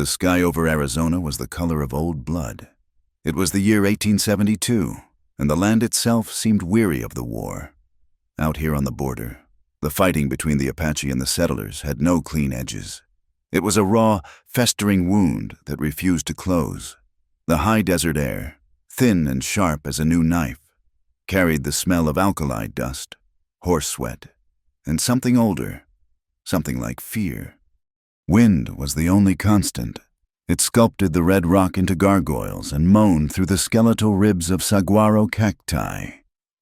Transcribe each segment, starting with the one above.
The sky over Arizona was the color of old blood. It was the year 1872, and the land itself seemed weary of the war. Out here on the border, the fighting between the Apache and the settlers had no clean edges. It was a raw, festering wound that refused to close. The high desert air, thin and sharp as a new knife, carried the smell of alkali dust, horse sweat, and something older, something like fear. Wind was the only constant. It sculpted the red rock into gargoyles and moaned through the skeletal ribs of saguaro cacti.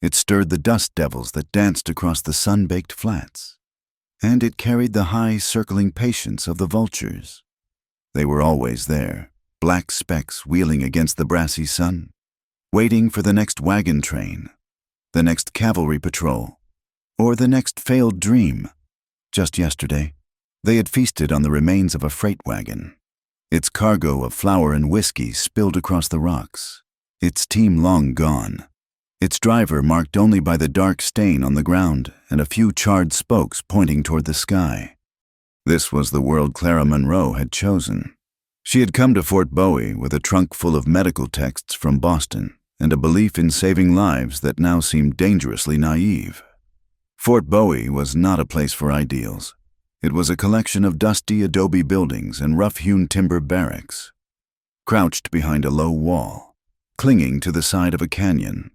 It stirred the dust devils that danced across the sun-baked flats. And it carried the high, circling patience of the vultures. They were always there, black specks wheeling against the brassy sun, waiting for the next wagon train, the next cavalry patrol, or the next failed dream. Just yesterday, they had feasted on the remains of a freight wagon. Its cargo of flour and whiskey spilled across the rocks, its team long gone, its driver marked only by the dark stain on the ground and a few charred spokes pointing toward the sky. This was the world Clara Monroe had chosen. She had come to Fort Bowie with a trunk full of medical texts from Boston and a belief in saving lives that now seemed dangerously naive. Fort Bowie was not a place for ideals. It was a collection of dusty adobe buildings and rough-hewn timber barracks, crouched behind a low wall, clinging to the side of a canyon.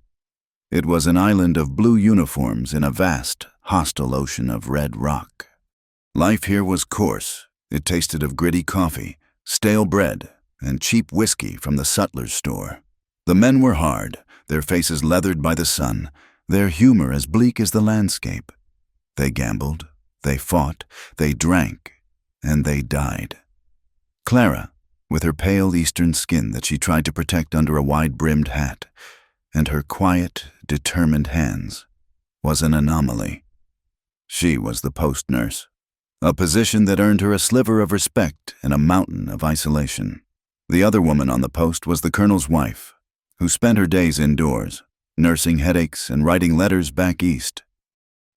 It was an island of blue uniforms in a vast, hostile ocean of red rock. Life here was coarse. It tasted of gritty coffee, stale bread, and cheap whiskey from the sutler's store. The men were hard, their faces leathered by the sun, their humor as bleak as the landscape. They gambled, they fought, they drank, and they died. Clara, with her pale eastern skin that she tried to protect under a wide-brimmed hat, and her quiet, determined hands, was an anomaly. She was the post nurse, a position that earned her a sliver of respect and a mountain of isolation. The other woman on the post was the colonel's wife, who spent her days indoors, nursing headaches and writing letters back east.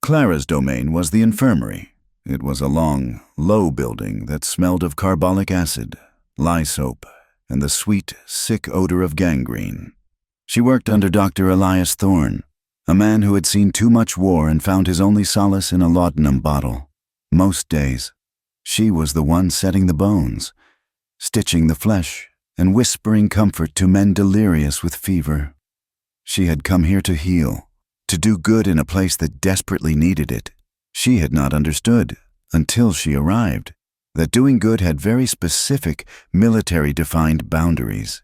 Clara's domain was the infirmary. It was a long, low building that smelled of carbolic acid, lye soap, and the sweet, sick odor of gangrene. She worked under Dr. Elias Thorne, a man who had seen too much war and found his only solace in a laudanum bottle. Most days, she was the one setting the bones, stitching the flesh, and whispering comfort to men delirious with fever. She had come here to heal, to do good in a place that desperately needed it. She had not understood, until she arrived, that doing good had very specific, military-defined boundaries.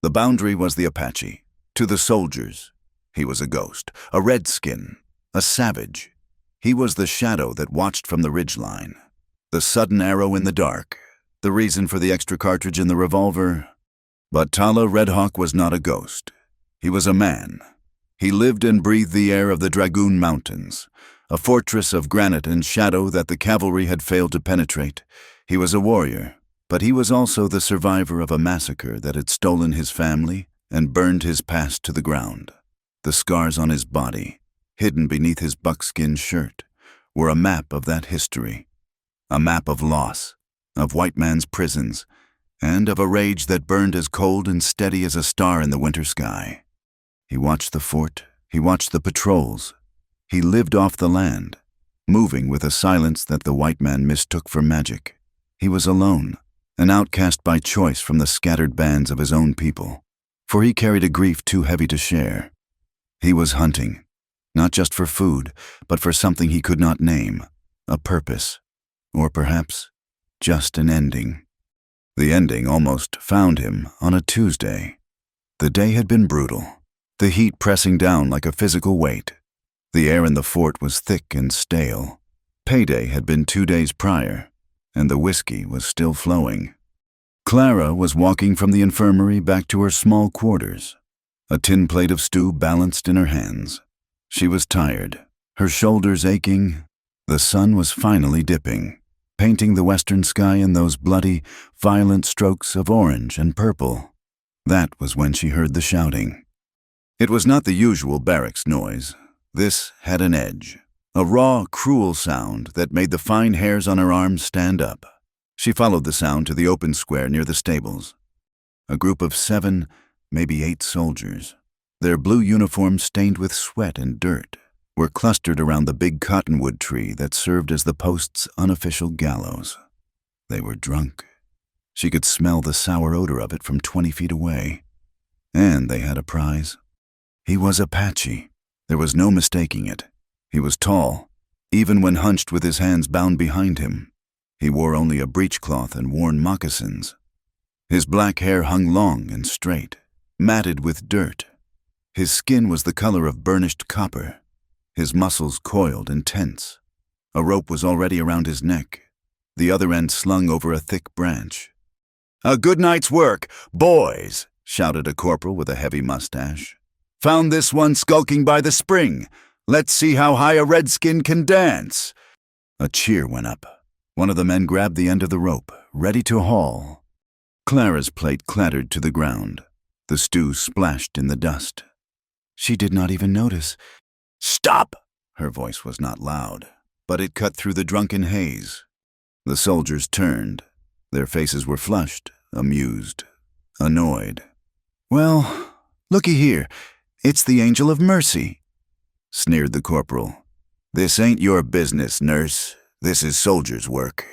The boundary was the Apache. To the soldiers, he was a ghost, a redskin, a savage. He was the shadow that watched from the ridgeline, the sudden arrow in the dark, the reason for the extra cartridge in the revolver. But Tala Redhawk was not a ghost. He was a man. He lived and breathed the air of the Dragoon Mountains, a fortress of granite and shadow that the cavalry had failed to penetrate. He was a warrior, but he was also the survivor of a massacre that had stolen his family and burned his past to the ground. The scars on his body, hidden beneath his buckskin shirt, were a map of that history, a map of loss, of white man's prisons, and of a rage that burned as cold and steady as a star in the winter sky. He watched the fort, he watched the patrols. He lived off the land, moving with a silence that the white man mistook for magic. He was alone, an outcast by choice from the scattered bands of his own people, for he carried a grief too heavy to share. He was hunting, not just for food, but for something he could not name, a purpose, or perhaps just an ending. The ending almost found him on a Tuesday. The day had been brutal, the heat pressing down like a physical weight. The air in the fort was thick and stale. Payday had been 2 days prior, and the whiskey was still flowing. Clara was walking from the infirmary back to her small quarters, a tin plate of stew balanced in her hands. She was tired, her shoulders aching. The sun was finally dipping, painting the western sky in those bloody, violent strokes of orange and purple. That was when she heard the shouting. It was not the usual barracks noise. This had an edge, a raw, cruel sound that made the fine hairs on her arms stand up. She followed the sound to the open square near the stables. A group of 7, maybe 8 soldiers, their blue uniforms stained with sweat and dirt, were clustered around the big cottonwood tree that served as the post's unofficial gallows. They were drunk. She could smell the sour odor of it from 20 feet away. And they had a prize. He was Apache. There was no mistaking it. He was tall, even when hunched with his hands bound behind him. He wore only a breechcloth and worn moccasins. His black hair hung long and straight, matted with dirt. His skin was the color of burnished copper. His muscles coiled and tense. A rope was already around his neck, the other end slung over a thick branch. "A good night's work, boys," shouted a corporal with a heavy mustache. "Found this one skulking by the spring. Let's see how high a redskin can dance." A cheer went up. One of the men grabbed the end of the rope, ready to haul. Clara's plate clattered to the ground. The stew splashed in the dust. She did not even notice. "Stop!" Her voice was not loud, but it cut through the drunken haze. The soldiers turned. Their faces were flushed, amused, annoyed. "Well, looky here. It's the Angel of Mercy," sneered the corporal. "This ain't your business, nurse. This is soldier's work."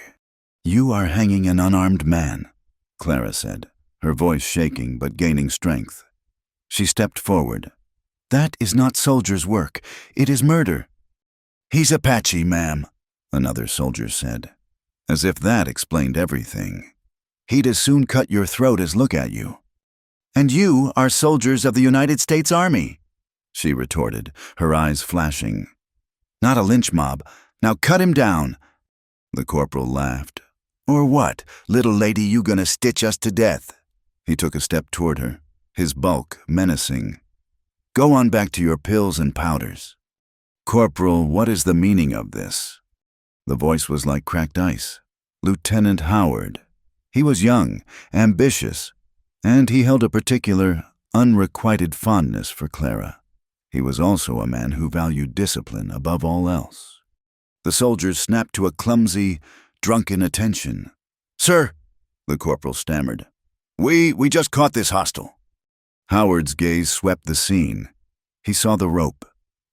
"You are hanging an unarmed man," Clara said, her voice shaking but gaining strength. She stepped forward. "That is not soldier's work. It is murder." "He's Apache, ma'am," another soldier said, as if that explained everything. "He'd as soon cut your throat as look at you." "And you are soldiers of the United States Army," she retorted, her eyes flashing. "Not a lynch mob. Now cut him down." The corporal laughed. "Or what, little lady, you gonna stitch us to death?" He took a step toward her, his bulk menacing. "Go on back to your pills and powders." "Corporal, what is the meaning of this?" The voice was like cracked ice. Lieutenant Howard. He was young, ambitious, and he held a particular, unrequited fondness for Clara. He was also a man who valued discipline above all else. The soldiers snapped to a clumsy, drunken attention. "Sir," the corporal stammered, We just caught this hostile." Howard's gaze swept the scene. He saw the rope,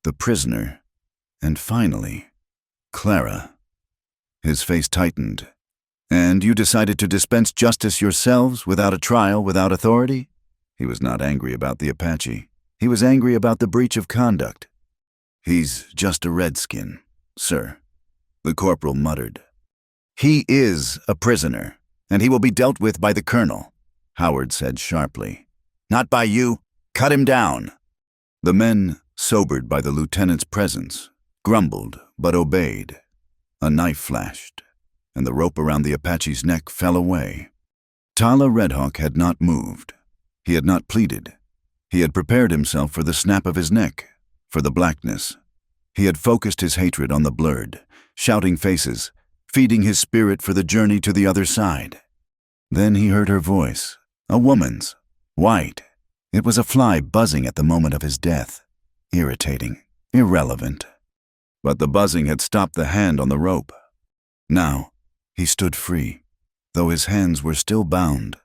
the prisoner, and finally, Clara. His face tightened. "And you decided to dispense justice yourselves without a trial, without authority?" He was not angry about the Apache. He was angry about the breach of conduct. "He's just a redskin, sir," the corporal muttered. "He is a prisoner, and he will be dealt with by the colonel," Howard said sharply. "Not by you. Cut him down." The men, sobered by the lieutenant's presence, grumbled but obeyed. A knife flashed, and the rope around the Apache's neck fell away. Tala Redhawk had not moved. He had not pleaded. He had prepared himself for the snap of his neck, for the blackness. He had focused his hatred on the blurred, shouting faces, feeding his spirit for the journey to the other side. Then he heard her voice, a woman's, white. It was a fly buzzing at the moment of his death. Irritating, irrelevant. But the buzzing had stopped the hand on the rope. Now, he stood free, though his hands were still bound.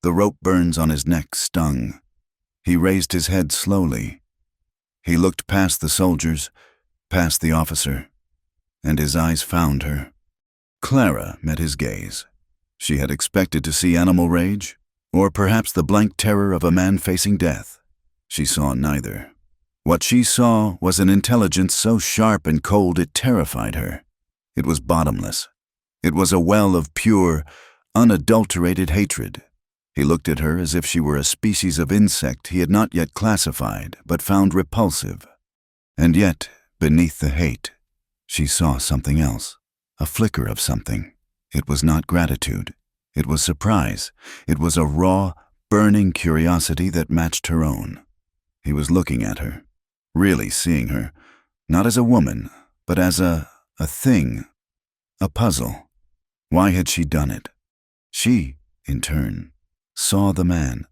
The rope burns on his neck stung. He raised his head slowly. He looked past the soldiers, past the officer, and his eyes found her. Clara met his gaze. She had expected to see animal rage, or perhaps the blank terror of a man facing death. She saw neither. What she saw was an intelligence so sharp and cold it terrified her. It was bottomless. It was a well of pure, unadulterated hatred. He looked at her as if she were a species of insect he had not yet classified, but found repulsive. And yet, beneath the hate, she saw something else, a flicker of something. It was not gratitude. It was surprise. It was a raw, burning curiosity that matched her own. He was looking at her, really seeing her, not as a woman, but as a thing, a puzzle. Why had she done it? She, in turn, saw the man,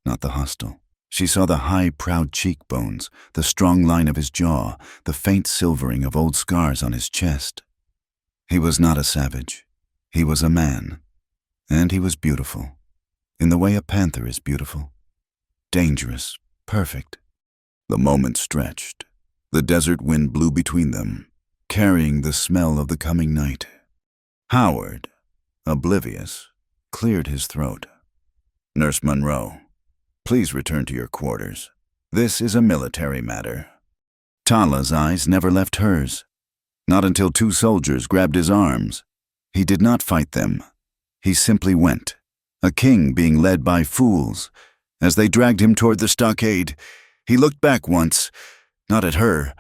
not the hostile. She saw the high, proud cheekbones, the strong line of his jaw, the faint silvering of old scars on his chest. He was not a savage. He was a man, And he was beautiful, in the way a panther is beautiful. Dangerous, perfect. The moment stretched. The desert wind blew between them, carrying the smell of the coming night. Howard, oblivious, cleared his throat. "Nurse Monroe, please return to your quarters. This is a military matter." Tala's eyes never left hers. Not until two soldiers grabbed his arms. He did not fight them. He simply went, a king being led by fools. As they dragged him toward the stockade, he looked back once, not at her,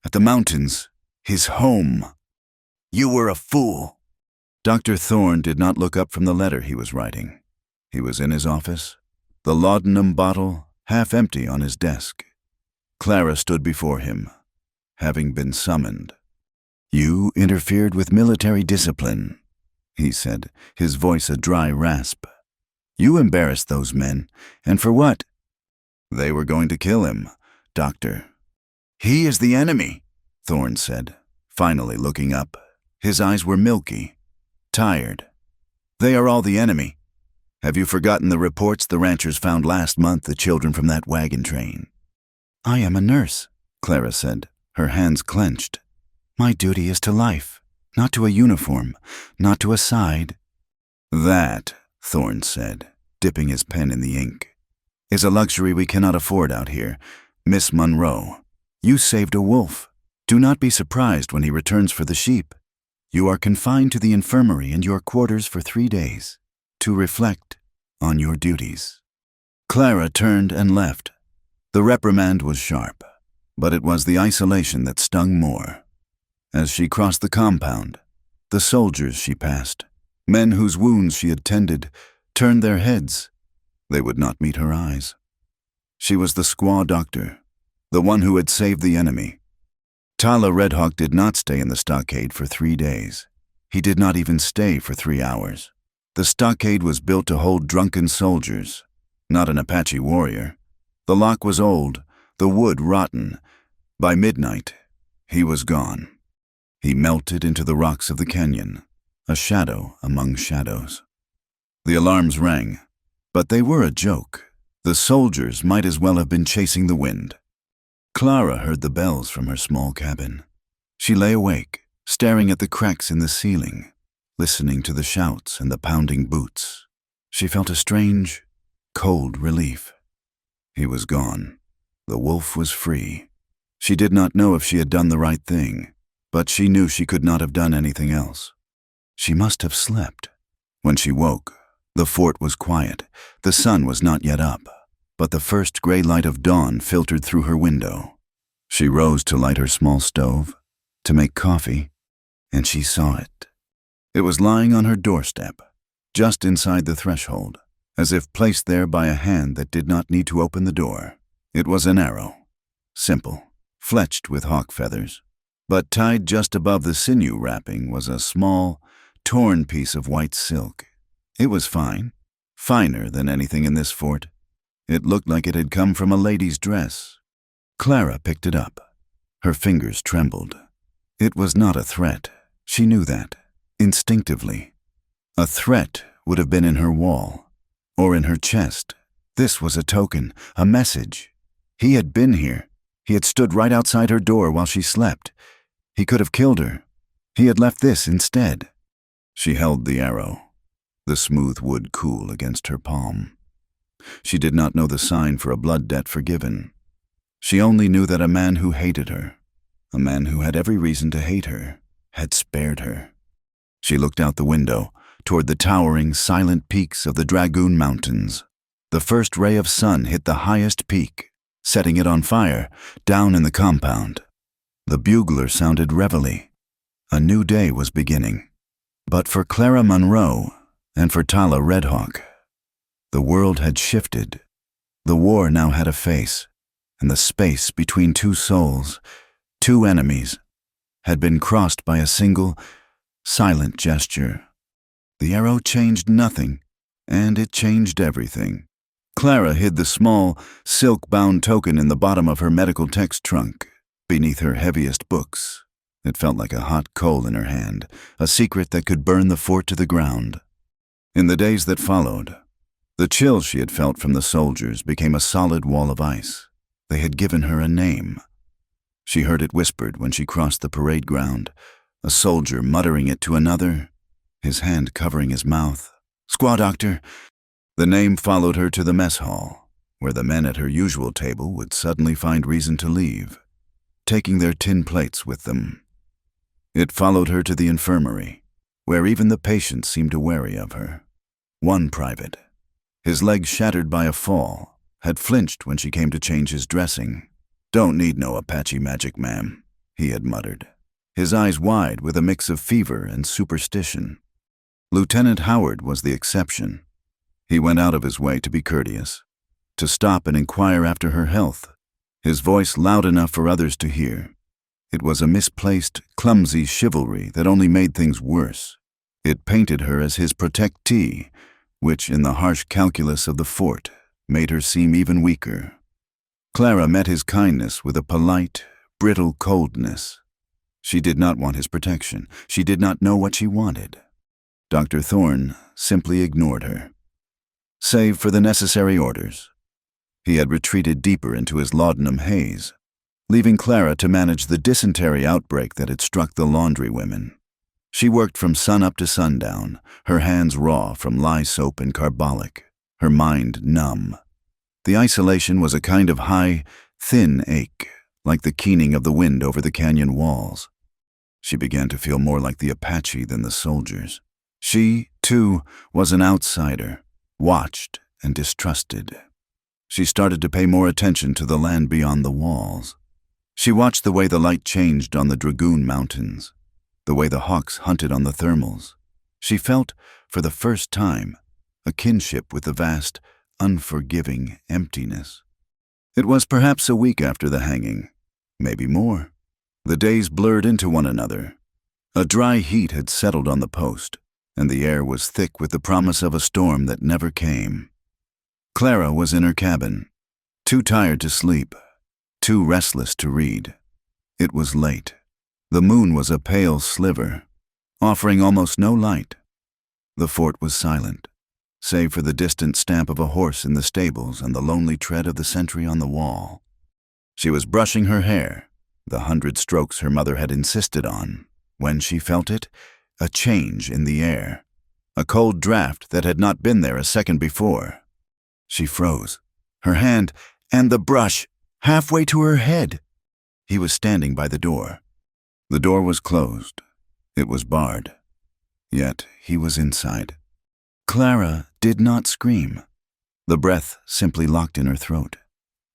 at the mountains, his home. "You were a fool." Dr. Thorne did not look up from the letter he was writing. He was in his office, the laudanum bottle half empty on his desk. Clara stood before him, having been summoned. "You interfered with military discipline," he said, his voice a dry rasp. "You embarrassed those men, and for what?" "They were going to kill him, Doctor." "He is the enemy," Thorne said, finally looking up. His eyes were milky, tired. "They are all the enemy. Have you forgotten the reports the ranchers found last month, the children from that wagon train?" "I am a nurse," Clara said, her hands clenched. "My duty is to life, not to a uniform, not to a side." "That," Thorne said, dipping his pen in the ink, "is a luxury we cannot afford out here. Miss Monroe, you saved a wolf. Do not be surprised when he returns for the sheep. You are confined to the infirmary and your quarters for 3 days, to reflect on your duties." Clara turned and left. The reprimand was sharp, but it was the isolation that stung more. As she crossed the compound, the soldiers she passed, men whose wounds she had tended, turned their heads. They would not meet her eyes. She was the squaw doctor, the one who had saved the enemy. Tala Redhawk did not stay in the stockade for 3 days. He did not even stay for 3 hours. The stockade was built to hold drunken soldiers, not an Apache warrior. The lock was old, the wood rotten. By midnight, he was gone. He melted into the rocks of the canyon, a shadow among shadows. The alarms rang, but they were a joke. The soldiers might as well have been chasing the wind. Clara heard the bells from her small cabin. She lay awake, staring at the cracks in the ceiling, listening to the shouts and the pounding boots. She felt a strange, cold relief. He was gone. The wolf was free. She did not know if she had done the right thing, but she knew she could not have done anything else. She must have slept. When she woke, the fort was quiet. The sun was not yet up, but the first gray light of dawn filtered through her window. She rose to light her small stove, to make coffee, and she saw it. It was lying on her doorstep, just inside the threshold, as if placed there by a hand that did not need to open the door. It was an arrow, simple, fletched with hawk feathers, but tied just above the sinew wrapping was a small, torn piece of white silk. It was fine, finer than anything in this fort. It looked like it had come from a lady's dress. Clara picked it up. Her fingers trembled. It was not a threat. She knew that, instinctively. A threat would have been in her wall, or in her chest. This was a token, a message. He had been here. He had stood right outside her door while she slept. He could have killed her. He had left this instead. She held the arrow, the smooth wood cool against her palm. She did not know the sign for a blood debt forgiven. She only knew that a man who hated her, a man who had every reason to hate her, had spared her. She looked out the window, toward the towering, silent peaks of the Dragoon Mountains. The first ray of sun hit the highest peak, setting it on fire, down in the compound. The bugler sounded reveille. A new day was beginning. But for Clara Monroe and for Tala Redhawk, the world had shifted. The war now had a face, and the space between two souls, two enemies, had been crossed by a single, silent gesture. The arrow changed nothing, and it changed everything. Clara hid the small, silk-bound token in the bottom of her medical text trunk, beneath her heaviest books. It felt like a hot coal in her hand, a secret that could burn the fort to the ground. In the days that followed, the chill she had felt from the soldiers became a solid wall of ice. They had given her a name. She heard it whispered when she crossed the parade ground, a soldier muttering it to another, his hand covering his mouth. "Squaw doctor." The name followed her to the mess hall, where the men at her usual table would suddenly find reason to leave, taking their tin plates with them. It followed her to the infirmary, where even the patients seemed to wary of her. One private, his leg shattered by a fall, had flinched when she came to change his dressing. "Don't need no Apache magic, ma'am," he had muttered, his eyes wide with a mix of fever and superstition. Lieutenant Howard was the exception. He went out of his way to be courteous, to stop and inquire after her health, his voice loud enough for others to hear. It was a misplaced, clumsy chivalry that only made things worse. It painted her as his protectee, which, in the harsh calculus of the fort, made her seem even weaker. Clara met his kindness with a polite, brittle coldness. She did not want his protection. She did not know what she wanted. Dr. Thorne simply ignored her. Save for the necessary orders, he had retreated deeper into his laudanum haze, leaving Clara to manage the dysentery outbreak that had struck the laundry women. She worked from sun-up to sundown, her hands raw from lye soap and carbolic, her mind numb. The isolation was a kind of high, thin ache, like the keening of the wind over the canyon walls. She began to feel more like the Apache than the soldiers. She, too, was an outsider, watched and distrusted. She started to pay more attention to the land beyond the walls. She watched the way the light changed on the Dragoon Mountains, the way the hawks hunted on the thermals. She felt, for the first time, a kinship with the vast, unforgiving emptiness. It was perhaps a week after the hanging, maybe more. The days blurred into one another. A dry heat had settled on the post, and the air was thick with the promise of a storm that never came. Clara was in her cabin, too tired to sleep, too restless to read. It was late. The moon was a pale sliver, offering almost no light. The fort was silent, save for the distant stamp of a horse in the stables and the lonely tread of the sentry on the wall. She was brushing her hair, the 100 strokes her mother had insisted on, when she felt it, a change in the air, a cold draft that had not been there a second before. She froze, her hand and the brush halfway to her head. He was standing by the door. The door was closed. It was barred. Yet he was inside. Clara did not scream. The breath simply locked in her throat.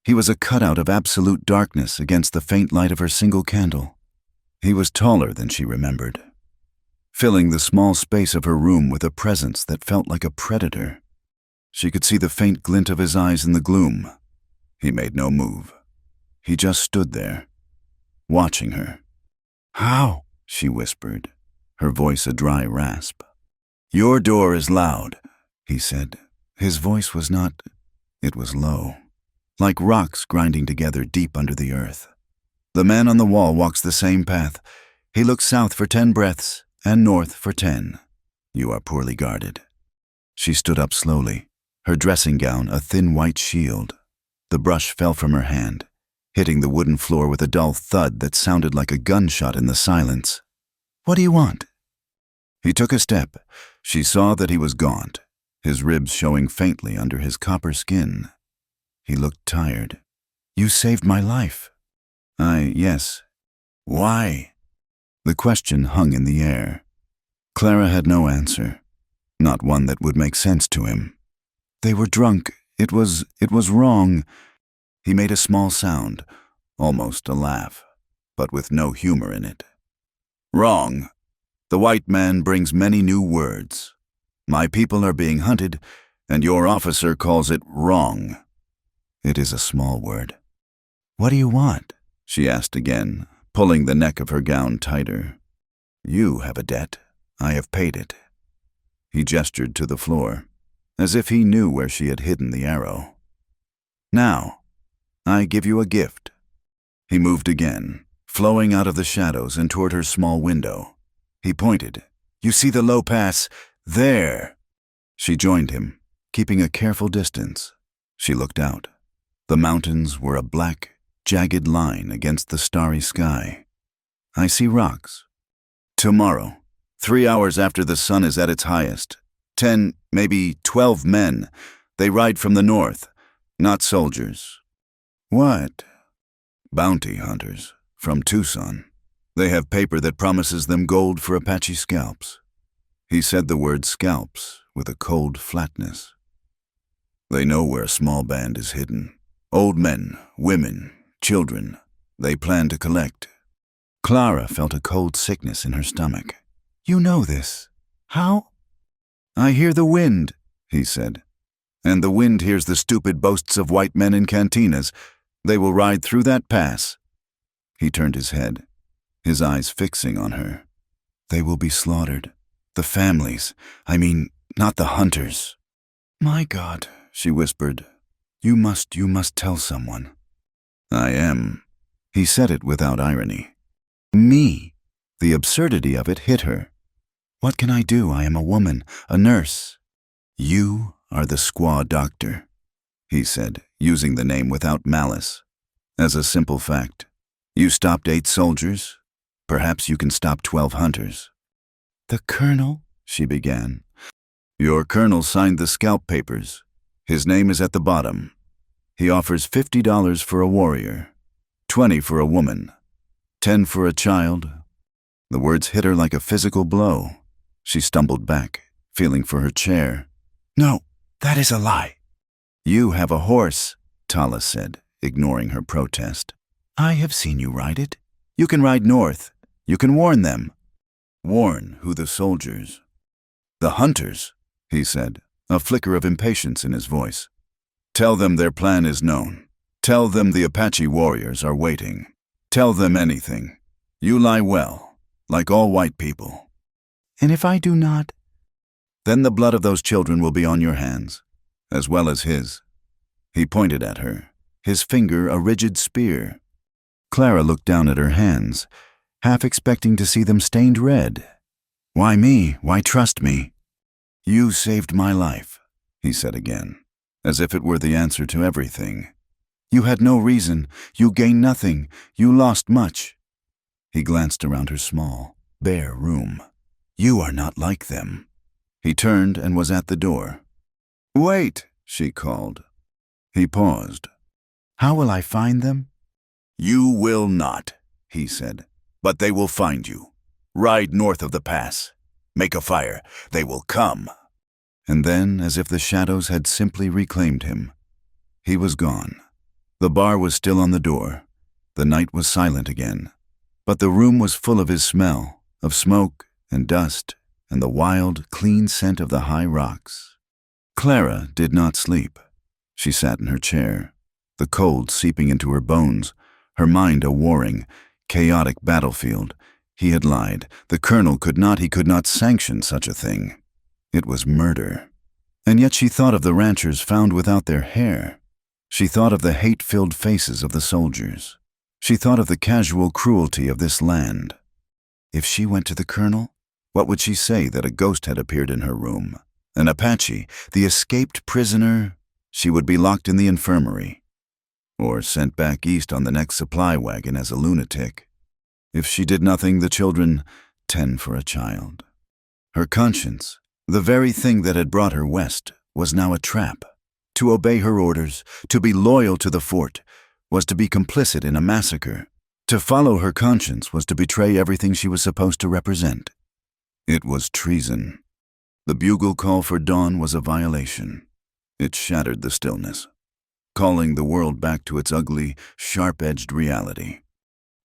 He was a cutout of absolute darkness against the faint light of her single candle. He was taller than she remembered, filling the small space of her room with a presence that felt like a predator. She could see the faint glint of his eyes in the gloom. He made no move. He just stood there, watching her. "How?" she whispered, her voice a dry rasp. "Your door is loud," he said. His voice was not, it was low, like rocks grinding together deep under the earth. The man on the wall walks the same path. He looks south for 10 breaths and north for 10. You are poorly guarded. She stood up slowly, her dressing gown a thin white shield. The brush fell from her hand, hitting the wooden floor with a dull thud that sounded like a gunshot in the silence. "What do you want?" He took a step. She saw that he was gaunt, his ribs showing faintly under his copper skin. He looked tired. "You saved my life." Yes. Why?" The question hung in the air. Clara had no answer, not one that would make sense to him. "They were drunk. It was wrong." He made a small sound, almost a laugh, but with no humor in it. "Wrong. The white man brings many new words. My people are being hunted, and your officer calls it wrong. It is a small word." "What do you want?" she asked again, pulling the neck of her gown tighter. "You have a debt. I have paid it." He gestured to the floor, as if he knew where she had hidden the arrow. "Now, I give you a gift." He moved again, flowing out of the shadows and toward her small window. He pointed. "You see the low pass? There." She joined him, keeping a careful distance. She looked out. The mountains were a black, jagged line against the starry sky. I see rocks. Tomorrow, 3 hours after the sun is at its highest, 10, maybe 12 men. They ride from the north, not soldiers. What? Bounty hunters, from Tucson. They have paper that promises them gold for Apache scalps. He said the word scalps with a cold flatness. They know where a small band is hidden. Old men, women, children. They plan to collect. Clara felt a cold sickness in her stomach. You know this. How? I hear the wind, he said. And the wind hears the stupid boasts of white men in cantinas. They will ride through that pass. He turned his head, his eyes fixing on her. They will be slaughtered. The families. I mean, not the hunters. My God, she whispered. You must tell someone. I am. He said it without irony. Me. The absurdity of it hit her. What can I do? I am a woman, a nurse. You are the squaw doctor, he said, using the name without malice. As a simple fact, you stopped 8 soldiers. Perhaps you can stop 12 hunters. The colonel, she began. Your colonel signed the scalp papers. His name is at the bottom. He offers $50 for a warrior, 20 for a woman, 10 for a child. The words hit her like a physical blow. She stumbled back, feeling for her chair. No, that is a lie. You have a horse, Tala said, ignoring her protest. I have seen you ride it. You can ride north. You can warn them. Warn who? The soldiers? The hunters, he said, a flicker of impatience in his voice. Tell them their plan is known. Tell them the Apache warriors are waiting. Tell them anything. You lie well, like all white people. And if I do not? Then the blood of those children will be on your hands, as well as his. He pointed at her, his finger a rigid spear. Clara looked down at her hands, half expecting to see them stained red. Why me? Why trust me? You saved my life, he said again, as if it were the answer to everything. You had no reason. You gained nothing. You lost much. He glanced around her small, bare room. You are not like them. He turned and was at the door. Wait, she called. He paused. How will I find them? You will not, he said, but they will find you. Ride north of the pass. Make a fire. They will come. And then, as if the shadows had simply reclaimed him, he was gone. The bar was still on the door. The night was silent again. But the room was full of his smell, of smoke and dust, and the wild, clean scent of the high rocks. Clara did not sleep. She sat in her chair, the cold seeping into her bones, her mind a warring, chaotic battlefield. He had lied. The colonel could not sanction such a thing. It was murder. And yet she thought of the ranchers found without their hair. She thought of the hate-filled faces of the soldiers. She thought of the casual cruelty of this land. If she went to the colonel, what would she say that a ghost had appeared in her room? An Apache, the escaped prisoner? She would be locked in the infirmary, or sent back east on the next supply wagon as a lunatic. If she did nothing, the children, 10 for a child. Her conscience, the very thing that had brought her west, was now a trap. To obey her orders, to be loyal to the fort, was to be complicit in a massacre. To follow her conscience was to betray everything she was supposed to represent. It was treason. The bugle call for dawn was a violation. It shattered the stillness, calling the world back to its ugly, sharp-edged reality.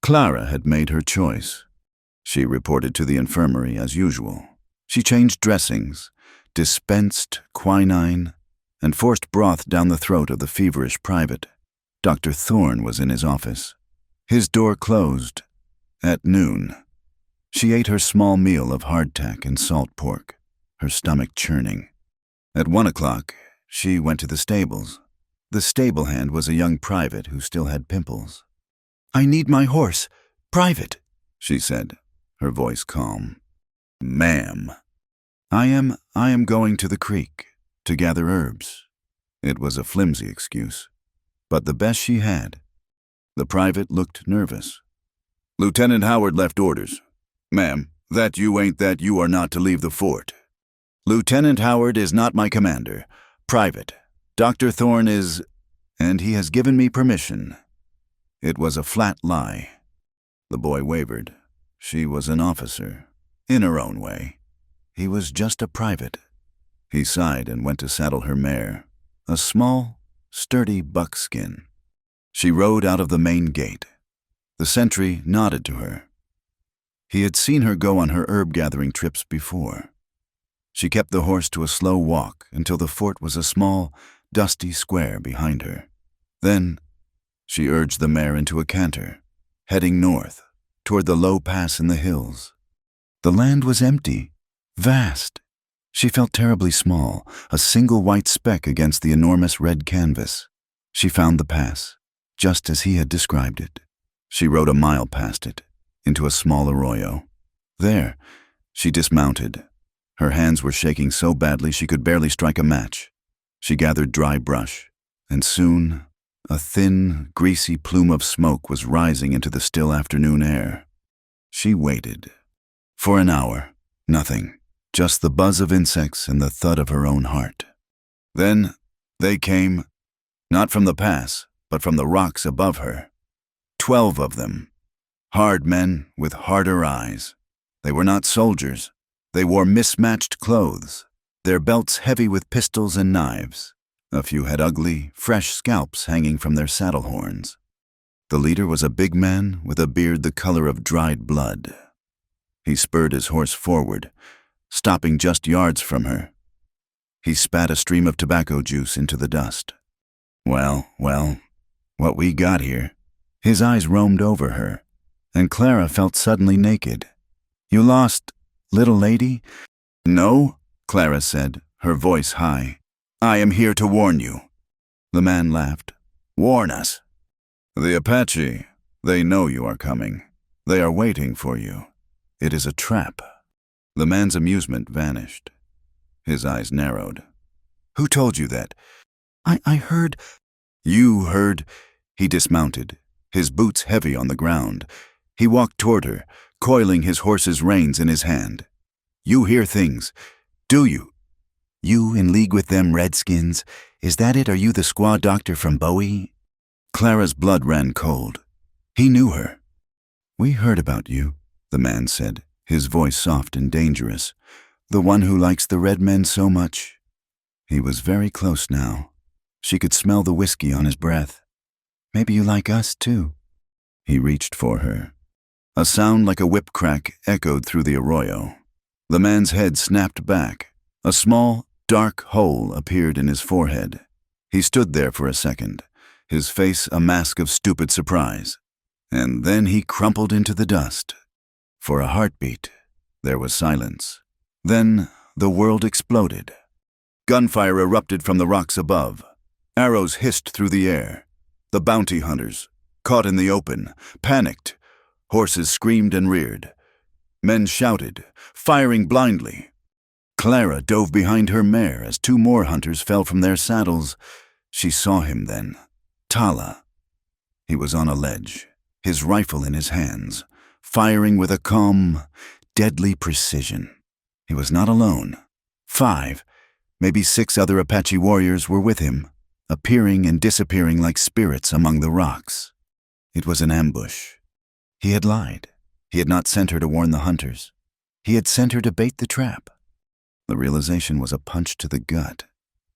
Clara had made her choice. She reported to the infirmary as usual. She changed dressings, dispensed quinine, and forced broth down the throat of the feverish private. Dr. Thorne was in his office. His door closed at noon. She ate her small meal of hardtack and salt pork, her stomach churning. At 1 o'clock, she went to the stables. The stable hand was a young private who still had pimples. I need my horse. Private, she said, her voice calm. Ma'am. I am going to the creek. to gather herbs. It was a flimsy excuse, but the best she had. The private looked nervous. "Lieutenant Howard left orders. Ma'am, that you are not to leave the fort." "Lieutenant Howard is not my commander. Private. Dr. Thorne is, and he has given me permission." It was a flat lie. The boy wavered. She was an officer, in her own way. He was just a private. He sighed and went to saddle her mare, a small, sturdy buckskin. She rode out of the main gate. The sentry nodded to her. He had seen her go on her herb-gathering trips before. She kept the horse to a slow walk until the fort was a small, dusty square behind her. Then she urged the mare into a canter, heading north, toward the low pass in the hills. The land was empty, vast. She felt terribly small, a single white speck against the enormous red canvas. She found the pass, just as he had described it. She rode a mile past it, into a small arroyo. There, she dismounted. Her hands were shaking so badly she could barely strike a match. She gathered dry brush, and soon a thin, greasy plume of smoke was rising into the still afternoon air. She waited. For an hour, nothing, just the buzz of insects and the thud of her own heart. Then they came, not from the pass, but from the rocks above her. 12 of them. Hard men with harder eyes. They were not soldiers. They wore mismatched clothes, their belts heavy with pistols and knives. A few had ugly, fresh scalps hanging from their saddle horns. The leader was a big man with a beard the color of dried blood. He spurred his horse forward, stopping just yards from her. He spat a stream of tobacco juice into the dust. Well, what we got here." His eyes roamed over her, and Clara felt suddenly naked. "You lost, little lady?" "No," Clara said, her voice high. "I am here to warn you." The man laughed. "Warn us." "The Apache, they know you are coming. They are waiting for you. It is a trap." The man's amusement vanished. His eyes narrowed. "Who told you that?" I heard." "You heard?" He dismounted, his boots heavy on the ground. He walked toward her, coiling his horse's reins in his hand. "You hear things, do you? You in league with them redskins? Is that it? Are you the squaw doctor from Bowie?" Clara's blood ran cold. He knew her. "We heard about you," the man said, his voice soft and dangerous. "The one who likes the red men so much." He was very close now. She could smell the whiskey on his breath. "Maybe you like us, too." He reached for her. A sound like a whip crack echoed through the arroyo. The man's head snapped back. A small, dark hole appeared in his forehead. He stood there for a second, his face a mask of stupid surprise. And then he crumpled into the dust. For a heartbeat, there was silence. Then the world exploded. Gunfire erupted from the rocks above. Arrows hissed through the air. The bounty hunters, caught in the open, panicked. Horses screamed and reared. Men shouted, firing blindly. Clara dove behind her mare as 2 more hunters fell from their saddles. She saw him then. Tala. He was on a ledge, his rifle in his hands, firing with a calm, deadly precision. He was not alone. 5, maybe 6 other Apache warriors were with him, appearing and disappearing like spirits among the rocks. It was an ambush. He had lied. He had not sent her to warn the hunters. He had sent her to bait the trap. The realization was a punch to the gut.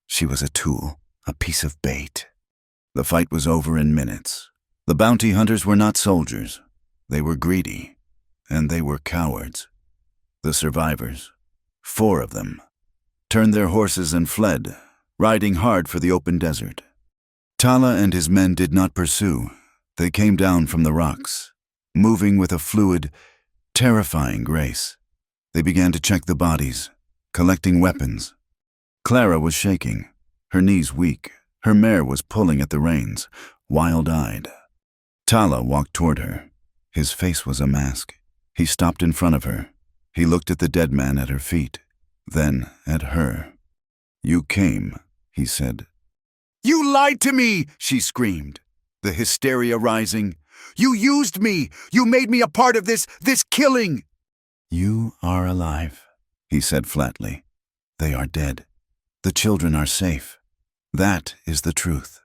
She was a tool, a piece of bait. The fight was over in minutes. The bounty hunters were not soldiers. They were greedy, and they were cowards. The survivors, 4 of them, turned their horses and fled, riding hard for the open desert. Tala and his men did not pursue. They came down from the rocks, moving with a fluid, terrifying grace. They began to check the bodies, collecting weapons. Clara was shaking, her knees weak. Her mare was pulling at the reins, wild-eyed. Tala walked toward her. His face was a mask. He stopped in front of her. He looked at the dead man at her feet, then at her. You came, he said. You lied to me, she screamed, the hysteria rising. You used me! You made me a part of this killing! You are alive, he said flatly. They are dead. The children are safe. That is the truth.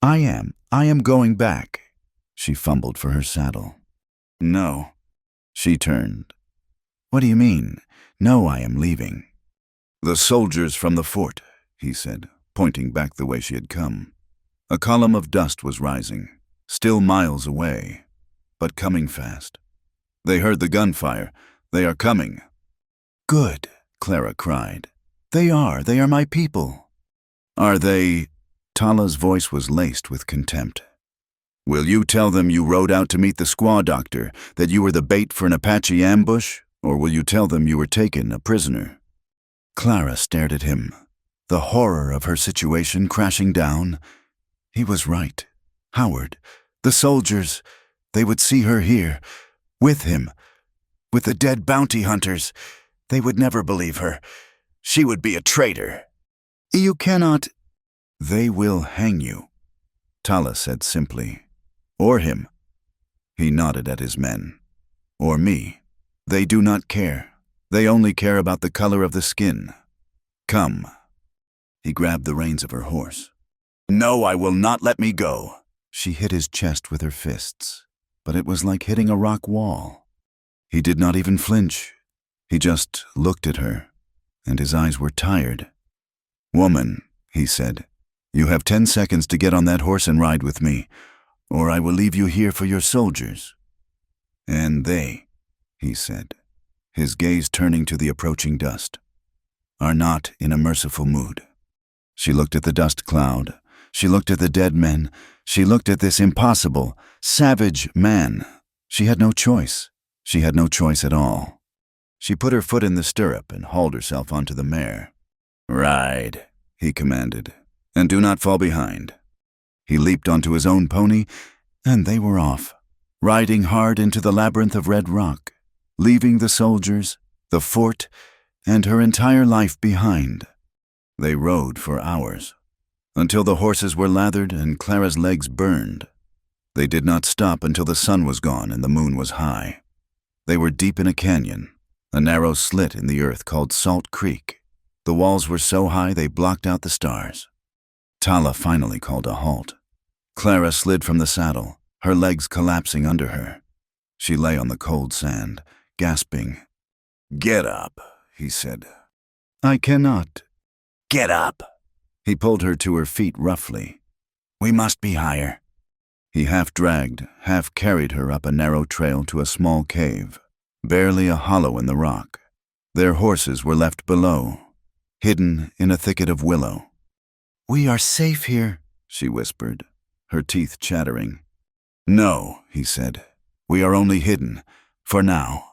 I am going back. She fumbled for her saddle. No. She turned. What do you mean? No, I am leaving. The soldiers from the fort, he said, pointing back the way she had come. A column of dust was rising, still miles away, but coming fast. They heard the gunfire. They are coming. Good, Clara cried. They are my people. Are they? Tala's voice was laced with contempt. Will you tell them you rode out to meet the squaw doctor, that you were the bait for an Apache ambush, or will you tell them you were taken a prisoner? Clara stared at him, the horror of her situation crashing down. He was right. Howard, the soldiers, they would see her here, with him, with the dead bounty hunters. They would never believe her. She would be a traitor. You cannot. They will hang you, Tala said simply. Or him. He nodded at his men. Or me. They do not care. They only care about the color of the skin. Come. He grabbed the reins of her horse. No, I will not, let me go. She hit his chest with her fists, but it was like hitting a rock wall. He did not even flinch. He just looked at her, and his eyes were tired. Woman, he said, you have 10 seconds to get on that horse and ride with me, or I will leave you here for your soldiers. And they, he said, his gaze turning to the approaching dust, are not in a merciful mood. She looked at the dust cloud. She looked at the dead men. She looked at this impossible, savage man. She had no choice. She had no choice at all. She put her foot in the stirrup and hauled herself onto the mare. Ride, he commanded, and do not fall behind. He leaped onto his own pony, and they were off, riding hard into the labyrinth of red rock, leaving the soldiers, the fort, and her entire life behind. They rode for hours, until the horses were lathered and Clara's legs burned. They did not stop until the sun was gone and the moon was high. They were deep in a canyon, a narrow slit in the earth called Salt Creek. The walls were so high they blocked out the stars. Tala finally called a halt. Clara slid from the saddle, her legs collapsing under her. She lay on the cold sand, gasping. Get up, he said. I cannot. Get up. He pulled her to her feet roughly. We must be higher. He half dragged, half carried her up a narrow trail to a small cave, barely a hollow in the rock. Their horses were left below, hidden in a thicket of willow. We are safe here, she whispered, her teeth chattering. No, he said. We are only hidden, for now.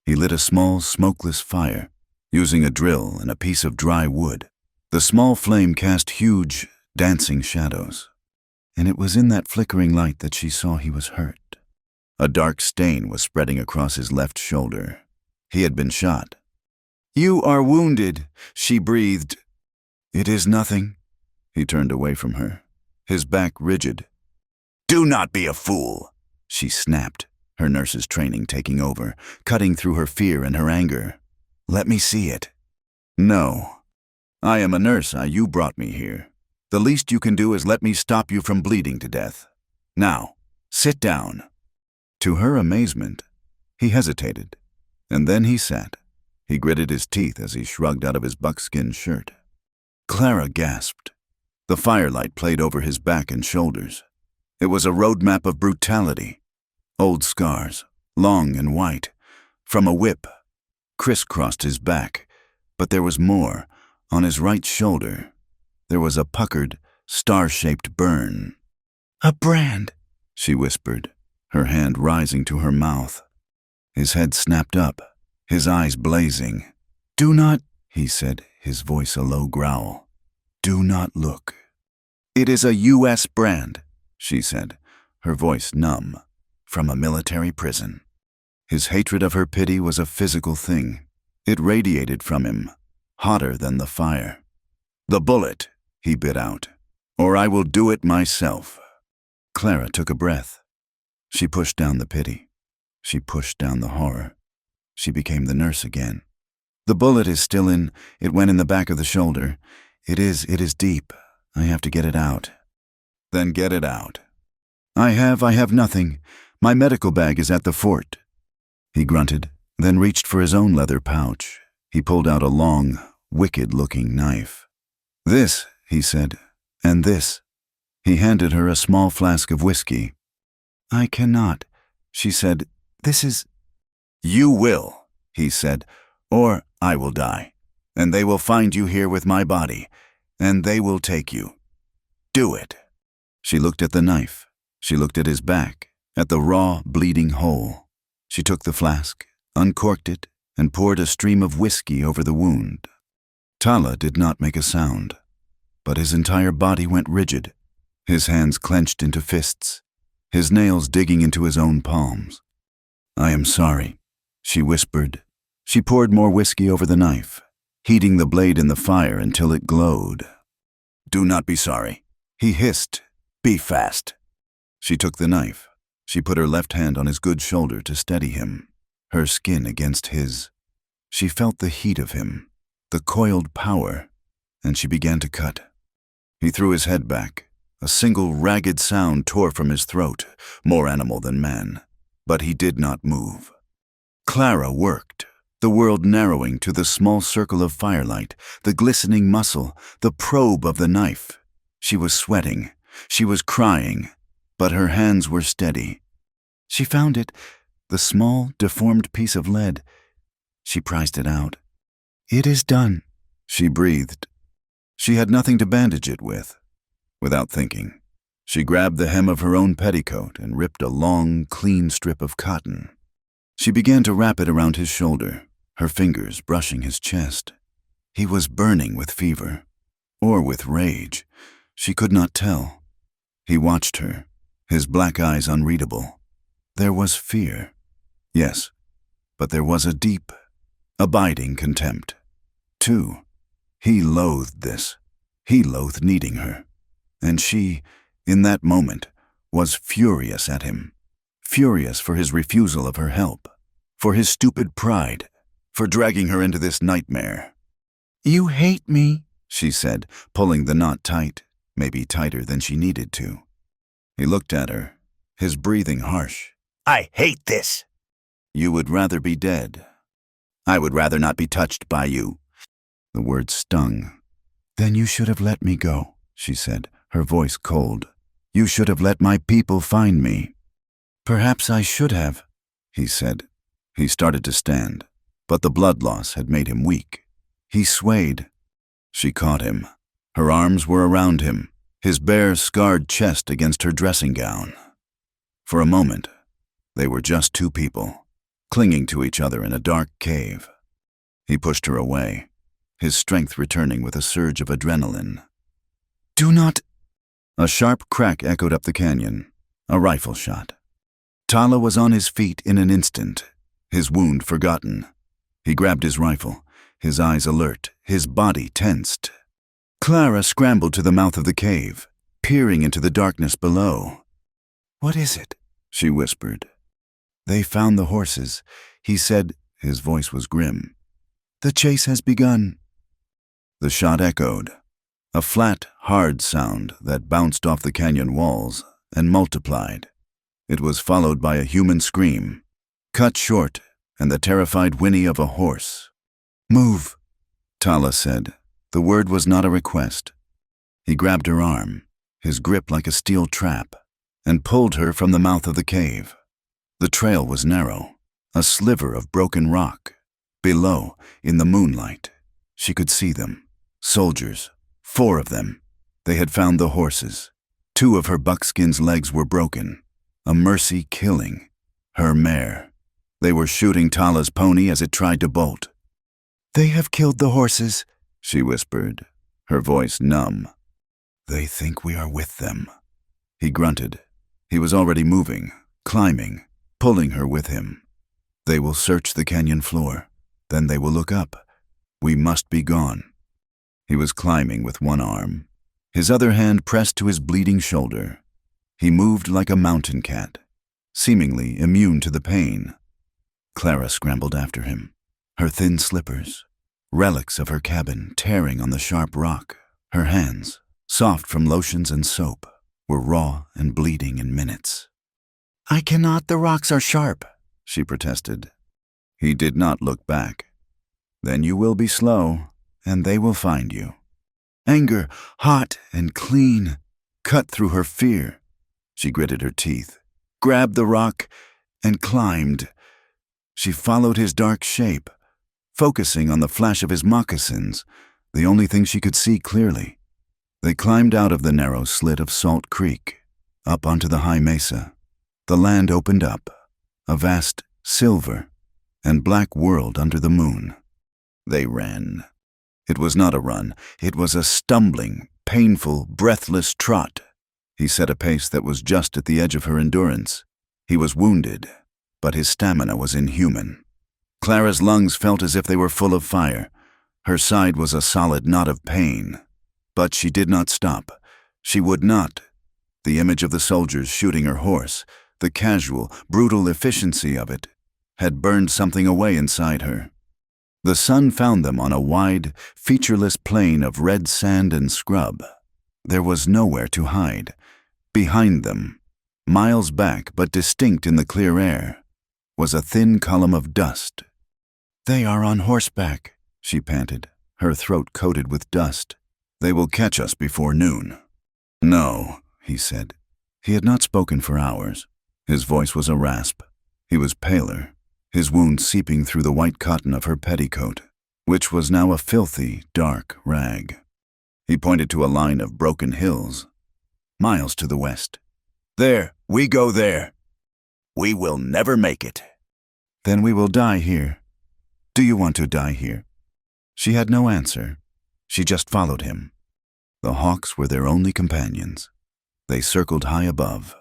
He lit a small, smokeless fire, using a drill and a piece of dry wood. The small flame cast huge, dancing shadows, and it was in that flickering light that she saw he was hurt. A dark stain was spreading across his left shoulder. He had been shot. You are wounded, she breathed. It is nothing. He turned away from her, his back rigid. Do not be a fool, she snapped, her nurse's training taking over, cutting through her fear and her anger. Let me see it. No. I am a nurse, you brought me here. The least you can do is let me stop you from bleeding to death. Now, sit down. To her amazement, he hesitated, and then he sat. He gritted his teeth as he shrugged out of his buckskin shirt. Clara gasped. The firelight played over his back and shoulders. It was a roadmap of brutality. Old scars, long and white, from a whip, crisscrossed his back, but there was more. On his right shoulder, there was a puckered, star-shaped burn. A brand, she whispered, her hand rising to her mouth. His head snapped up, his eyes blazing. Do not, he said, his voice a low growl. Do not look. It is a U.S. brand, she said, her voice numb, from a military prison. His hatred of her pity was a physical thing. It radiated from him, hotter than the fire. "The bullet," he bit out, "or I will do it myself." Clara took a breath. She pushed down the pity. She pushed down the horror. She became the nurse again. "The bullet is still in. It went in the back of the shoulder. It is deep. I have to get it out." "Then get it out." I have nothing. My medical bag is at the fort." He grunted, then reached for his own leather pouch. He pulled out a long, wicked-looking knife. "This," he said, "and this." He handed her a small flask of whiskey. "I cannot," she said. "This is—" "You will," he said, "or I will die, and they will find you here with my body, and they will take you. Do it." She looked at the knife. She looked at his back, at the raw, bleeding hole. She took the flask, uncorked it, and poured a stream of whiskey over the wound. Tala did not make a sound, but his entire body went rigid, his hands clenched into fists, his nails digging into his own palms. "I am sorry," she whispered. She poured more whiskey over the knife, heating the blade in the fire until it glowed. "Do not be sorry," he hissed. "Be fast." She took the knife. She put her left hand on his good shoulder to steady him, her skin against his. She felt the heat of him, the coiled power, and she began to cut. He threw his head back. A single ragged sound tore from his throat, more animal than man, but he did not move. Clara worked, the world narrowing to the small circle of firelight, the glistening muscle, the probe of the knife. She was sweating. She was crying, but her hands were steady. She found it, the small, deformed piece of lead. She prized it out. "It is done," she breathed. She had nothing to bandage it with. Without thinking, she grabbed the hem of her own petticoat and ripped a long, clean strip of cotton. She began to wrap it around his shoulder, her fingers brushing his chest. He was burning with fever, or with rage. She could not tell. He watched her, his black eyes unreadable. There was fear. Yes, but there was a deep, abiding contempt. Too, he loathed this. He loathed needing her. And she, in that moment, was furious at him. Furious for his refusal of her help, for his stupid pride, for dragging her into this nightmare. "You hate me," she said, pulling the knot tight, maybe tighter than she needed to. He looked at her, his breathing harsh. "I hate this." "You would rather be dead." "I would rather not be touched by you." The words stung. "Then you should have let me go," she said, her voice cold. "You should have let my people find me." "Perhaps I should have," he said. He started to stand, but the blood loss had made him weak. He swayed. She caught him. Her arms were around him, his bare, scarred chest against her dressing gown. For a moment, they were just two people, clinging to each other in a dark cave. He pushed her away, his strength returning with a surge of adrenaline. "Do not—" A sharp crack echoed up the canyon, a rifle shot. Tala was on his feet in an instant, his wound forgotten. He grabbed his rifle, his eyes alert, his body tensed. Clara scrambled to the mouth of the cave, peering into the darkness below. "What is it?" she whispered. "They found the horses," he said. His voice was grim. "The chase has begun." The shot echoed, a flat, hard sound that bounced off the canyon walls and multiplied. It was followed by a human scream, cut short, and the terrified whinny of a horse. "Move," Tala said. The word was not a request. He grabbed her arm, his grip like a steel trap, and pulled her from the mouth of the cave. The trail was narrow, a sliver of broken rock. Below, in the moonlight, she could see them. Soldiers, 4 of them. They had found the horses. 2 of her buckskin's legs were broken. A mercy killing. Her mare. They were shooting Tala's pony as it tried to bolt. "They have killed the horses," she whispered, her voice numb. "They think we are with them." He grunted. He was already moving, climbing, pulling her with him. "They will search the canyon floor. Then they will look up. We must be gone." He was climbing with one arm, his other hand pressed to his bleeding shoulder. He moved like a mountain cat, seemingly immune to the pain. Clara scrambled after him, her thin slippers, relics of her cabin, tearing on the sharp rock. Her hands, soft from lotions and soap, were raw and bleeding in minutes. "I cannot, the rocks are sharp," she protested. He did not look back. "Then you will be slow, and they will find you." Anger, hot and clean, cut through her fear. She gritted her teeth, grabbed the rock, and climbed. She followed his dark shape, focusing on the flash of his moccasins, the only thing she could see clearly. They climbed out of the narrow slit of Salt Creek, up onto the high mesa. The land opened up, a vast silver and black world under the moon. They ran. It was not a run. It was a stumbling, painful, breathless trot. He set a pace that was just at the edge of her endurance. He was wounded, but his stamina was inhuman. Clara's lungs felt as if they were full of fire. Her side was a solid knot of pain. But she did not stop. She would not. The image of the soldiers shooting her horse, the casual, brutal efficiency of it, had burned something away inside her. The sun found them on a wide, featureless plain of red sand and scrub. There was nowhere to hide. Behind them, miles back but distinct in the clear air, was a thin column of dust. "They are on horseback," she panted, her throat coated with dust. "They will catch us before noon." "No," he said. He had not spoken for hours. His voice was a rasp. He was paler, his wound seeping through the white cotton of her petticoat, which was now a filthy, dark rag. He pointed to a line of broken hills, miles to the west. "There, we go there. We will never make it." "Then we will die here. Do you want to die here?" She had no answer. She just followed him. The hawks were their only companions. They circled high above,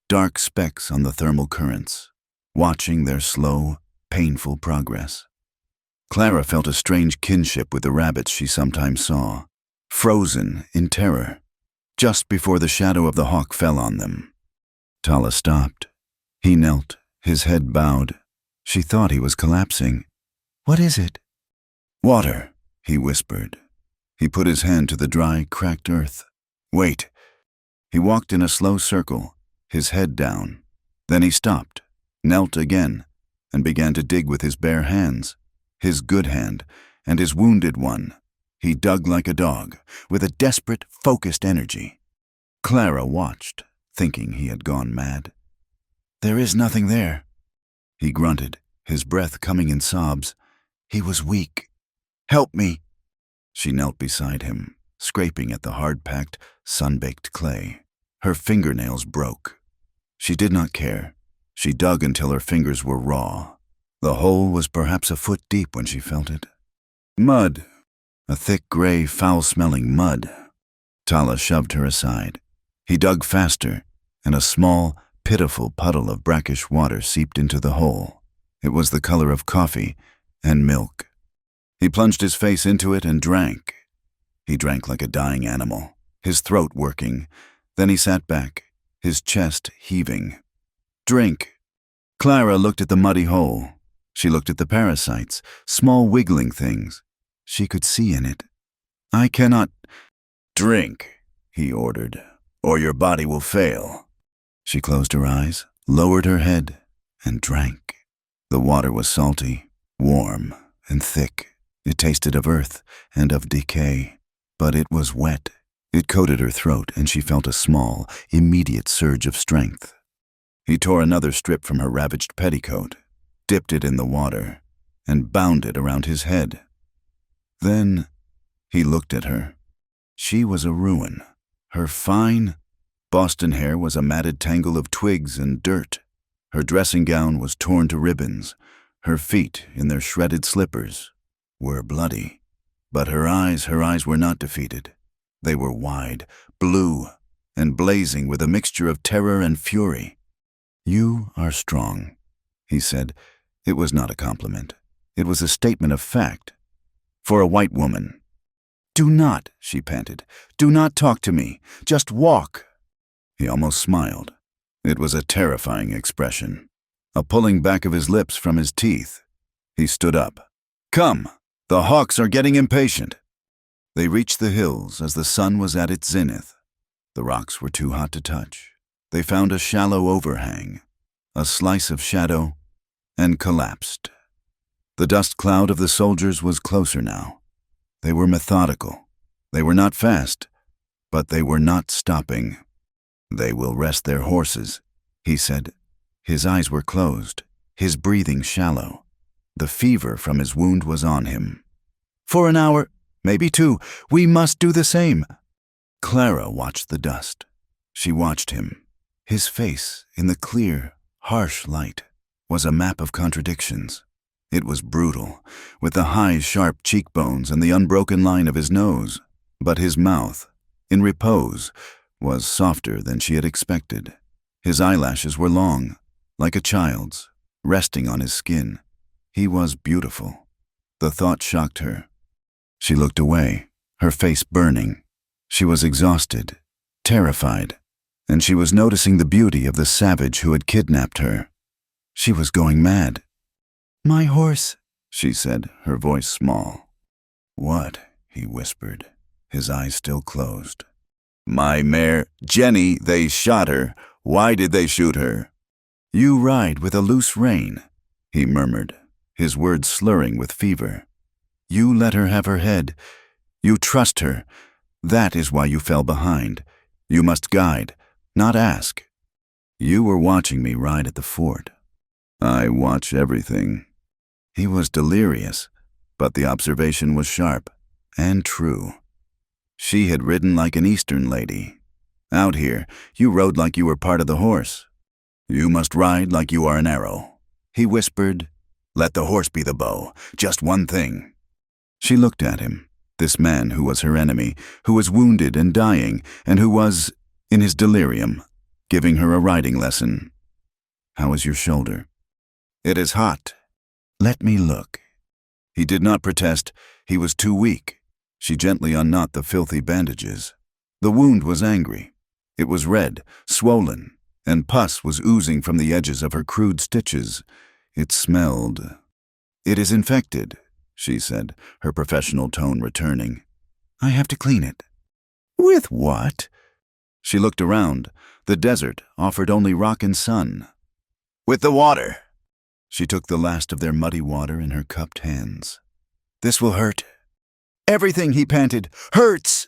dark specks on the thermal currents, watching their slow, painful progress. Clara felt a strange kinship with the rabbits she sometimes saw, frozen in terror, just before the shadow of the hawk fell on them. Tala stopped. He knelt, his head bowed. She thought he was collapsing. "What is it?" "Water," he whispered. He put his hand to the dry, cracked earth. "Wait." He walked in a slow circle, his head down. Then he stopped, knelt again, and began to dig with his bare hands, his good hand and his wounded one. He dug like a dog, with a desperate, focused energy. Clara watched, thinking he had gone mad. "There is nothing there." He grunted, his breath coming in sobs. He was weak. "Help me." She knelt beside him, scraping at the hard-packed, sun-baked clay. Her fingernails broke. She did not care. She dug until her fingers were raw. The hole was perhaps a foot deep when she felt it. Mud. A thick, gray, foul-smelling mud. Tala shoved her aside. He dug faster, and a small, pitiful puddle of brackish water seeped into the hole. It was the color of coffee and milk. He plunged his face into it and drank. He drank like a dying animal, his throat working. Then he sat back, his chest heaving. "Drink." Clara looked at the muddy hole. She looked at the parasites, small wiggling things. She could see in it. "I cannot." "Drink," he ordered, "or your body will fail." She closed her eyes, lowered her head, and drank. The water was salty, warm, and thick. It tasted of earth and of decay, but it was wet. It coated her throat, and she felt a small, immediate surge of strength. He tore another strip from her ravaged petticoat, dipped it in the water, and bound it around his head. Then he looked at her. She was a ruin. Her fine Boston hair was a matted tangle of twigs and dirt. Her dressing gown was torn to ribbons. Her feet, in their shredded slippers, were bloody. But her eyes were not defeated. They were wide, blue, and blazing with a mixture of terror and fury. "You are strong," he said. It was not a compliment. It was a statement of fact. For a white woman. "Do not," she panted. "Do not talk to me. Just walk." He almost smiled. It was a terrifying expression, a pulling back of his lips from his teeth. He stood up. "Come, the hawks are getting impatient." They reached the hills as the sun was at its zenith. The rocks were too hot to touch. They found a shallow overhang, a slice of shadow, and collapsed. The dust cloud of the soldiers was closer now. They were methodical. They were not fast, but they were not stopping. "They will rest their horses," he said. His eyes were closed, his breathing shallow. The fever from his wound was on him. "For an hour, maybe 2, we must do the same." Clara watched the dust. She watched him. His face, in the clear, harsh light, was a map of contradictions. It was brutal, with the high, sharp cheekbones and the unbroken line of his nose. But his mouth, in repose, was softer than she had expected. His eyelashes were long, like a child's, resting on his skin. He was beautiful. The thought shocked her. She looked away, her face burning. She was exhausted, terrified, and she was noticing the beauty of the savage who had kidnapped her. She was going mad. "My horse," she said, her voice small. "What?" he whispered, his eyes still closed. "My mare, Jenny, they shot her. Why did they shoot her?" "You ride with a loose rein," he murmured, his words slurring with fever. "You let her have her head. You trust her. That is why you fell behind. You must guide, not ask. You were watching me ride at the fort." "I watch everything." He was delirious, but the observation was sharp and true. She had ridden like an Eastern lady. Out here, you rode like you were part of the horse. "You must ride like you are an arrow," he whispered. "Let the horse be the bow, just one thing." She looked at him, this man who was her enemy, who was wounded and dying, and who was, in his delirium, giving her a riding lesson. "How is your shoulder?" "It is hot." "Let me look." He did not protest. He was too weak. She gently unknot the filthy bandages. The wound was angry. It was red, swollen, and pus was oozing from the edges of her crude stitches. It smelled. "It is infected," she said, her professional tone returning. "I have to clean it." "With what?" She looked around. The desert offered only rock and sun. "With the water." She took the last of their muddy water in her cupped hands. "This will hurt." "Everything," he panted, "hurts."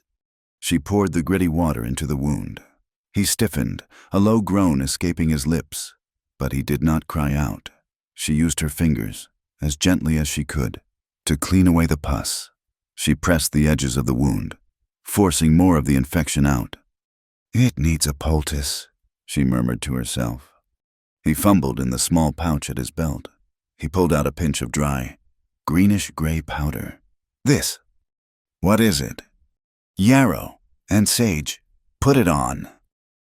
She poured the gritty water into the wound. He stiffened, a low groan escaping his lips, but he did not cry out. She used her fingers, as gently as she could, to clean away the pus. She pressed the edges of the wound, forcing more of the infection out. "It needs a poultice," she murmured to herself. He fumbled in the small pouch at his belt. He pulled out a pinch of dry, greenish-gray powder. "This." "What is it?" "Yarrow and sage. Put it on."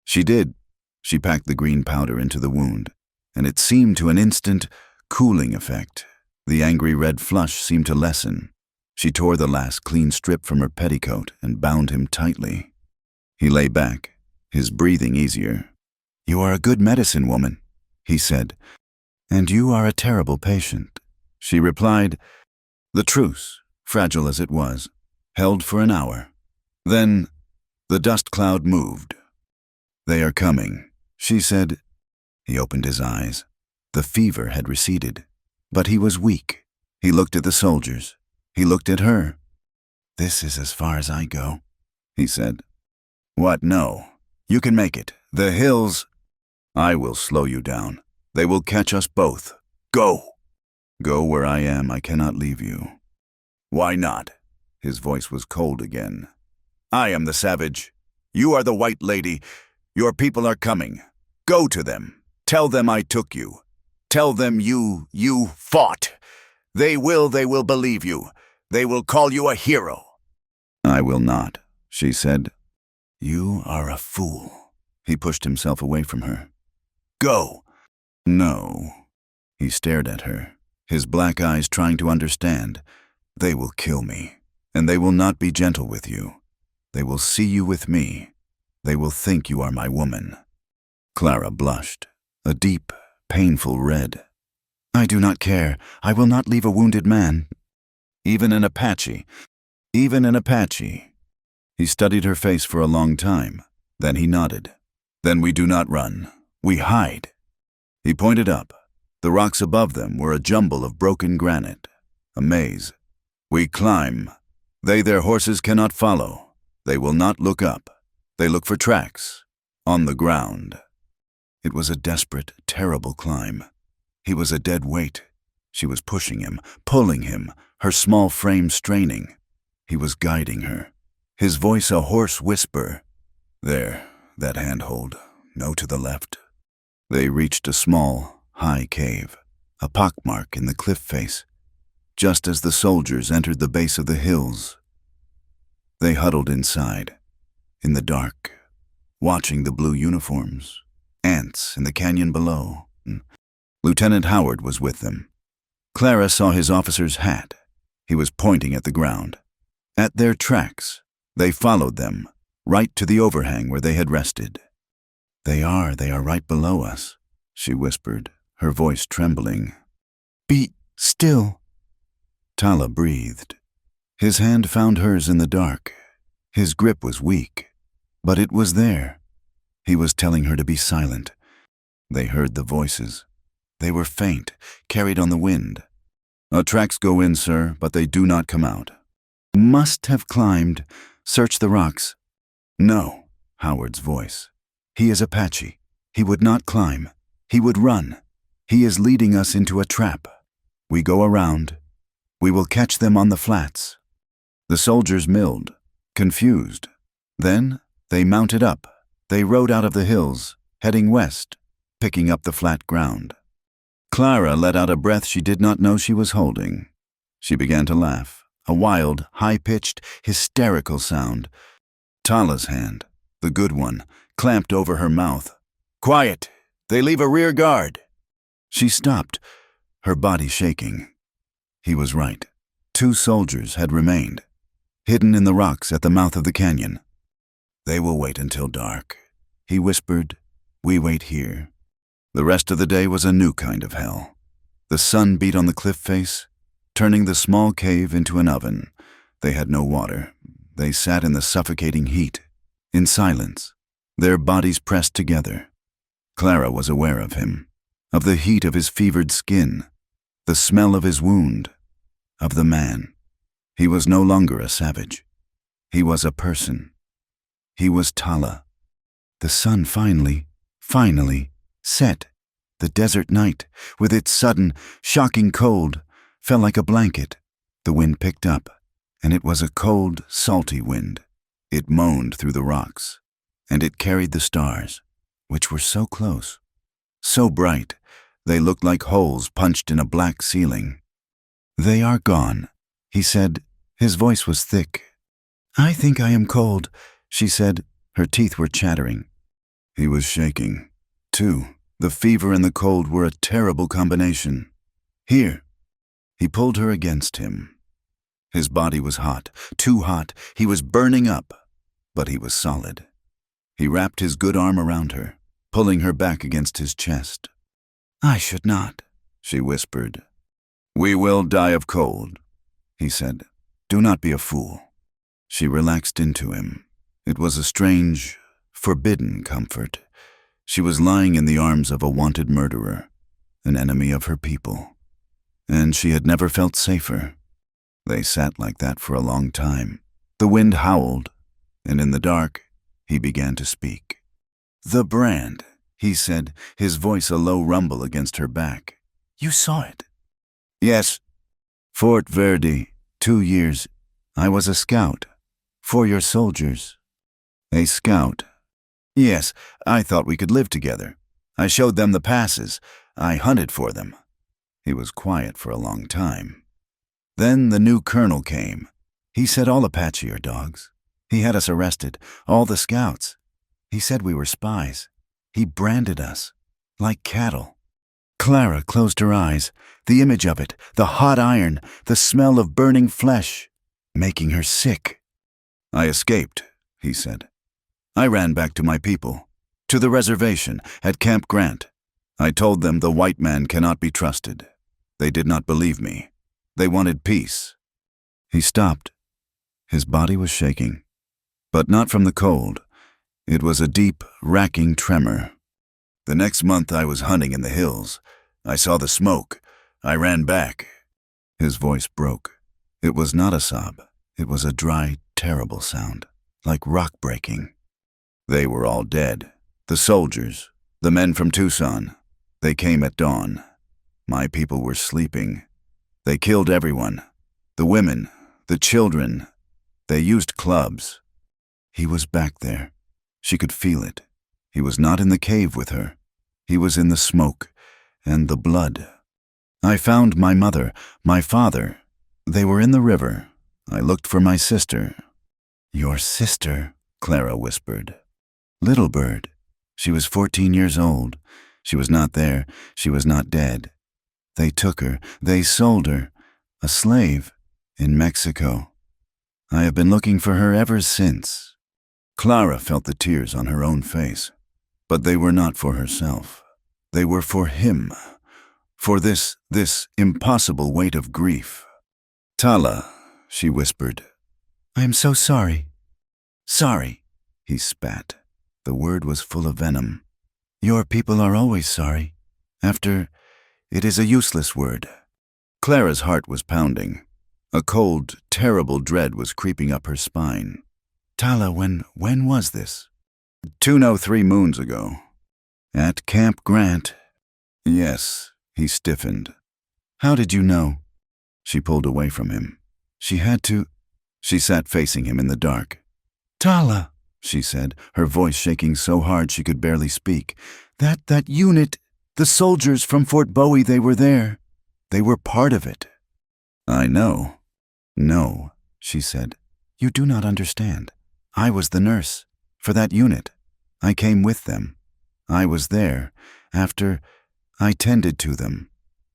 She did. She packed the green powder into the wound, and it seemed to an instant cooling effect. The angry red flush seemed to lessen. She tore the last clean strip from her petticoat and bound him tightly. He lay back, his breathing easier. "You are a good medicine woman," he said. "And you are a terrible patient," she replied. The truce, fragile as it was, held for an hour. Then the dust cloud moved. "They are coming," she said. He opened his eyes. The fever had receded, but he was weak. He looked at the soldiers. He looked at her. "This is as far as I go," he said. "What? No. You can make it. The hills—" "I will slow you down. They will catch us both. Go!" "Go where I am. I cannot leave you." "Why not?" His voice was cold again. "I am the savage. You are the white lady. Your people are coming. Go to them. Tell them I took you. Tell them you fought. They will believe you. They will call you a hero." "I will not," she said. "You are a fool." He pushed himself away from her. "Go." "No." He stared at her, his black eyes trying to understand. "They will kill me." And they will not be gentle with you. They will see you with me. They will think you are my woman." Clara blushed, a deep, painful red. "I do not care. I will not leave a wounded man." Even an Apache. He studied her face for a long time. Then he nodded. "Then we do not run. We hide." He pointed up. The rocks above them were a jumble of broken granite, a maze. "We climb. They their horses cannot follow. They will not look up. They look for tracks. On the ground." It was a desperate, terrible climb. He was a dead weight. She was pushing him, pulling him, her small frame straining. He was guiding her, his voice a hoarse whisper. "There, that handhold. No to the left." They reached a small, high cave, a pockmark in the cliff face, just as the soldiers entered the base of the hills. They huddled inside, in the dark, watching the blue uniforms, ants in the canyon below. Lieutenant Howard was with them. Clara saw his officer's hat. He was pointing at the ground. At their tracks, they followed them, right to the overhang where they had rested. They are right below us," she whispered, her voice trembling. "Be still." Tala breathed. His hand found hers in the dark. His grip was weak, but it was there. He was telling her to be silent. They heard the voices. They were faint, carried on the wind. "Our tracks go in, sir, but they do not come out." "Must have climbed. Search the rocks." "No," Howard's voice. "He is Apache. He would not climb. He would run. He is leading us into a trap. We go around. We will catch them on the flats." The soldiers milled, confused. Then they mounted up. They rode out of the hills, heading west, picking up the flat ground. Clara let out a breath she did not know she was holding. She began to laugh, a wild, high-pitched, hysterical sound. Tala's hand, the good one, clamped over her mouth. "Quiet! They leave a rear guard!" She stopped, her body shaking. He was right. 2 soldiers had remained, hidden in the rocks at the mouth of the canyon. "They will wait until dark," he whispered. "We wait here." The rest of the day was a new kind of hell. The sun beat on the cliff face, turning the small cave into an oven. They had no water. They sat in the suffocating heat, in silence, their bodies pressed together. Clara was aware of him, of the heat of his fevered skin, the smell of his wound, of the man. He was no longer a savage. He was a person. He was Tala. The sun finally set. The desert night, with its sudden, shocking cold, fell like a blanket. The wind picked up, and it was a cold, salty wind. It moaned through the rocks, and it carried the stars, which were so close, so bright, they looked like holes punched in a black ceiling. "They are gone," he said. His voice was thick. "I think I am cold," she said. Her teeth were chattering. He was shaking, too. The fever and the cold were a terrible combination. "Here." He pulled her against him. His body was hot, too hot. He was burning up, but he was solid. He wrapped his good arm around her, pulling her back against his chest. "I should not," she whispered. "We will die of cold," he said. "Do not be a fool." She relaxed into him. It was a strange, forbidden comfort. She was lying in the arms of a wanted murderer, an enemy of her people, and she had never felt safer. They sat like that for a long time. The wind howled, and in the dark, he began to speak. "The brand," he said, his voice a low rumble against her back. "You saw it?" "Yes." "Fort Verde, 2 years. I was a scout. For your soldiers." "A scout?" "Yes, I thought we could live together. I showed them the passes. I hunted for them." He was quiet for a long time. Then the new colonel came. He said all Apache are dogs. He had us arrested, all the scouts. He said we were spies. He branded us, like cattle. Clara closed her eyes. The image of it, the hot iron, the smell of burning flesh, making her sick. I escaped, he said. I ran back to my people, to the reservation at Camp Grant. I told them the white man cannot be trusted. They did not believe me. They wanted peace. He stopped. His body was shaking, but not from the cold. It was a deep, racking tremor. The next month I was hunting in the hills. I saw the smoke. I ran back. His voice broke. It was not a sob. It was a dry, terrible sound, like rock breaking. They were all dead. The soldiers, the men from Tucson. They came at dawn. My people were sleeping. They killed everyone. The women, the children. They used clubs. He was back there. She could feel it. He was not in the cave with her. He was in the smoke and the blood. I found my mother, my father. They were in the river. I looked for my sister. Your sister, Clara whispered. Little bird. She was 14 years old. She was not there. She was not dead. They took her. They sold her. A slave in Mexico. I have been looking for her ever since. Clara felt the tears on her own face, but they were not for herself. They were for him, for this impossible weight of grief. Tala, she whispered. I am so sorry. Sorry, he spat. The word was full of venom. Your people are always sorry. It is a useless word. Clara's heart was pounding. A cold, terrible dread was creeping up her spine. Tala, when was this? 203 moons ago. At Camp Grant. Yes, he stiffened. How did you know? She pulled away from him. She had to. She sat facing him in the dark. Tala, she said, her voice shaking so hard she could barely speak. That unit, the soldiers from Fort Bowie, they were there. They were part of it. I know. No, she said. You do not understand. I was the nurse for that unit. I came with them. I was there. After, I tended to them.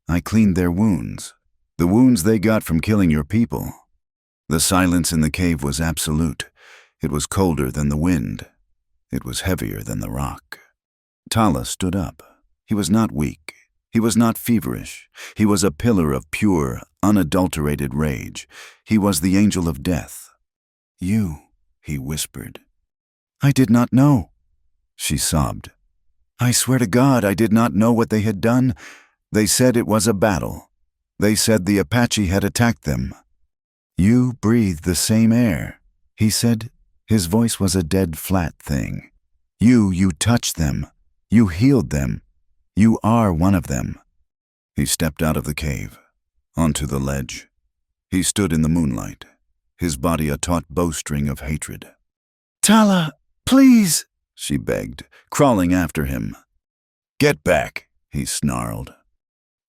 I cleaned their wounds. The wounds they got from killing your people. The silence in the cave was absolute. It was colder than the wind. It was heavier than the rock. Tala stood up. He was not weak. He was not feverish. He was a pillar of pure, unadulterated rage. He was the angel of death. You, he whispered. I did not know. She sobbed. I swear to God, I did not know what they had done. They said it was a battle. They said the Apache had attacked them. You breathe the same air, he said. His voice was a dead, flat thing. You touched them. You healed them. You are one of them. He stepped out of the cave, onto the ledge. He stood in the moonlight, his body a taut bowstring of hatred. Tala, please, she begged, crawling after him. Get back, he snarled.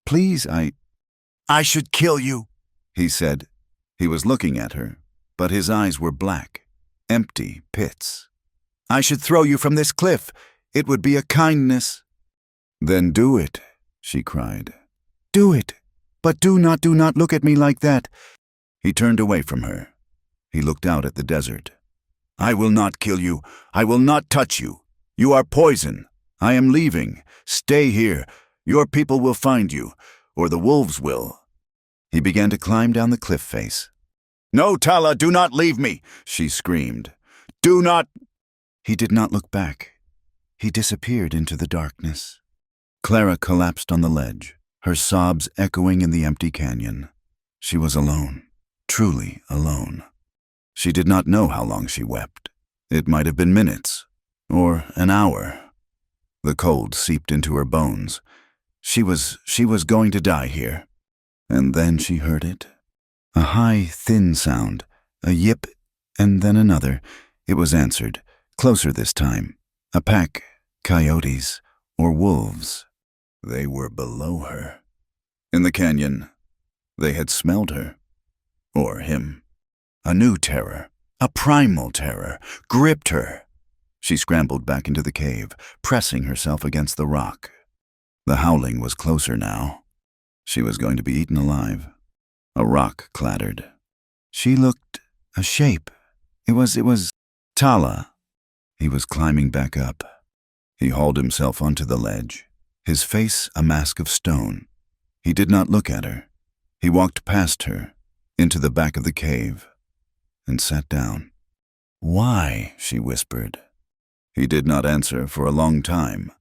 Please, I should kill you, he said. He was looking at her, but his eyes were black, empty pits. I should throw you from this cliff. It would be a kindness. Then do it, she cried. Do it, but do not look at me like that. He turned away from her. He looked out at the desert. I will not kill you. I will not touch you. You are poison. I am leaving. Stay here. Your people will find you, or the wolves will. He began to climb down the cliff face. No, Tala, do not leave me, she screamed. Do not. He did not look back. He disappeared into the darkness. Clara collapsed on the ledge, her sobs echoing in the empty canyon. She was alone, truly alone. She did not know how long she wept. It might have been minutes, or an hour. The cold seeped into her bones. She was going to die here. And then she heard it. A high, thin sound, a yip, and then another. It was answered, closer this time. A pack, coyotes, or wolves. They were below her. In the canyon, they had smelled her. Or him. A new terror, a primal terror, gripped her. She scrambled back into the cave, pressing herself against the rock. The howling was closer now. She was going to be eaten alive. A rock clattered. She looked A shape. It was Tala. He was climbing back up. He hauled himself onto the ledge, his face a mask of stone. He did not look at her. He walked past her, into the back of the cave, and sat down. "Why?" she whispered. He did not answer for a long time.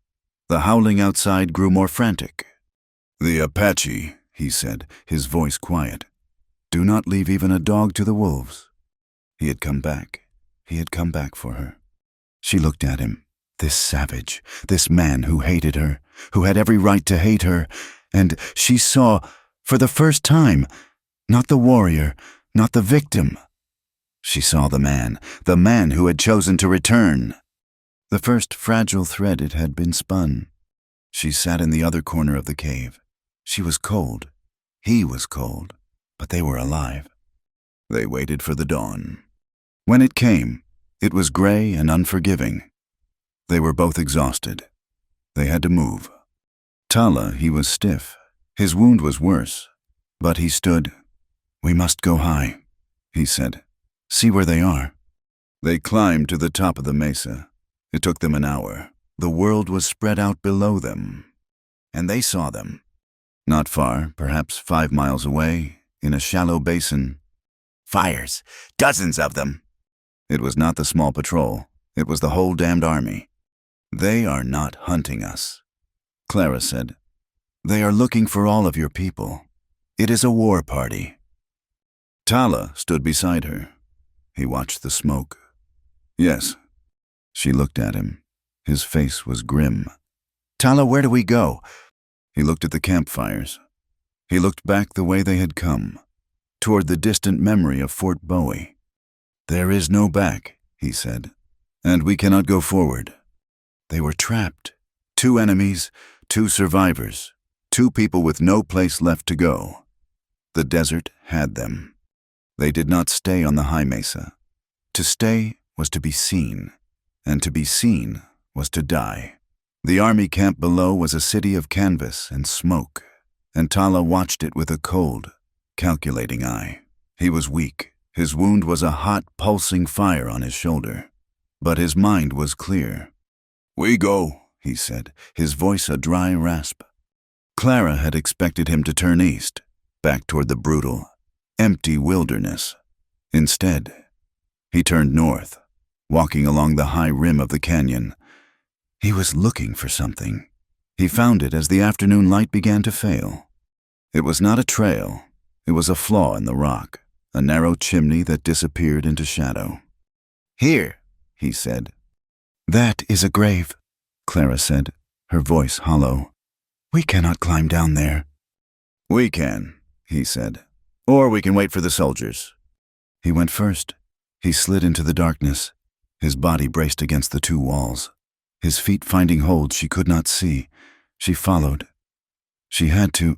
The howling outside grew more frantic. "The Apache," he said, his voice quiet. "Do not leave even a dog to the wolves." He had come back. He had come back for her. She looked at him, this savage, this man who hated her, who had every right to hate her, and she saw, for the first time, not the warrior, not the victim. She saw the man who had chosen to return. The first fragile thread it had been spun. She sat in the other corner of the cave. She was cold. He was cold, but they were alive. They waited for the dawn. When it came, it was gray and unforgiving. They were both exhausted. They had to move. Tala, he was stiff. His wound was worse, but he stood. "We must go high," he said. "See where they are." They climbed to the top of the mesa. It took them an hour. The world was spread out below them. And they saw them. Not far, perhaps 5 miles away, in a shallow basin. "Fires! Dozens of them!" It was not the small patrol. It was the whole damned army. "They are not hunting us," Clara said. "They are looking for all of your people. It is a war party." Tala stood beside her. He watched the smoke. "Yes." She looked at him. His face was grim. "Tala, where do we go?" He looked at the campfires. He looked back the way they had come, toward the distant memory of Fort Bowie. "There is no back," he said, "and we cannot go forward." They were trapped. 2 enemies, 2 survivors, 2 people with no place left to go. The desert had them. They did not stay on the high mesa. To stay was to be seen, and to be seen was to die. The army camp below was a city of canvas and smoke, and Tala watched it with a cold, calculating eye. He was weak. His wound was a hot, pulsing fire on his shoulder, but his mind was clear. "We go," he said, his voice a dry rasp. Clara had expected him to turn east, back toward the brutal, empty wilderness. Instead, he turned north, walking along the high rim of the canyon. He was looking for something. He found it as the afternoon light began to fail. It was not a trail. It was a flaw in the rock, a narrow chimney that disappeared into shadow. "Here," he said. "That is a grave," Clara said, her voice hollow. "We cannot climb down there." "We can," he said. "Or we can wait for the soldiers." He went first. He slid into the darkness, his body braced against the 2 walls. His feet finding hold she could not see. She followed. She had to.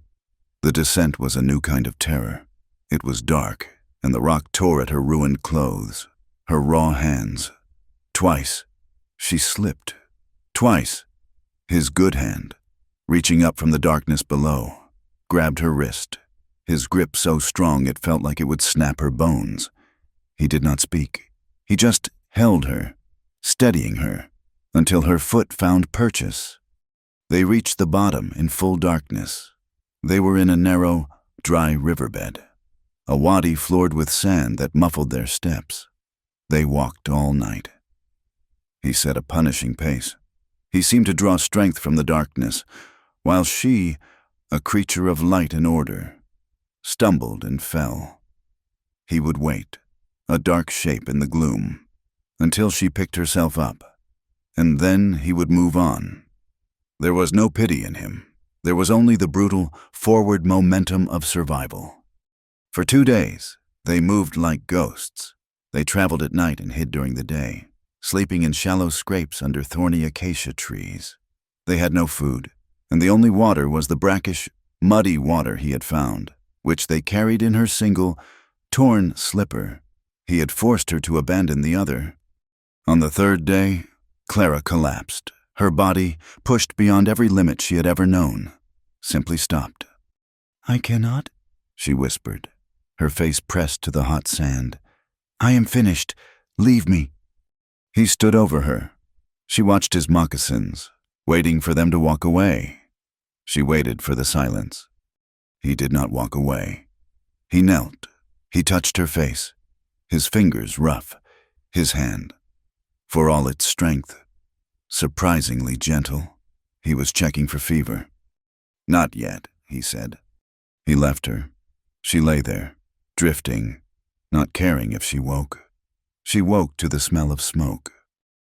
The descent was a new kind of terror. It was dark, and the rock tore at her ruined clothes, her raw hands. Twice, she slipped. Twice, his good hand, reaching up from the darkness below, grabbed her wrist, his grip so strong it felt like it would snap her bones. He did not speak. He just held her, steadying her, until her foot found purchase. They reached the bottom in full darkness. They were in a narrow, dry riverbed, a wadi floored with sand that muffled their steps. They walked all night. He set a punishing pace. He seemed to draw strength from the darkness, while she, a creature of light and order, stumbled and fell. He would wait, a dark shape in the gloom, until she picked herself up, and then he would move on. There was no pity in him. There was only the brutal, forward momentum of survival. For 2 days, they moved like ghosts. They traveled at night and hid during the day, sleeping in shallow scrapes under thorny acacia trees. They had no food, and the only water was the brackish, muddy water he had found, which they carried in her single, torn slipper. He had forced her to abandon the other. On the 3rd day, Clara collapsed. Her body, pushed beyond every limit she had ever known, simply stopped. "I cannot," she whispered, her face pressed to the hot sand. I am finished. Leave me. He stood over her. She watched his moccasins, waiting for them to walk away. She waited for the silence. He did not walk away. He knelt. He touched her face, his fingers rough, his hand, for all its strength, surprisingly gentle. He was checking for fever. Not yet, he said. He left her. She lay there, drifting, not caring if she woke. She woke to the smell of smoke.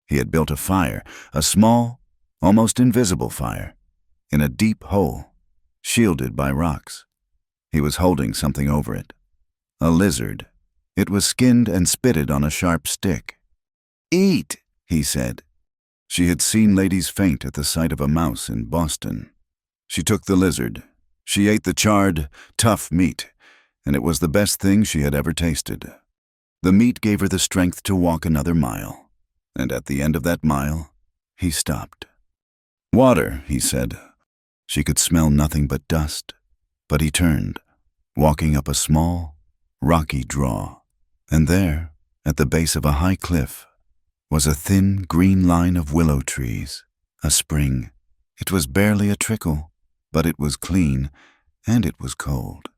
He had built a fire, a small, almost invisible fire, in a deep hole, shielded by rocks. He was holding something over it. A lizard. It was skinned and spitted on a sharp stick. Eat, he said. She had seen ladies faint at the sight of a mouse in Boston. She took the lizard. She ate the charred, tough meat, and it was the best thing she had ever tasted. The meat gave her the strength to walk another mile, and at the end of that mile, he stopped. Water, he said. She could smell nothing but dust, but he turned, walking up a small, rocky draw, and there, at the base of a high cliff, was a thin green line of willow trees, a spring. It was barely a trickle, but it was clean, and it was cold.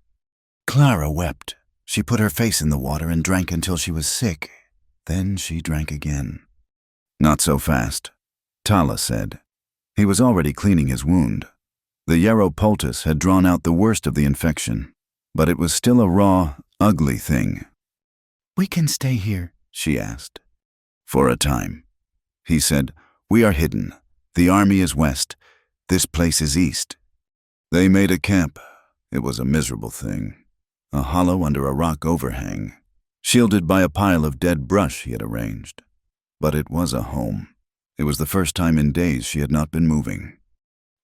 Clara wept. She put her face in the water and drank until she was sick. Then she drank again. Not so fast, Tala said. He was already cleaning his wound. The yarrow poultice had drawn out the worst of the infection, but it was still a raw, ugly thing. We can stay here, she asked. For a time. He said, we are hidden. The army is west. This place is east. They made a camp. It was a miserable thing. A hollow under a rock overhang, shielded by a pile of dead brush he had arranged. But it was a home. It was the first time in days she had not been moving.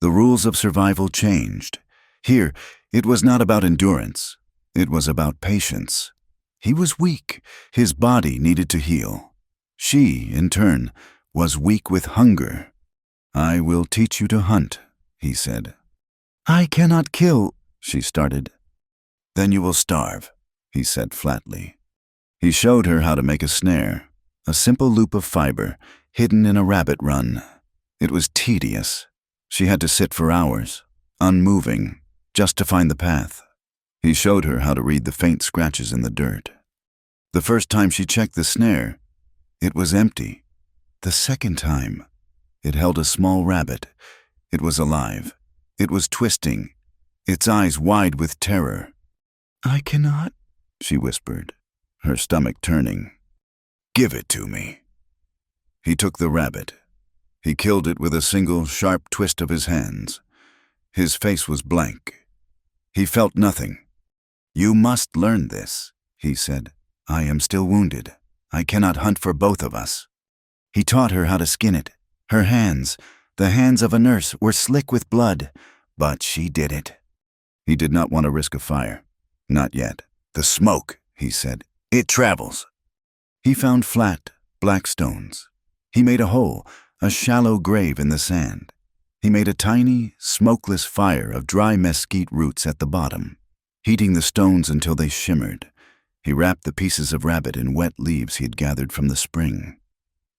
The rules of survival changed. Here, it was not about endurance. It was about patience. He was weak. His body needed to heal. She, in turn, was weak with hunger. I will teach you to hunt, he said. I cannot kill, she started. Then you will starve, he said flatly. He showed her how to make a snare, a simple loop of fiber, hidden in a rabbit run. It was tedious. She had to sit for hours, unmoving, just to find the path. He showed her how to read the faint scratches in the dirt. The first time she checked the snare, it was empty. The second time, it held a small rabbit. It was alive. It was twisting, its eyes wide with terror. I cannot, she whispered, her stomach turning. Give it to me. He took the rabbit. He killed it with a single sharp twist of his hands. His face was blank. He felt nothing. You must learn this, he said. I am still wounded. I cannot hunt for both of us. He taught her how to skin it. Her hands, the hands of a nurse, were slick with blood, but she did it. He did not want to risk a fire. Not yet. The smoke, he said. It travels. He found flat, black stones. He made a hole, a shallow grave in the sand. He made a tiny, smokeless fire of dry mesquite roots at the bottom, heating the stones until they shimmered. He wrapped the pieces of rabbit in wet leaves he had gathered from the spring.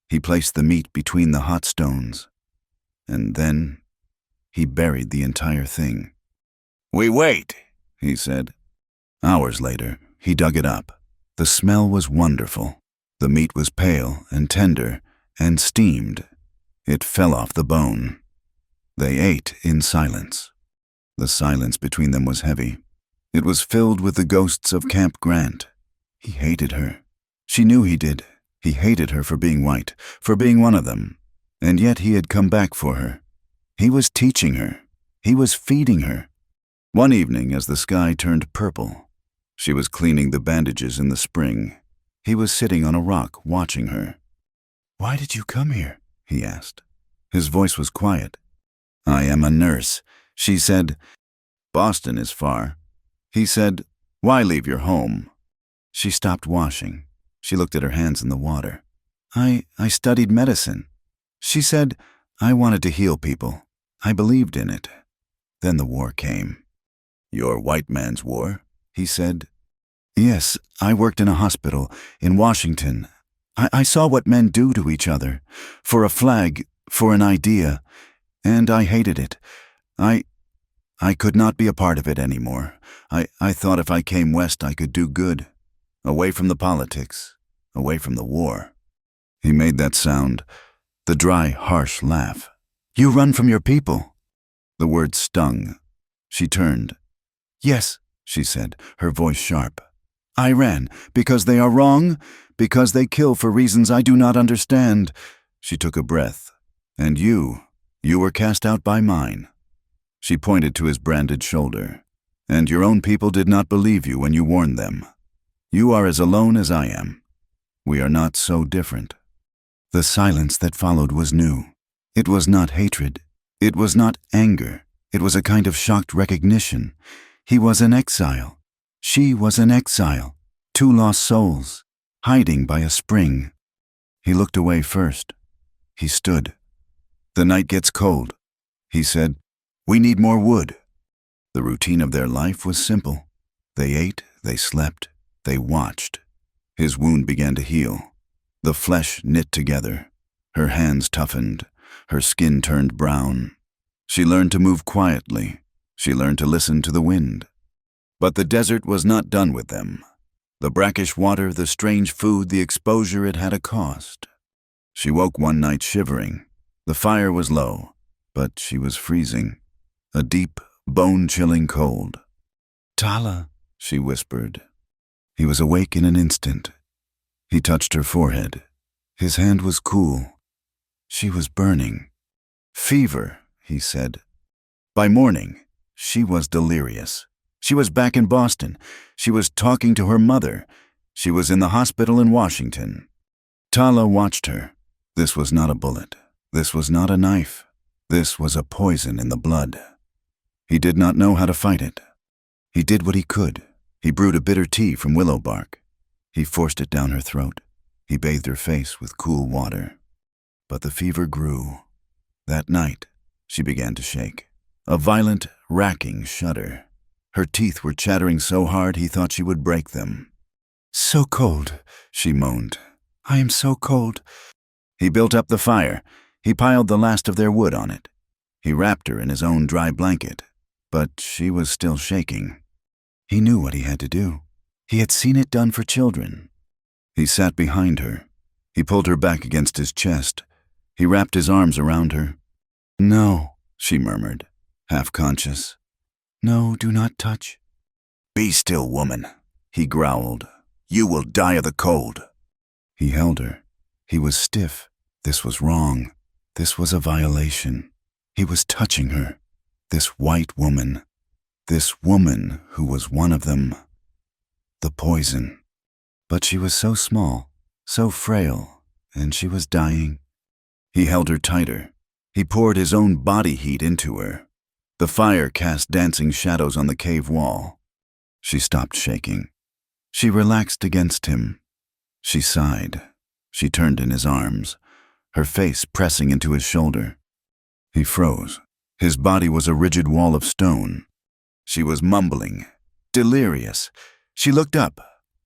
He placed the meat between the hot stones, and then he buried the entire thing. We wait, he said. Hours later, he dug it up. The smell was wonderful. The meat was pale and tender and steamed. It fell off the bone. They ate in silence. The silence between them was heavy. It was filled with the ghosts of Camp Grant. He hated her. She knew he did. He hated her for being white, for being one of them. And yet he had come back for her. He was teaching her. He was feeding her. One evening, as the sky turned purple, she was cleaning the bandages in the spring. He was sitting on a rock watching her. Why did you come here? He asked. His voice was quiet. I am a nurse, she said. Boston is far. He said, why leave your home? She stopped washing. She looked at her hands in the water. I studied medicine. She said, I wanted to heal people. I believed in it. Then the war came. Your white man's war, he said. Yes, I worked in a hospital in Washington. I saw what men do to each other. For a flag, for an idea. And I hated it. I could not be a part of it anymore. I thought if I came west I could do good. Away from the politics. Away from the war. He made that sound. The dry, harsh laugh. You run from your people. The word stung. She turned. Yes, she said, her voice sharp. I ran, because they are wrong, because they kill for reasons I do not understand. She took a breath. And you were cast out by mine. She pointed to his branded shoulder. And your own people did not believe you when you warned them. You are as alone as I am. We are not so different. The silence that followed was new. It was not hatred. It was not anger. It was a kind of shocked recognition. He was an exile. She was an exile. Two lost souls, hiding by a spring. He looked away first. He stood. The night gets cold. He said, we need more wood. The routine of their life was simple. They ate, they slept, they watched. His wound began to heal. The flesh knit together. Her hands toughened. Her skin turned brown. She learned to move quietly. She learned to listen to the wind. But the desert was not done with them. The brackish water, the strange food, the exposure, it had a cost. She woke one night shivering. The fire was low, but she was freezing. A deep, bone-chilling cold. Tala, she whispered. He was awake in an instant. He touched her forehead. His hand was cool. She was burning. Fever, he said. By morning, she was delirious. She was back in Boston. She was talking to her mother. She was in the hospital in Washington. Tala watched her. This was not a bullet. This was not a knife. This was a poison in the blood. He did not know how to fight it. He did what he could. He brewed a bitter tea from willow bark. He forced it down her throat. He bathed her face with cool water. But the fever grew. That night, she began to shake. A violent, racking shudder. Her teeth were chattering so hard he thought she would break them. So cold, she moaned. I am so cold. He built up the fire. He piled the last of their wood on it. He wrapped her in his own dry blanket, but she was still shaking. He knew what he had to do. He had seen it done for children. He sat behind her. He pulled her back against his chest. He wrapped his arms around her. No, she murmured, half conscious. No, do not touch. Be still, woman, he growled. You will die of the cold. He held her. He was stiff. This was wrong. This was a violation. He was touching her. This white woman. This woman who was one of them. The poison. But she was so small, so frail, and she was dying. He held her tighter. He poured his own body heat into her. The fire cast dancing shadows on the cave wall. She stopped shaking. She relaxed against him. She sighed. She turned in his arms, her face pressing into his shoulder. He froze. His body was a rigid wall of stone. She was mumbling, delirious. She looked up.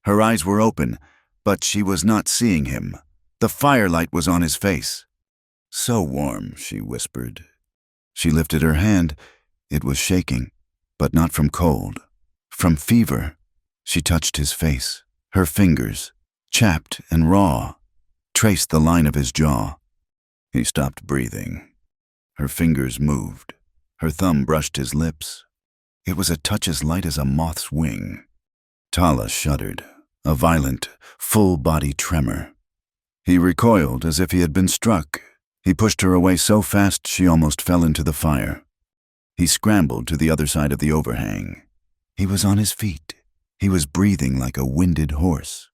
Her eyes were open, but she was not seeing him. The firelight was on his face. So warm, she whispered. She lifted her hand. It was shaking, but not from cold, from fever. She touched his face. Her fingers, chapped and raw, traced the line of his jaw. He stopped breathing. Her fingers moved. Her thumb brushed his lips. It was a touch as light as a moth's wing. Tala shuddered, a violent, full-body tremor. He recoiled as if he had been struck. He pushed her away so fast she almost fell into the fire. He scrambled to the other side of the overhang. He was on his feet. He was breathing like a winded horse.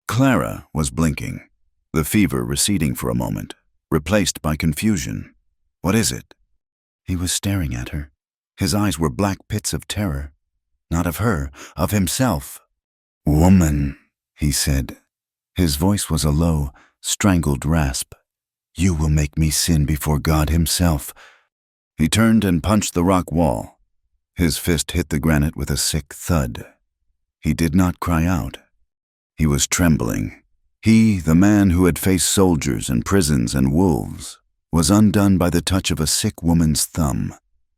Clara was blinking, the fever receding for a moment, replaced by confusion. What is it? He was staring at her. His eyes were black pits of terror. Not of her, of himself. Woman, he said. His voice was a low, strangled rasp. You will make me sin before God himself. He turned and punched the rock wall. His fist hit the granite with a sick thud. He did not cry out. He was trembling. He, the man who had faced soldiers and prisons and wolves, was undone by the touch of a sick woman's thumb.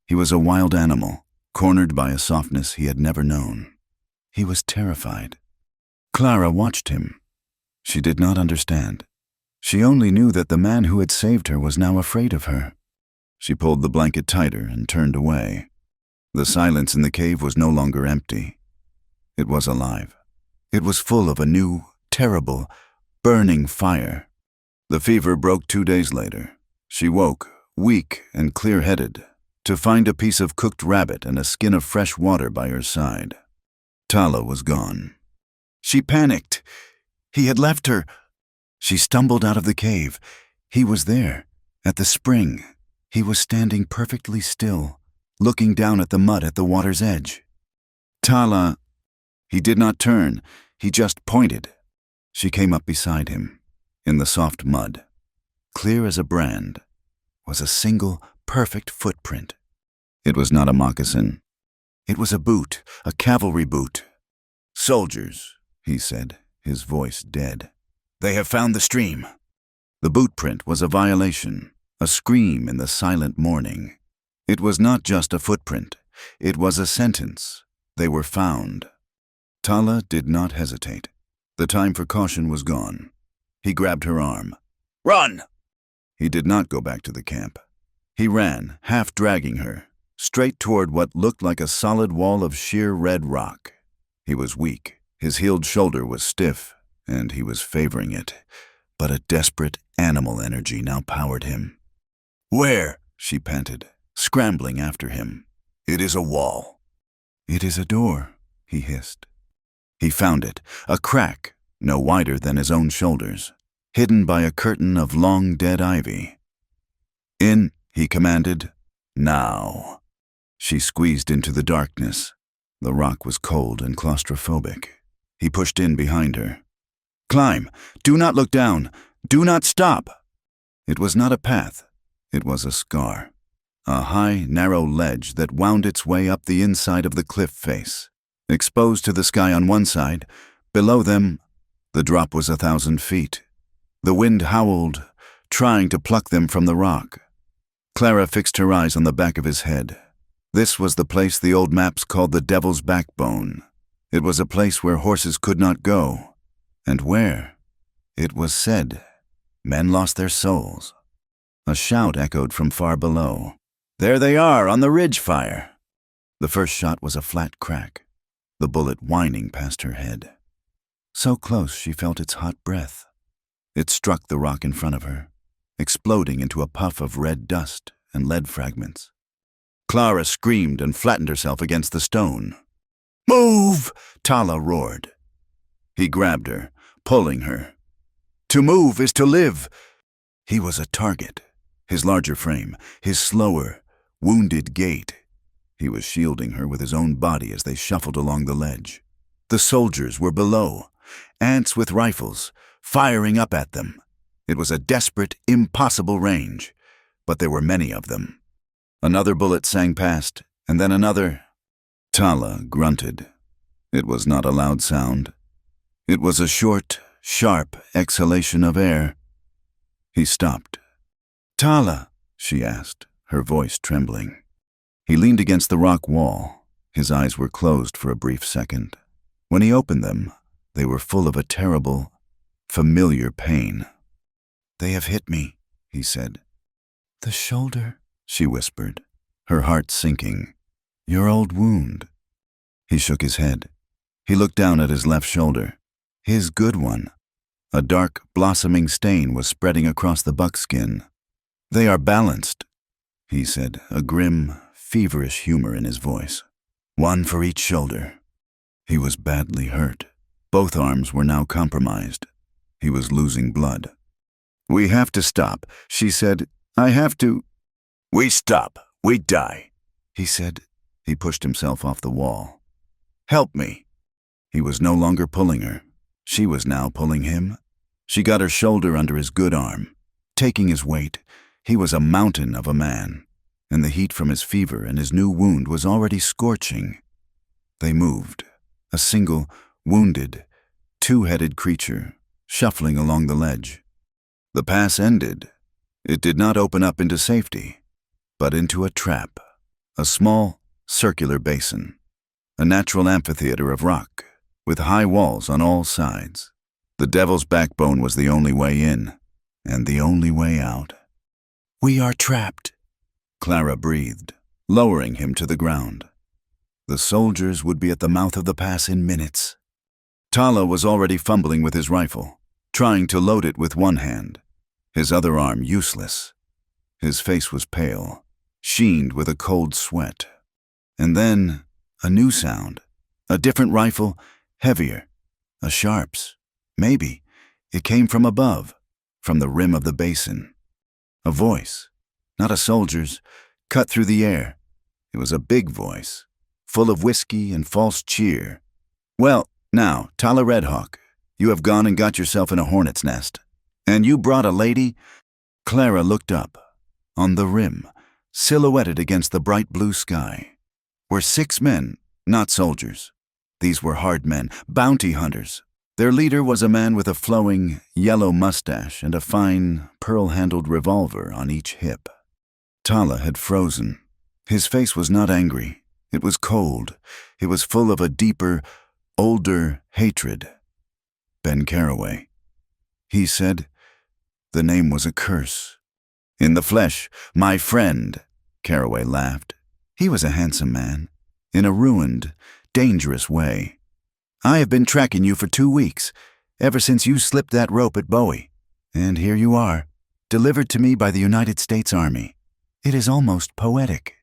He was a wild animal, cornered by a softness he had never known. He was terrified. Clara watched him. She did not understand. She only knew that the man who had saved her was now afraid of her. She pulled the blanket tighter and turned away. The silence in the cave was no longer empty. It was alive. It was full of a new, terrible, burning fire. The fever broke 2 days later. She woke, weak and clear-headed, to find a piece of cooked rabbit and a skin of fresh water by her side. Tala was gone. She panicked. He had left her. She stumbled out of the cave. He was there, at the spring. He was standing perfectly still, looking down at the mud at the water's edge. Tala. He did not turn. He just pointed. She came up beside him. In the soft mud, clear as a brand, was a single, perfect footprint. It was not a moccasin. It was a boot, a cavalry boot. "Soldiers," he said, his voice dead. "They have found the stream." The boot print was a violation, a scream in the silent morning. It was not just a footprint. It was a sentence. They were found. Tala did not hesitate. The time for caution was gone. He grabbed her arm. "Run!" He did not go back to the camp. He ran, half dragging her, straight toward what looked like a solid wall of sheer red rock. He was weak. His healed shoulder was stiff, and he was favoring it. But a desperate animal energy now powered him. "Where?" she panted, scrambling after him. "It is a wall." "It is a door," he hissed. He found it, a crack, no wider than his own shoulders, hidden by a curtain of long dead ivy. "In," he commanded. "Now." She squeezed into the darkness. The rock was cold and claustrophobic. He pushed in behind her. "Climb! Do not look down! Do not stop!" It was not a path. It was a scar. A high, narrow ledge that wound its way up the inside of the cliff face. Exposed to the sky on one side, below them, the drop was 1,000 feet. The wind howled, trying to pluck them from the rock. Clara fixed her eyes on the back of his head. This was the place the old maps called the Devil's Backbone. It was a place where horses could not go, and where, it was said, men lost their souls. A shout echoed from far below. "There they are, on the ridge fire!" The first shot was a flat crack, the bullet whining past her head. So close she felt its hot breath. It struck the rock in front of her, exploding into a puff of red dust and lead fragments. Clara screamed and flattened herself against the stone. "Move!" Tala roared. He grabbed her, pulling her. To move is to live. He was a target. His larger frame, his slower, wounded gait. He was shielding her with his own body as they shuffled along the ledge. The soldiers were below, ants with rifles, firing up at them. It was a desperate, impossible range, but there were many of them. Another bullet sang past, and then another. Tala grunted. It was not a loud sound. It was a short, sharp exhalation of air. He stopped. "Tala," she asked, her voice trembling. He leaned against the rock wall. His eyes were closed for a brief second. When he opened them, they were full of a terrible, familiar pain. "They have hit me," he said. "The shoulder," she whispered, her heart sinking. "Your old wound." He shook his head. He looked down at his left shoulder, his good one. A dark, blossoming stain was spreading across the buckskin. "They are balanced," he said, a grim, feverish humor in his voice. "One for each shoulder." He was badly hurt. Both arms were now compromised. He was losing blood. "We have to stop," she said. "I have to." "We stop. We die," he said. He pushed himself off the wall. "Help me." He was no longer pulling her. She was now pulling him. She got her shoulder under his good arm. Taking his weight, he was a mountain of a man, and the heat from his fever and his new wound was already scorching. They moved. A single, wounded, two-headed creature, shuffling along the ledge. The pass ended. It did not open up into safety, but into a trap, a small, circular basin, a natural amphitheater of rock, with high walls on all sides. The devil's backbone was the only way in, and the only way out. "We are trapped," Clara breathed, lowering him to the ground. The soldiers would be at the mouth of the pass in minutes. Tala was already fumbling with his rifle, trying to load it with one hand, his other arm useless. His face was pale, sheened with a cold sweat. And then, a new sound. A different rifle, heavier. A Sharps. Maybe. It came from above, from the rim of the basin. A voice, not a soldier's, cut through the air. It was a big voice, full of whiskey and false cheer. "Well, now, Tala Redhawk, you have gone and got yourself in a hornet's nest. And you brought a lady?" Clara looked up. On the rim, silhouetted against the bright blue sky, were 6 men, not soldiers. These were hard men, bounty hunters. Their leader was a man with a flowing, yellow mustache and a fine, pearl-handled revolver on each hip. Tala had frozen. His face was not angry. It was cold. It was full of a deeper, older hatred. Ben Carraway. He said. The name was a curse. "In the flesh, my friend," Carraway laughed. He was a handsome man, in a ruined, dangerous way. "I have been tracking you for 2 weeks, ever since you slipped that rope at Bowie. And here you are, delivered to me by the United States Army. It is almost poetic."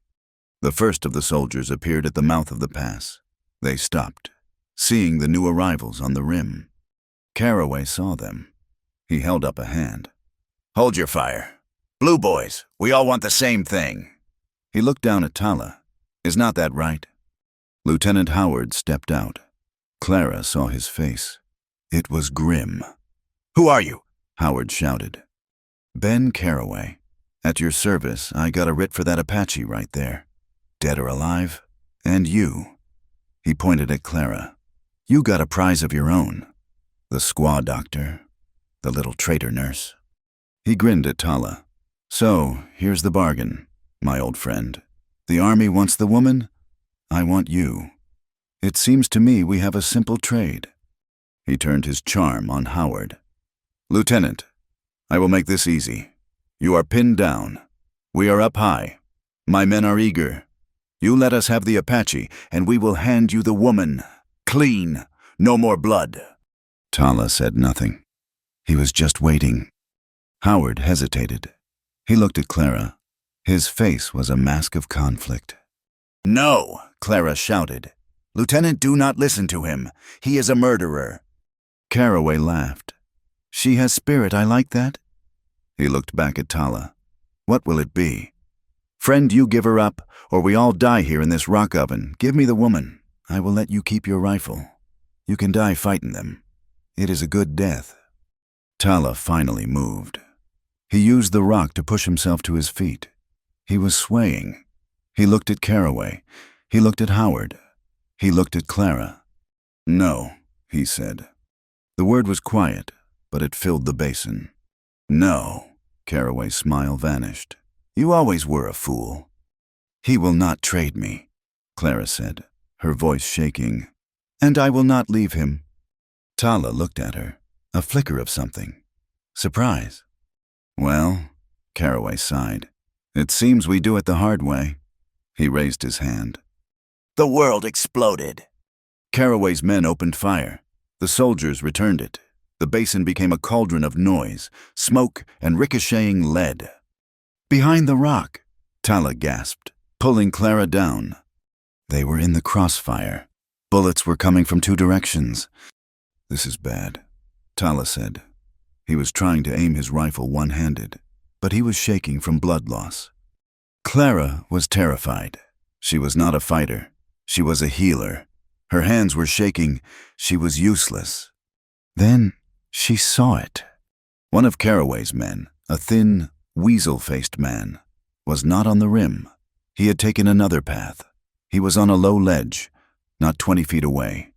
The first of the soldiers appeared at the mouth of the pass. They stopped, seeing the new arrivals on the rim. Carraway saw them. He held up a hand. "Hold your fire. Blue boys, we all want the same thing." He looked down at Tala. "Is not that right?" Lieutenant Howard stepped out. Clara saw his face. It was grim. "Who are you?" Howard shouted. "Ben Carraway. At your service, I got a writ for that Apache right there. Dead or alive. And you." He pointed at Clara. "You got a prize of your own. The squaw doctor. The little traitor nurse." He grinned at Tala. "So, here's the bargain, my old friend. The Army wants the woman. I want you. It seems to me we have a simple trade." He turned his charm on Howard. "Lieutenant, I will make this easy. You are pinned down. We are up high. My men are eager. You let us have the Apache, and we will hand you the woman. Clean. No more blood." Tala said nothing. He was just waiting. Howard hesitated. He looked at Clara. His face was a mask of conflict. "No," Clara shouted. "Lieutenant, do not listen to him. He is a murderer." Carraway laughed. "She has spirit, I like that." He looked back at Tala. "What will it be? Friend, you give her up, or we all die here in this rock oven. Give me the woman. I will let you keep your rifle. You can die fighting them. It is a good death." Tala finally moved. He used the rock to push himself to his feet. He was swaying. He looked at Carraway. He looked at Howard. He looked at Clara. "No," he said. The word was quiet, but it filled the basin. "No." Carraway's smile vanished. "You always were a fool." "He will not trade me," Clara said, her voice shaking. "And I will not leave him." Tala looked at her, a flicker of something. Surprise. "Well," Carraway sighed, "it seems we do it the hard way." He raised his hand. The world exploded. Carraway's men opened fire. The soldiers returned it. The basin became a cauldron of noise, smoke, and ricocheting lead. "Behind the rock," Tala gasped, pulling Clara down. They were in the crossfire. Bullets were coming from 2 directions. "This is bad," Tala said. He was trying to aim his rifle one-handed, but he was shaking from blood loss. Clara was terrified. She was not a fighter. She was a healer. Her hands were shaking. She was useless. Then she saw it. One of Carraway's men, a thin, weasel-faced man, was not on the rim. He had taken another path. He was on a low ledge, not 20 feet away.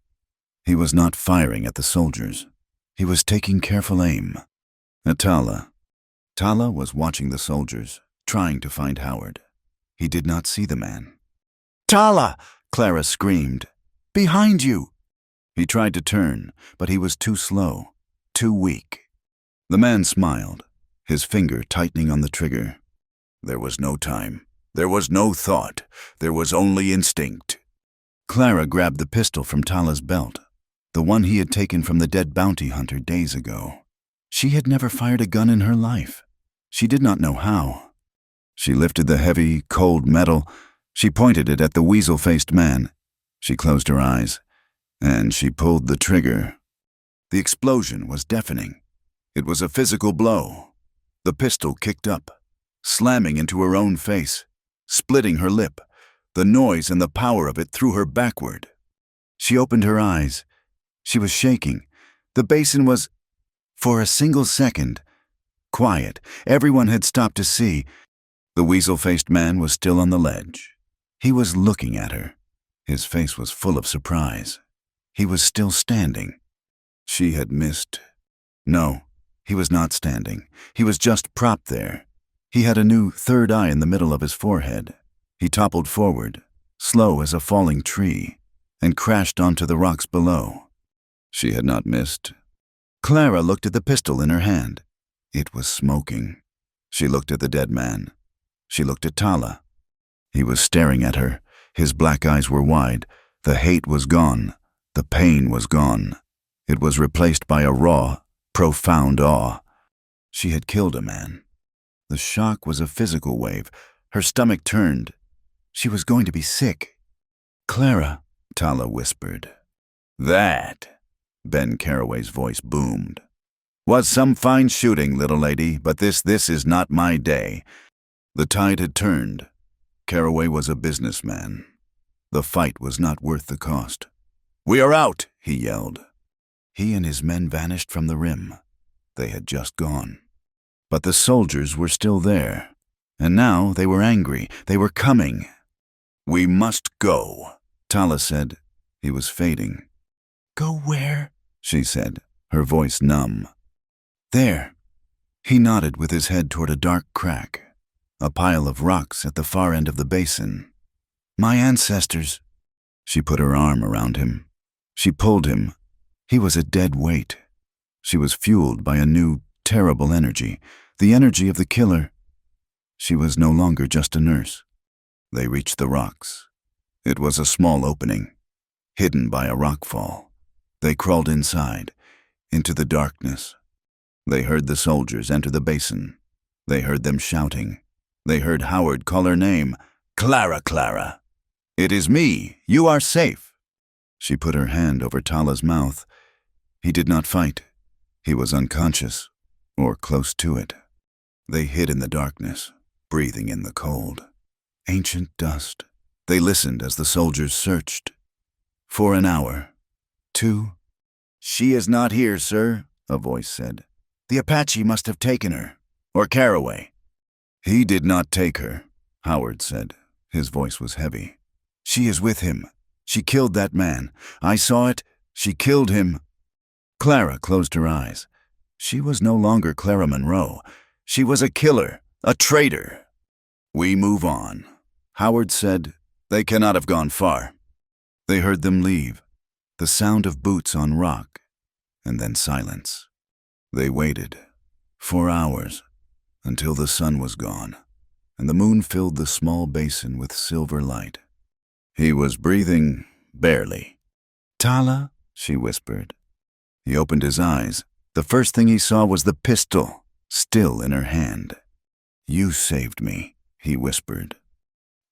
He was not firing at the soldiers. He was taking careful aim. At Tala. Tala was watching the soldiers, trying to find Howard. He did not see the man. "Tala!" Clara screamed. "Behind you!" He tried to turn, but he was too slow, too weak. The man smiled, his finger tightening on the trigger. There was no time. There was no thought. There was only instinct. Clara grabbed the pistol from Tala's belt, the one he had taken from the dead bounty hunter days ago. She had never fired a gun in her life. She did not know how. She lifted the heavy, cold metal. She pointed it at the weasel-faced man. She closed her eyes, and she pulled the trigger. The explosion was deafening. It was a physical blow. The pistol kicked up, slamming into her own face, splitting her lip. The noise and the power of it threw her backward. She opened her eyes. She was shaking. The basin was, for a single second, quiet. Everyone had stopped to see. The weasel-faced man was still on the ledge. He was looking at her. His face was full of surprise. He was still standing. She had missed. No, he was not standing. He was just propped there. He had a new third eye in the middle of his forehead. He toppled forward, slow as a falling tree, and crashed onto the rocks below. She had not missed. Clara looked at the pistol in her hand. It was smoking. She looked at the dead man. She looked at Tala. He was staring at her. His black eyes were wide. The hate was gone. The pain was gone. It was replaced by a raw, profound awe. She had killed a man. The shock was a physical wave. Her stomach turned. She was going to be sick. "Clara," Tala whispered. "That," Ben Carraway's voice boomed, "was some fine shooting, little lady, but this is not my day." The tide had turned. Carraway was a businessman. The fight was not worth the cost. "We are out," he yelled. He and his men vanished from the rim. They had just gone. But the soldiers were still there, and now they were angry. They were coming. "We must go," Tala said. He was fading. "Go where?" she said, her voice numb. "There." He nodded with his head toward a dark crack, a pile of rocks at the far end of the basin. "My ancestors." She put her arm around him. She pulled him. He was a dead weight. She was fueled by a new, terrible energy, the energy of the killer. She was no longer just a nurse. They reached the rocks. It was a small opening, hidden by a rockfall. They crawled inside, into the darkness. They heard the soldiers enter the basin. They heard them shouting. They heard Howard call her name, "Clara, Clara. It is me. You are safe." She put her hand over Tala's mouth. He did not fight. He was unconscious, or close to it. They hid in the darkness, breathing in the cold. Ancient dust. They listened as the soldiers searched. For an hour. 2. "She is not here, sir," a voice said. "The Apache must have taken her. Or Carraway." "He did not take her," Howard said. His voice was heavy. "She is with him. She killed that man. I saw it. She killed him." Clara closed her eyes. She was no longer Clara Monroe. She was a killer, a traitor. "We move on," Howard said. "They cannot have gone far." They heard them leave, the sound of boots on rock, and then silence. They waited, for hours, until the sun was gone, and the moon filled the small basin with silver light. He was breathing barely. "Tala," she whispered. He opened his eyes. The first thing he saw was the pistol, still in her hand. "You saved me," he whispered.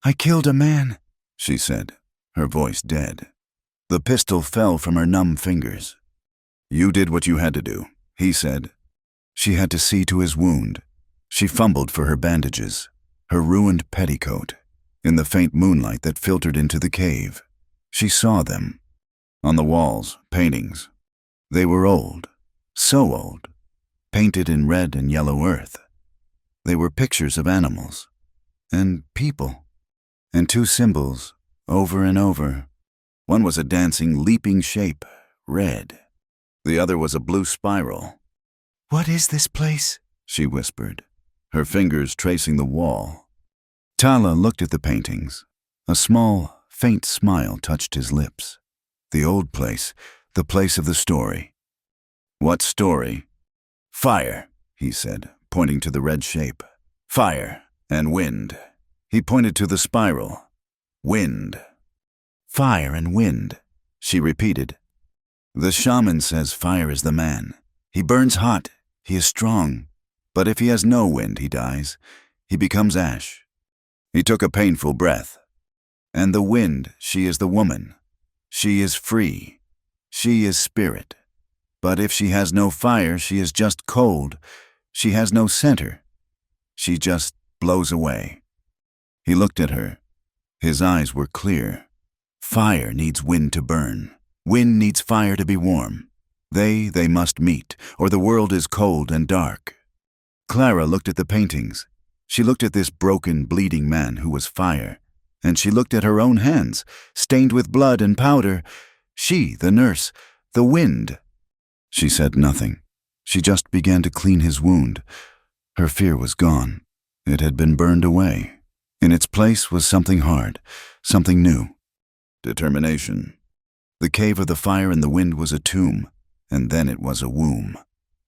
"I killed a man," she said, her voice dead. The pistol fell from her numb fingers. "You did what you had to do," he said. She had to see to his wound. She fumbled for her bandages, her ruined petticoat, in the faint moonlight that filtered into the cave. She saw them. On the walls, paintings. They were old, so old, painted in red and yellow earth. They were pictures of animals and people, and 2 symbols, over and over. One was a dancing, leaping shape, red. The other was a blue spiral. "What is this place?" she whispered, her fingers tracing the wall. Tala looked at the paintings. A small, faint smile touched his lips. The old place, the place of the story. "What story?" "Fire," he said, pointing to the red shape. "Fire and wind." He pointed to the spiral. "Wind." "Fire and wind," she repeated. "The shaman says fire is the man. He burns hot, he is strong. But if he has no wind, he dies. He becomes ash." He took a painful breath. "And the wind, she is the woman. She is free. She is spirit. But if she has no fire, she is just cold. She has no center. She just blows away." He looked at her. His eyes were clear. Fire needs wind to burn. Wind needs fire to be warm. They must meet, or the world is cold and dark. Clara looked at the paintings. She looked at this broken, bleeding man who was fire. And she looked at her own hands, stained with blood and powder. She, the nurse, the wind. She said nothing. She just began to clean his wound. Her fear was gone. It had been burned away. In its place was something hard, something new. Determination. The cave of the fire and the wind was a tomb, and then it was a womb.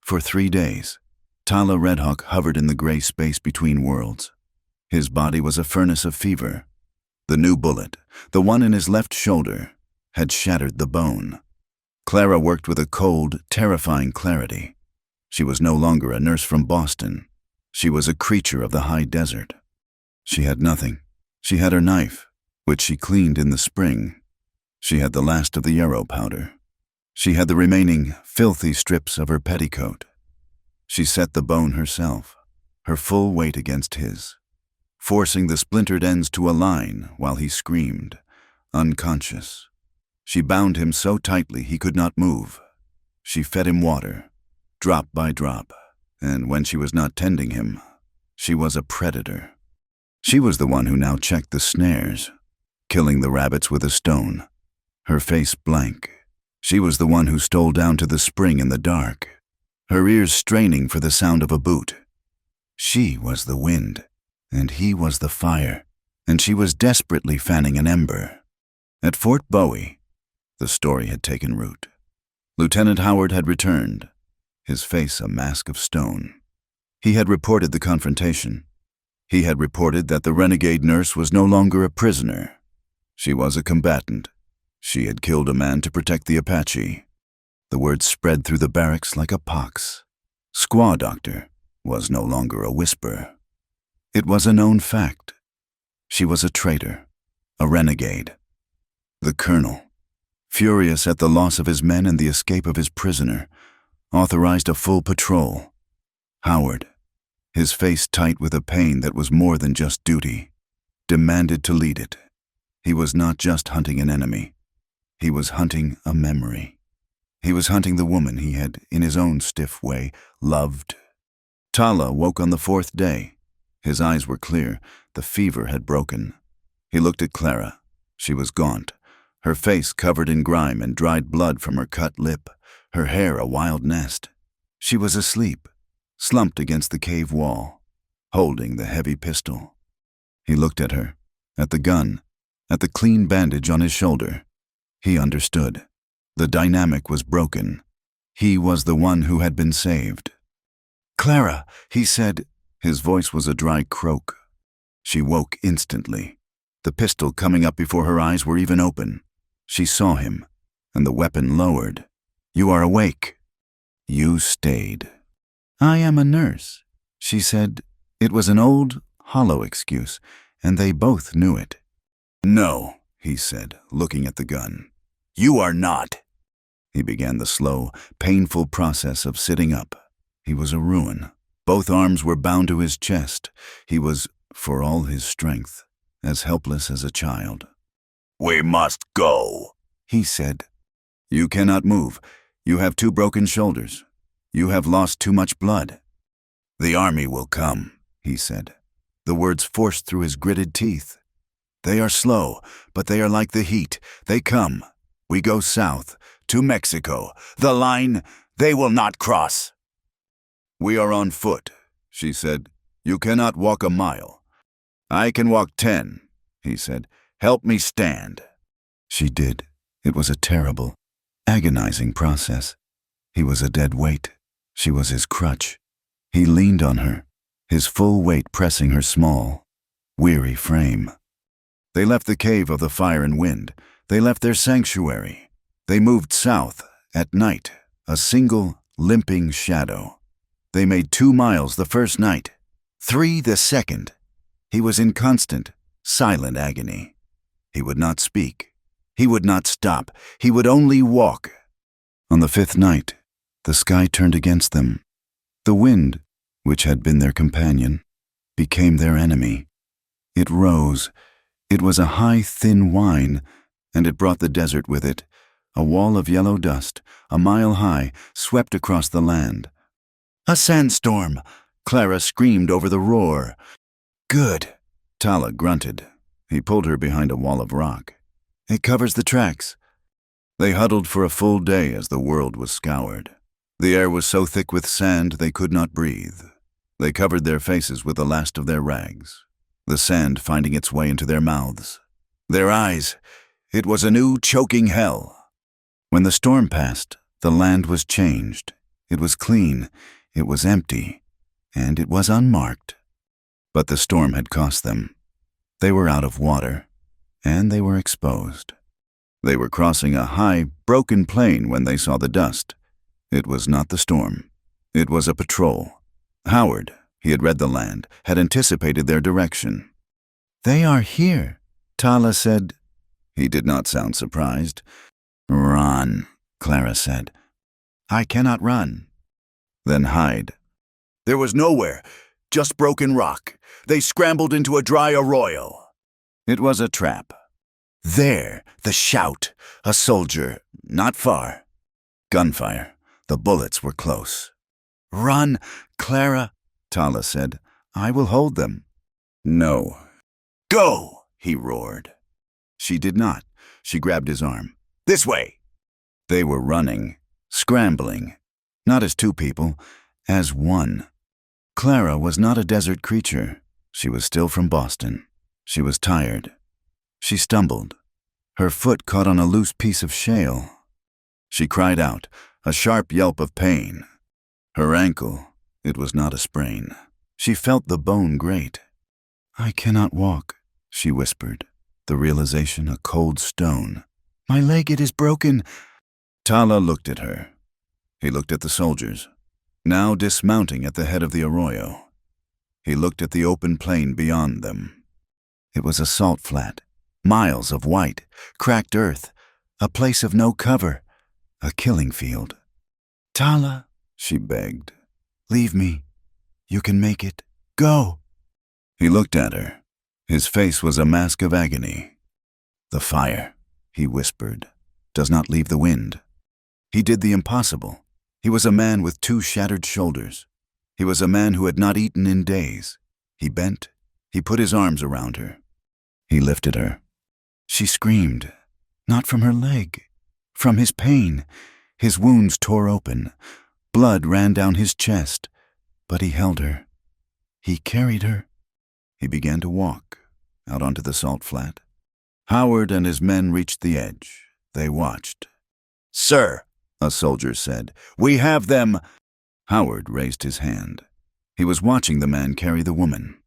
For 3 days, Tala Redhawk hovered in the gray space between worlds. His body was a furnace of fever. The new bullet, the one in his left shoulder, had shattered the bone. Clara worked with a cold, terrifying clarity. She was no longer a nurse from Boston. She was a creature of the high desert. She had nothing. She had her knife, which she cleaned in the spring. She had the last of the yarrow powder. She had the remaining filthy strips of her petticoat. She set the bone herself, her full weight against his, forcing the splintered ends to align while he screamed, unconscious. She bound him so tightly he could not move. She fed him water, drop by drop, and when she was not tending him, she was a predator. She was the one who now checked the snares, killing the rabbits with a stone, her face blank. She was the one who stole down to the spring in the dark, her ears straining for the sound of a boot. She was the wind, and he was the fire, and she was desperately fanning an ember. At Fort Bowie, the story had taken root. Lieutenant Howard had returned, his face a mask of stone. He had reported the confrontation. He had reported that the renegade nurse was no longer a prisoner. She was a combatant. She had killed a man to protect the Apache. The word spread through the barracks like a pox. Squaw doctor was no longer a whisper. It was a known fact. She was a traitor, a renegade. The colonel, furious at the loss of his men and the escape of his prisoner, authorized a full patrol. Howard, his face tight with a pain that was more than just duty, demanded to lead it. He was not just hunting an enemy. He was hunting a memory. He was hunting the woman he had, in his own stiff way, loved. Tala woke on the 4th day. His eyes were clear. The fever had broken. He looked at Clara. She was gaunt, her face covered in grime and dried blood from her cut lip, her hair a wild nest. She was asleep, slumped against the cave wall, holding the heavy pistol. He looked at her, at the gun, at the clean bandage on his shoulder. He understood. The dynamic was broken. He was the one who had been saved. "Clara," he said. His voice was a dry croak. She woke instantly. The pistol coming up before her eyes were even open. She saw him, and the weapon lowered. "You are awake." "You stayed." "I am a nurse," she said. It was an old, hollow excuse, and they both knew it. "No," he said, looking at the gun. "You are not." He began the slow, painful process of sitting up. He was a ruin. Both arms were bound to his chest. He was, for all his strength, as helpless as a child. "We must go," he said. "You cannot move. You have 2 broken shoulders. You have lost too much blood." "The army will come," he said. The words forced through his gritted teeth. "They are slow, but they are like the heat. They come. We go south, To Mexico. The line they will not cross." "We are on foot," she said. "You cannot walk a mile." "I can walk 10, he said. "Help me stand." She did. It was a terrible, agonizing process. He was a dead weight. She was his crutch. He leaned on her, his full weight pressing her small, weary frame. They left the cave of the fire and wind. They left their sanctuary. They moved south, at night, a single, limping shadow. They made 2 miles the first night, 3 the second. He was in constant, silent agony. He would not speak. He would not stop. He would only walk. On the 5th night, the sky turned against them. The wind, which had been their companion, became their enemy. It rose. It was a high, thin whine, and it brought the desert with it. A wall of yellow dust, a mile high, swept across the land. "A sandstorm!" Clara screamed over the roar. "Good," Tala grunted. He pulled her behind a wall of rock. "It covers the tracks." They huddled for a full day as the world was scoured. The air was so thick with sand they could not breathe. They covered their faces with the last of their rags, the sand finding its way into their mouths. Their eyes, it was a new choking hell. When the storm passed, the land was changed. It was clean, it was empty, and it was unmarked. But the storm had cost them. They were out of water, and they were exposed. They were crossing a high, broken plain when they saw the dust. It was not the storm. It was a patrol. Howard, he had read the land, had anticipated their direction. "They are here," Tala said. He did not sound surprised. "Run," Clara said. "I cannot run." "Then hide." "There was nowhere, just broken rock. They scrambled into a dry arroyo." It was a trap. There, the shout. A soldier, not far. Gunfire. The bullets were close. "Run, Clara," Tala said. "I will hold them." "No." "Go," he roared. She did not. She grabbed his arm. "This way." They were running, scrambling, not as 2 people, as one. Clara was not a desert creature. She was still from Boston. She was tired. She stumbled. Her foot caught on a loose piece of shale. She cried out, a sharp yelp of pain. Her ankle, it was not a sprain. She felt the bone grate. "I cannot walk," she whispered, the realization a cold stone. "My leg, it is broken." Tala looked at her. He looked at the soldiers, now dismounting at the head of the arroyo. He looked at the open plain beyond them. It was a salt flat, miles of white, cracked earth, a place of no cover, a killing field. "Tala," she begged, "leave me. You can make it. Go." He looked at her. His face was a mask of agony. "The fire," he whispered, "does not leave the wind." He did the impossible. He was a man with 2 shattered shoulders. He was a man who had not eaten in days. He bent. He put his arms around her. He lifted her. She screamed, not from her leg, from his pain. His wounds tore open. Blood ran down his chest, but he held her. He carried her. He began to walk out onto the salt flat. Howard and his men reached the edge. They watched. "Sir," a soldier said, "we have them." Howard raised his hand. He was watching the man carry the woman.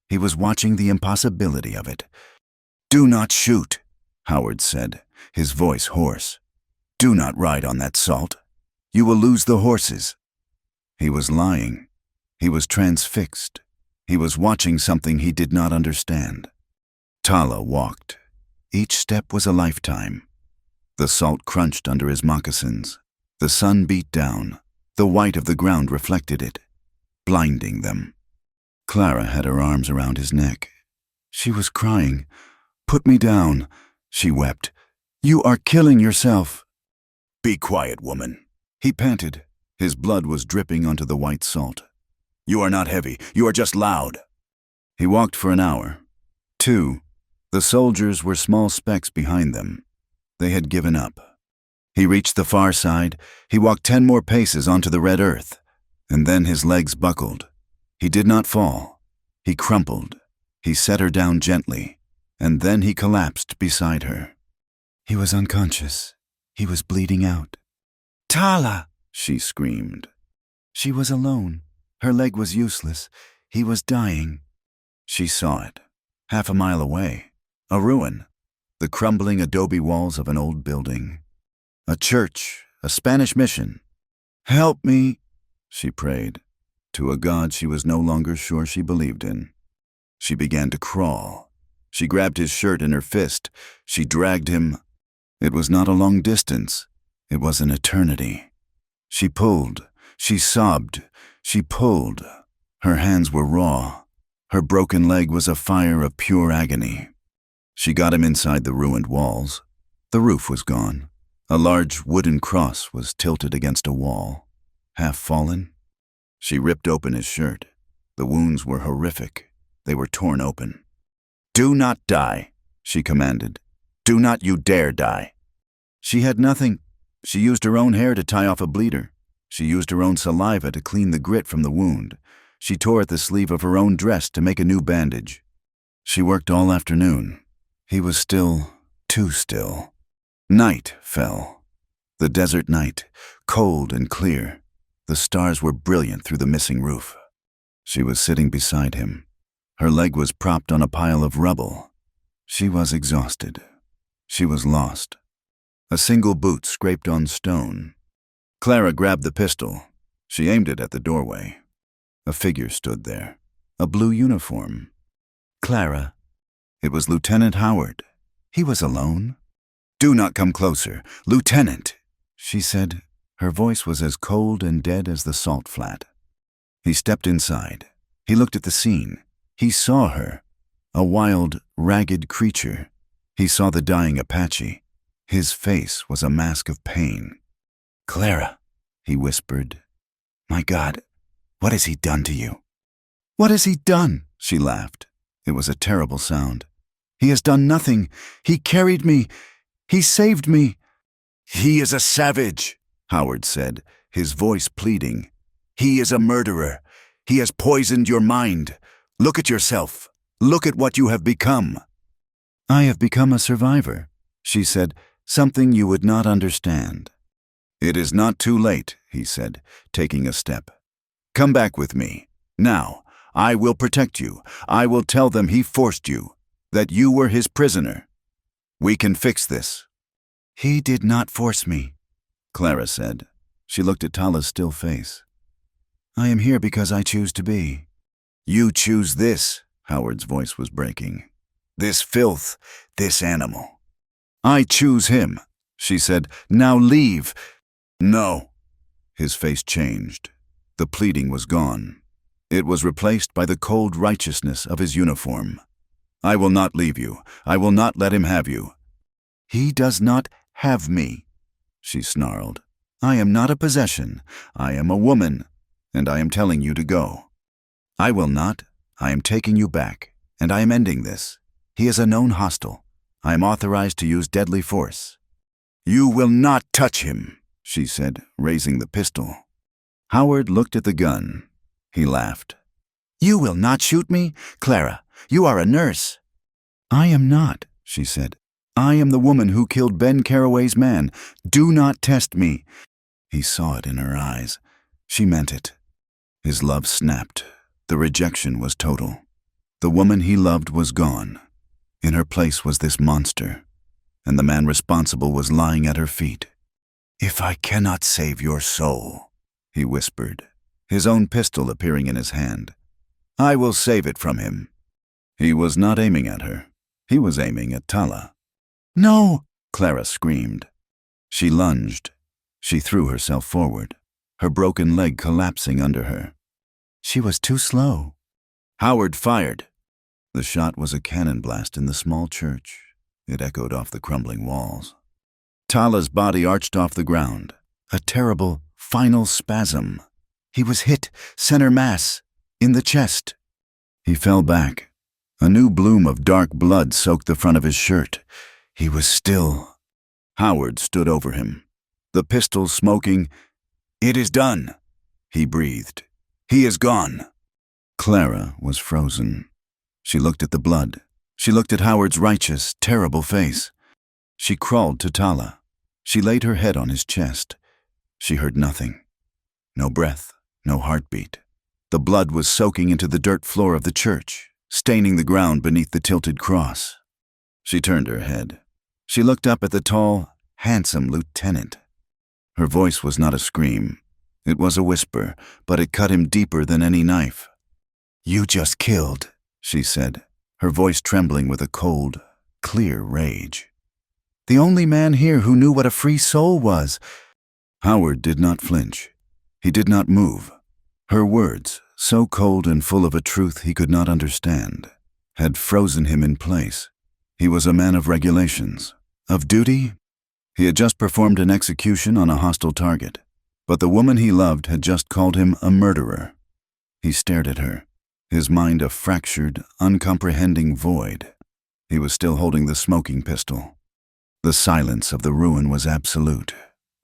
He was watching the impossibility of it. "Do not shoot," Howard said, his voice hoarse. "Do not ride on that salt. You will lose the horses." He was lying. He was transfixed. He was watching something he did not understand. Tala walked. Each step was a lifetime. The salt crunched under his moccasins. The sun beat down. The white of the ground reflected it, blinding them. Clara had her arms around his neck. She was crying. "Put me down," she wept. "You are killing yourself." "Be quiet, woman," he panted. His blood was dripping onto the white salt. "You are not heavy. You are just loud." He walked for an hour. 2. The soldiers were small specks behind them. They had given up. He reached the far side. He walked 10 more paces onto the red earth, and then his legs buckled. He did not fall. He crumpled. He set her down gently, and then he collapsed beside her. He was unconscious. He was bleeding out. "Tala!" she screamed. She was alone. Her leg was useless. He was dying. She saw it, half a mile away, a ruin, the crumbling adobe walls of an old building. A church, a Spanish mission. "Help me," she prayed, to a God she was no longer sure she believed in. She began to crawl. She grabbed his shirt in her fist. She dragged him. It was not a long distance. It was an eternity. She pulled. She sobbed. She pulled. Her hands were raw. Her broken leg was a fire of pure agony. She got him inside the ruined walls. The roof was gone. A large wooden cross was tilted against a wall, half fallen. She ripped open his shirt. The wounds were horrific. They were torn open. "Do not die," she commanded. "Do not you dare die." She had nothing. She used her own hair to tie off a bleeder. She used her own saliva to clean the grit from the wound. She tore at the sleeve of her own dress to make a new bandage. She worked all afternoon. He was still, too still. Night fell. The desert night, cold and clear. The stars were brilliant through the missing roof. She was sitting beside him. Her leg was propped on a pile of rubble. She was exhausted. She was lost. A single boot scraped on stone. Clara grabbed the pistol. She aimed it at the doorway. A figure stood there, a blue uniform. "Clara." It was Lieutenant Howard. He was alone. "Do not come closer, Lieutenant," she said. Her voice was as cold and dead as the salt flat. He stepped inside. He looked at the scene. He saw her, a wild, ragged creature. He saw the dying Apache. His face was a mask of pain. "Clara," he whispered. "My God, what has he done to you?" "What has he done?" she laughed. It was a terrible sound. "He has done nothing. He carried me. He saved me." "He is a savage," Howard said, his voice pleading. "He is a murderer. He has poisoned your mind. Look at yourself. Look at what you have become." "I have become a survivor," she said, "something you would not understand." "It is not too late," he said, taking a step. "Come back with me. Now, I will protect you. I will tell them he forced you, that you were his prisoner. We can fix this." "He did not force me," Clara said. She looked at Tala's still face. "I am here because I choose to be." "You choose this," Howard's voice was breaking. "This filth, this animal." "I choose him," she said. "Now leave." "No." His face changed. The pleading was gone. It was replaced by the cold righteousness of his uniform. "I will not leave you. I will not let him have you." "He does not have me," she snarled. "I am not a possession. I am a woman, and I am telling you to go." "I will not. I am taking you back, and I am ending this. He is a known hostile. I am authorized to use deadly force." "You will not touch him," she said, raising the pistol. Howard looked at the gun. He laughed. "You will not shoot me? Clara, you are a nurse." "I am not," she said. "I am the woman who killed Ben Carraway's man. Do not test me." He saw it in her eyes. She meant it. His love snapped. The rejection was total. The woman he loved was gone. In her place was this monster, and the man responsible was lying at her feet. "If I cannot save your soul," he whispered, his own pistol appearing in his hand, "I will save it from him." He was not aiming at her. He was aiming at Tala. "No!" Clara screamed. She lunged. She threw herself forward, her broken leg collapsing under her. She was too slow. Howard fired. The shot was a cannon blast in the small church. It echoed off the crumbling walls. Tala's body arched off the ground. A terrible, final spasm. He was hit, center mass, in the chest. He fell back. A new bloom of dark blood soaked the front of his shirt. He was still. Howard stood over him. the pistol smoking. "It is done," he breathed. "He is gone." Clara was frozen. She looked at the blood. She looked at Howard's righteous, terrible face. She crawled to Tala. She laid her head on his chest. She heard nothing. No breath, no heartbeat. The blood was soaking into the dirt floor of the church, staining the ground beneath the tilted cross. She turned her head. She looked up at the tall, handsome lieutenant. Her voice was not a scream. It was a whisper, but it cut him deeper than any knife. "You just killed," she said, her voice trembling with a cold, clear rage. "The only man here who knew what a free soul was." Howard did not flinch. He did not move. Her words, so cold and full of a truth he could not understand, had frozen him in place. He was a man of regulations, of duty. He had just performed an execution on a hostile target, but the woman he loved had just called him a murderer. He stared at her, his mind a fractured, uncomprehending void. He was still holding the smoking pistol. The silence of the ruin was absolute.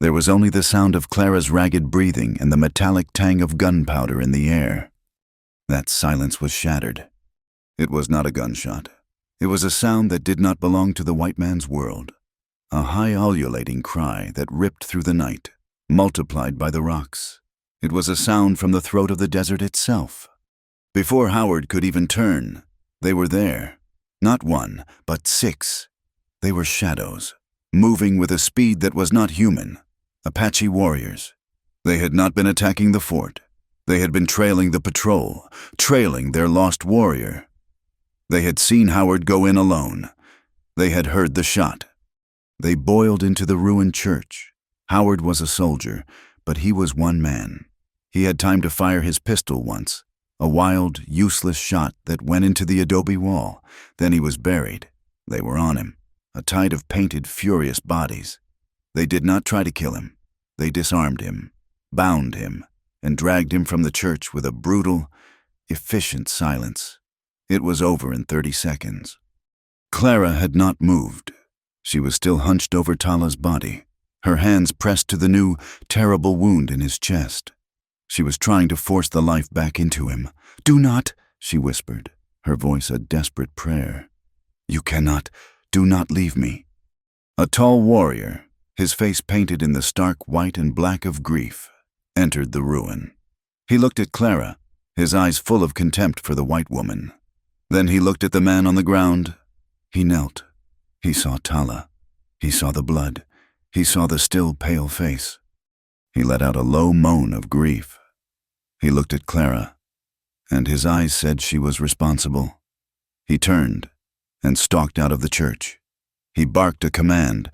There was only the sound of Clara's ragged breathing and the metallic tang of gunpowder in the air. That silence was shattered. It was not a gunshot. It was a sound that did not belong to the white man's world. A high ululating cry that ripped through the night, multiplied by the rocks. It was a sound from the throat of the desert itself. Before Howard could even turn, they were there. Not one, but 6. They were shadows, moving with a speed that was not human. Apache warriors. They had not been attacking the fort. They had been trailing the patrol, trailing their lost warrior. They had seen Howard go in alone. They had heard the shot. They boiled into the ruined church. Howard was a soldier, but he was one man. He had time to fire his pistol once, a wild, useless shot that went into the adobe wall. Then he was buried. They were on him, a tide of painted, furious bodies. They did not try to kill him. They disarmed him, bound him, and dragged him from the church with a brutal, efficient silence. It was over in 30 seconds. Clara had not moved. She was still hunched over Tala's body, her hands pressed to the new, terrible wound in his chest. She was trying to force the life back into him. "Do not," she whispered, her voice a desperate prayer. "You cannot. Do not leave me." A tall warrior, his face painted in the stark white and black of grief, entered the ruin. He looked at Clara, his eyes full of contempt for the white woman. Then he looked at the man on the ground. He knelt. He saw Tala. He saw the blood. He saw the still pale face. He let out a low moan of grief. He looked at Clara, and his eyes said she was responsible. He turned and stalked out of the church. He barked a command.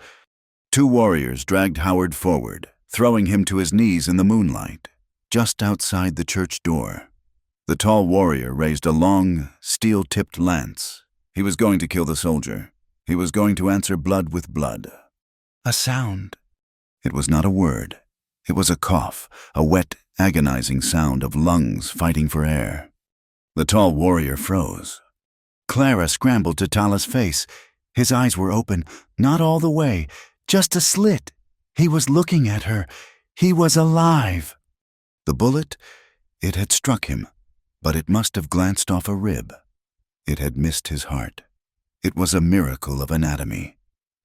2 warriors dragged Howard forward, throwing him to his knees in the moonlight, just outside the church door. The tall warrior raised a long, steel-tipped lance. He was going to kill the soldier. He was going to answer blood with blood. A sound. It was not a word. It was a cough, a wet, agonizing sound of lungs fighting for air. The tall warrior froze. Clara scrambled to Tala's face. His eyes were open, not all the way, just a slit. He was looking at her. He was alive. The bullet, it had struck him, but it must have glanced off a rib. It had missed his heart. It was a miracle of anatomy,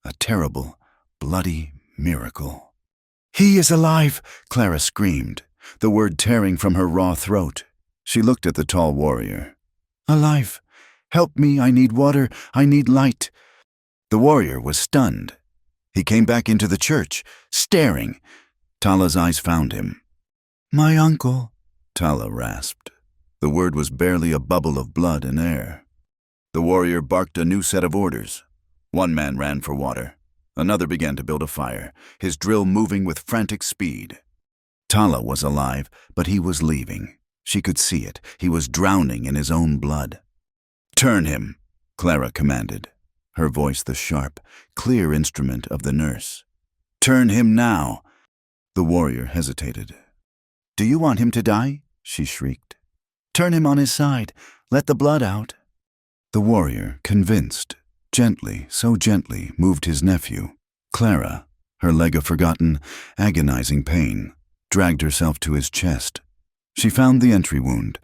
a terrible, bloody miracle. "He is alive!" Clara screamed, the word tearing from her raw throat. She looked at the tall warrior. "Alive! Help me, I need water, I need light." The warrior was stunned. He came back into the church, staring. Tala's eyes found him. "My uncle," Tala rasped. The word was barely a bubble of blood and air. The warrior barked a new set of orders. One man ran for water. Another began to build a fire, his drill moving with frantic speed. Tala was alive, but he was leaving. She could see it. He was drowning in his own blood. "Turn him," Clara commanded, her voice the sharp, clear instrument of the nurse. "Turn him now." The warrior hesitated. "Do you want him to die?" she shrieked. "Turn him on his side. Let the blood out." The warrior, convinced, gently, so gently, moved his nephew. Clara, Her leg, a forgotten, agonizing pain, dragged herself to his chest. She found the entry wound.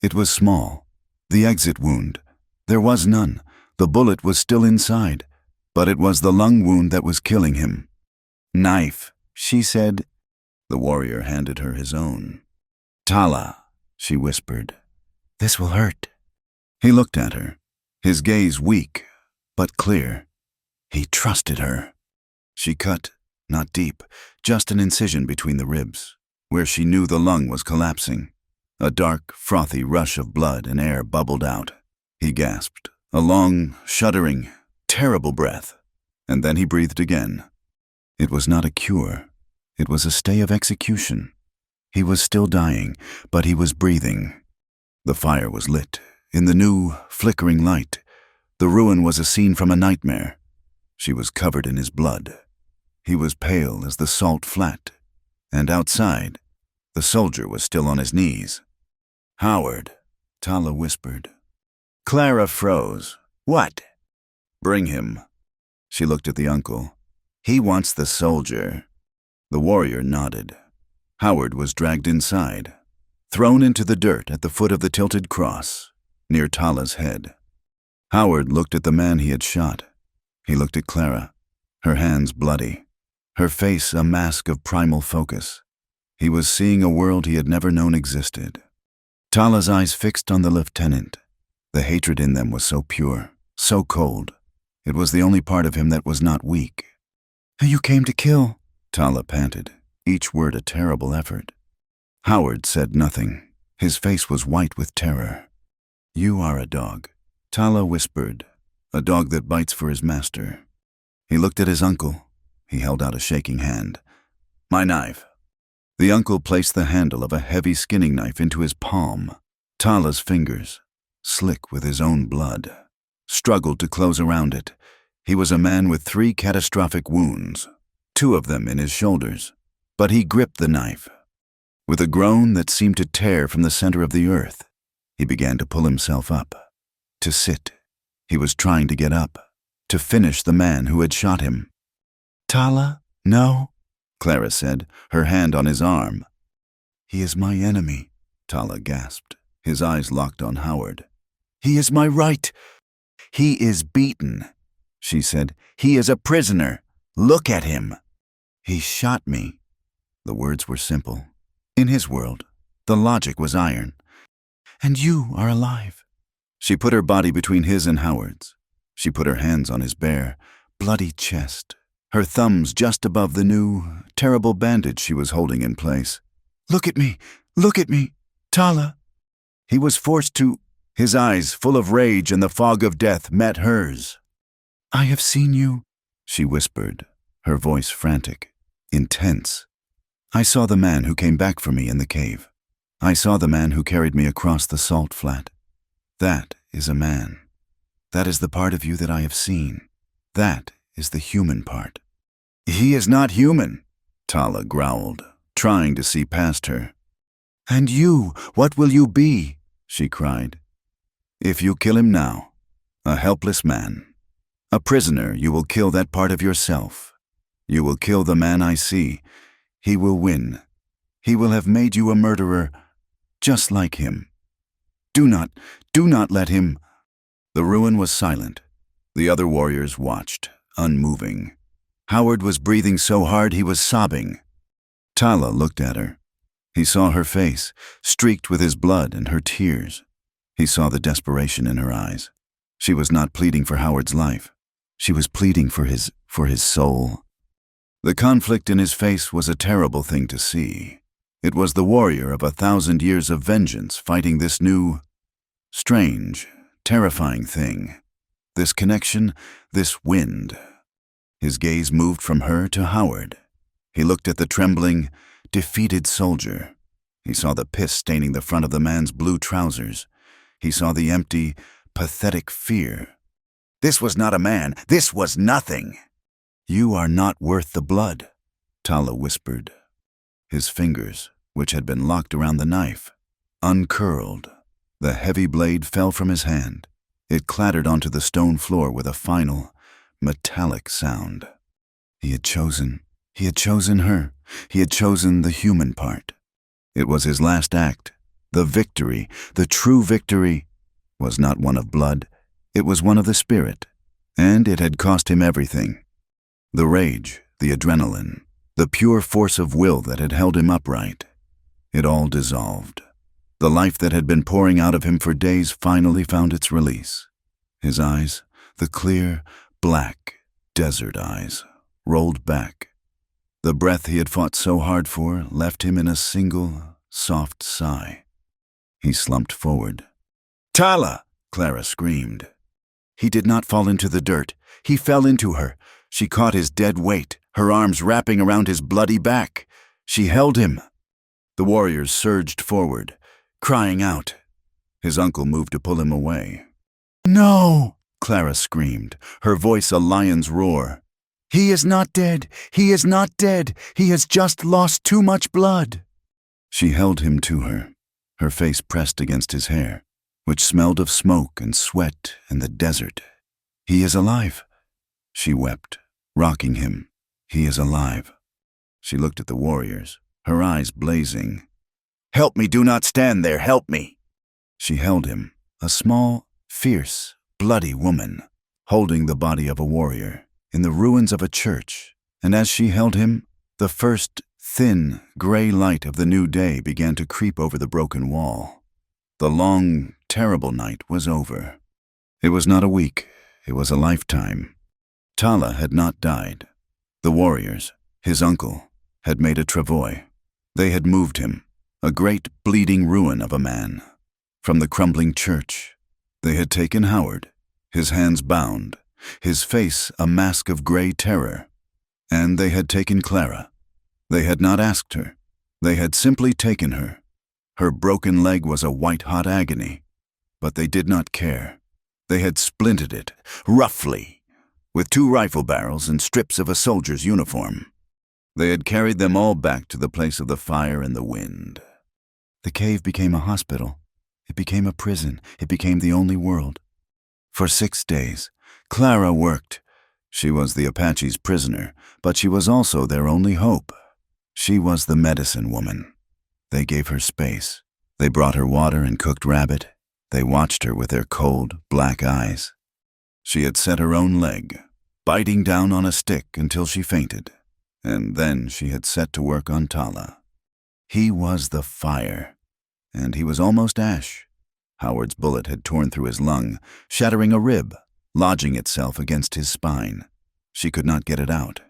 It was small. The exit wound. There was none. The bullet was still inside, but it was the lung wound that was killing him. "Knife," she said. The warrior handed her his own. "Tala," she whispered. "This will hurt." He looked at her, his gaze weak, but clear. He trusted her. She cut, not deep, just an incision between the ribs, where she knew the lung was collapsing. A dark, frothy rush of blood and air bubbled out. He gasped, a long, shuddering, terrible breath, and then he breathed again. It was not a cure. It was a stay of execution. He was still dying, but he was breathing. The fire was lit. In the new, flickering light, the ruin was a scene from a nightmare. She was covered in his blood. He was pale as the salt flat, and outside, the soldier was still on his knees. "Howard," Tala whispered. Clara froze. "What?" "Bring him." She looked at the uncle. "He wants the soldier." The warrior nodded. Howard was dragged inside, thrown into the dirt at the foot of the tilted cross, near Tala's head. Howard looked at the man he had shot. He looked at Clara, her hands bloody, her face a mask of primal focus. He was seeing a world he had never known existed. Tala's eyes fixed on the lieutenant. The hatred in them was so pure, so cold. It was the only part of him that was not weak. "You came to kill," Tala panted, each word a terrible effort. Howard said nothing. His face was white with terror. "You are a dog," Tala whispered, "a dog that bites for his master." He looked at his uncle. He held out a shaking hand. "My knife." The uncle placed the handle of a heavy skinning knife into his palm. Tala's fingers, slick with his own blood, struggled to close around it. He was a man with 3 catastrophic wounds, 2 of them in his shoulders, but he gripped the knife. With a groan that seemed to tear from the center of the earth, he began to pull himself up, to sit. He was trying to get up, to finish the man who had shot him. "Tala, no," Clara said, her hand on his arm. "He is my enemy," Tala gasped, his eyes locked on Howard. "He is my right." "He is beaten," she said. "He is a prisoner. Look at him." "He shot me." The words were simple. In his world, the logic was iron. "And you are alive." She put her body between his and Howard's. She put her hands on his bare, bloody chest, her thumbs just above the new, terrible bandage she was holding in place. Look at me, Tala." He was forced to. His eyes, full of rage and the fog of death, met hers. "I have seen you," she whispered, her voice frantic, intense. "I saw the man who came back for me in the cave. I saw the man who carried me across the salt flat. That is a man. That is the part of you that I have seen. That is the human part." "He is not human," Tala growled, trying to see past her. "And you, what will you be?" she cried. "If you kill him now, a helpless man. A prisoner, you will kill that part of yourself. You will kill the man I see. He will win. He will have made you a murderer, just like him. Do not let him." The ruin was silent. The other warriors watched, unmoving. Howard was breathing so hard he was sobbing. Tala looked at her. He saw her face, streaked with his blood and her tears. He saw the desperation in her eyes. She was not pleading for Howard's life. She was pleading for his soul. The conflict in his face was a terrible thing to see. It was the warrior of 1,000 years of vengeance fighting this new, strange, terrifying thing. This connection, this wind. His gaze moved from her to Howard. He looked at the trembling, defeated soldier. He saw the piss staining the front of the man's blue trousers. He saw the empty, pathetic fear. This was not a man. This was nothing. "You are not worth the blood," Tala whispered. His fingers, which had been locked around the knife, uncurled. The heavy blade fell from his hand. It clattered onto the stone floor with a final, metallic sound. He had chosen. He had chosen her. He had chosen the human part. It was his last act. The victory, the true victory, was not one of blood. It was one of the spirit. And it had cost him everything. The rage, the adrenaline, the pure force of will that had held him upright. It all dissolved. The life that had been pouring out of him for days finally found its release. His eyes, the clear, black, desert eyes, rolled back. The breath he had fought so hard for left him in a single, soft sigh. He slumped forward. "Tala!" Clara screamed. He did not fall into the dirt. He fell into her. She caught his dead weight, her arms wrapping around his bloody back. She held him. The warriors surged forward, crying out. His uncle moved to pull him away. "No!" Clara screamed, her voice a lion's roar. "He is not dead! He is not dead! He has just lost too much blood!" She held him to her face pressed against his hair, which smelled of smoke and sweat and the desert. "He is alive!" She wept, rocking him. "He is alive." She looked at the warriors, her eyes blazing. "Help me, do not stand there, help me!" She held him, a small, fierce, bloody woman, holding the body of a warrior, in the ruins of a church, and as she held him, the first thin, gray light of the new day began to creep over the broken wall. The long, terrible night was over. It was not a week, it was a lifetime. Tala had not died. The warriors, his uncle, had made a travois. They had moved him, a great bleeding ruin of a man, from the crumbling church. They had taken Howard, his hands bound, his face a mask of gray terror. And they had taken Clara. They had not asked her. They had simply taken her. Her broken leg was a white-hot agony. But they did not care. They had splinted it, roughly, with 2 rifle barrels and strips of a soldier's uniform. They had carried them all back to the place of the fire and the wind. The cave became a hospital. It became a prison. It became the only world. For 6 days, Clara worked. She was the Apache's prisoner, but she was also their only hope. She was the medicine woman. They gave her space. They brought her water and cooked rabbit. They watched her with their cold, black eyes. She had set her own leg, biting down on a stick until she fainted, and then she had set to work on Tala. He was the fire, and he was almost ash. Howard's bullet had torn through his lung, shattering a rib, lodging itself against his spine. She could not get it out.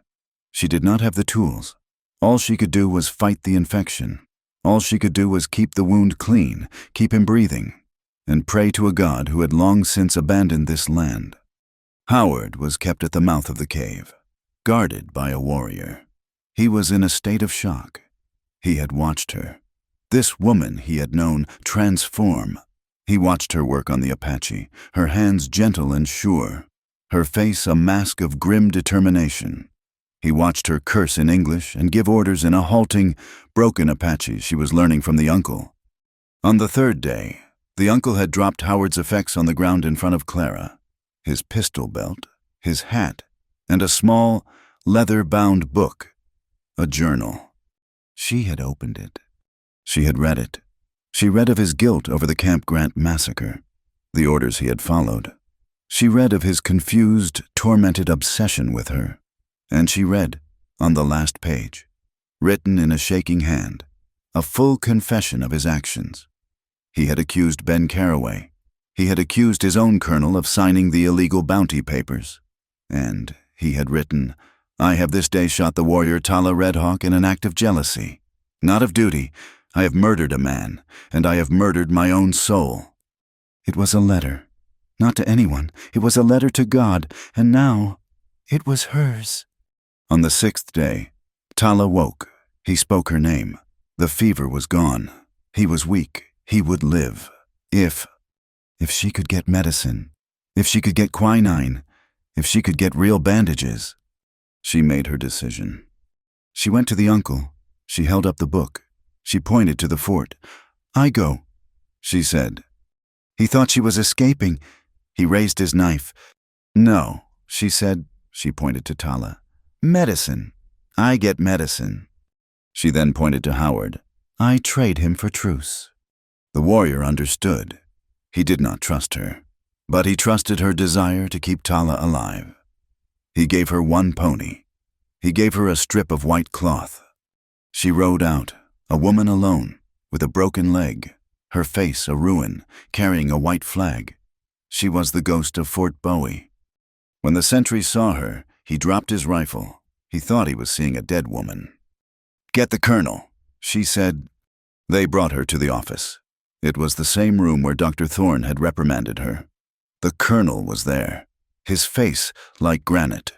She did not have the tools. All she could do was fight the infection. All she could do was keep the wound clean, keep him breathing, and pray to a God who had long since abandoned this land. Howard was kept at the mouth of the cave, guarded by a warrior. He was in a state of shock. He had watched her, this woman he had known, transform. He watched her work on the Apache, her hands gentle and sure, her face a mask of grim determination. He watched her curse in English and give orders in a halting, broken Apache she was learning from the uncle. On the 3rd day, the uncle had dropped Howard's effects on the ground in front of Clara, his pistol belt, his hat, and a small, leather-bound book, a journal. She had opened it. She had read it. She read of his guilt over the Camp Grant massacre, the orders he had followed. She read of his confused, tormented obsession with her. And she read, on the last page, written in a shaking hand, a full confession of his actions. He had accused Ben Carraway. He had accused his own colonel of signing the illegal bounty papers. And he had written, "I have this day shot the warrior Tala Redhawk in an act of jealousy. Not of duty. I have murdered a man, and I have murdered my own soul." It was a letter. Not to anyone. It was a letter to God, and now it was hers. On the 6th day, Tala woke. He spoke her name. The fever was gone. He was weak. He would live. If she could get medicine, if she could get quinine, if she could get real bandages. She made her decision. She went to the uncle. She held up the book. She pointed to the fort. "I go," she said. He thought she was escaping. He raised his knife. "No," she said. She pointed to Tala. "Medicine. I get medicine." She then pointed to Howard. "I trade him for truce." The warrior understood. He did not trust her, but he trusted her desire to keep Tala alive. He gave her one pony. He gave her a strip of white cloth. She rode out, a woman alone, with a broken leg, her face a ruin, carrying a white flag. She was the ghost of Fort Bowie. When the sentry saw her, he dropped his rifle. He thought he was seeing a dead woman. "Get the colonel," she said. They brought her to the office. It was the same room where Dr. Thorne had reprimanded her. The colonel was there, his face like granite.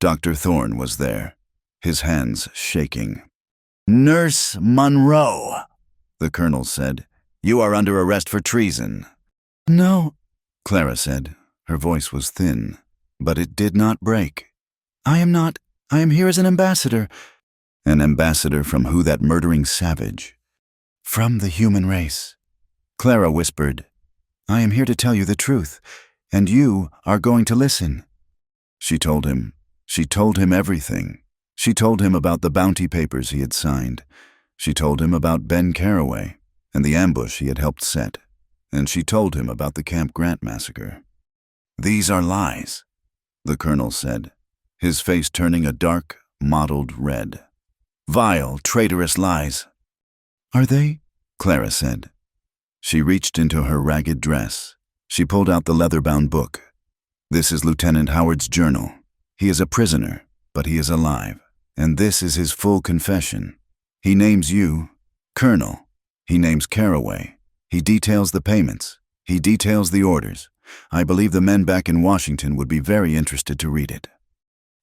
Dr. Thorne was there, his hands shaking. "Nurse Monroe," the colonel said, "you are under arrest for treason." "No," Clara said. Her voice was thin, but it did not break. "I am not. I am here as an ambassador." An ambassador from who, that murdering savage? "From the human race." Clara whispered, "I am here to tell you the truth, and you are going to listen." She told him. She told him everything. She told him about the bounty papers he had signed. She told him about Ben Carraway and the ambush he had helped set. And she told him about the Camp Grant massacre. "These are lies," the colonel said, his face turning a dark, mottled red. "Vile, traitorous lies." "Are they?" Clara said. She reached into her ragged dress. She pulled out the leather-bound book. "This is Lieutenant Howard's journal. He is a prisoner, but he is alive. And this is his full confession. He names you Colonel. He names Carraway. He details the payments. He details the orders. I believe the men back in Washington would be very interested to read it."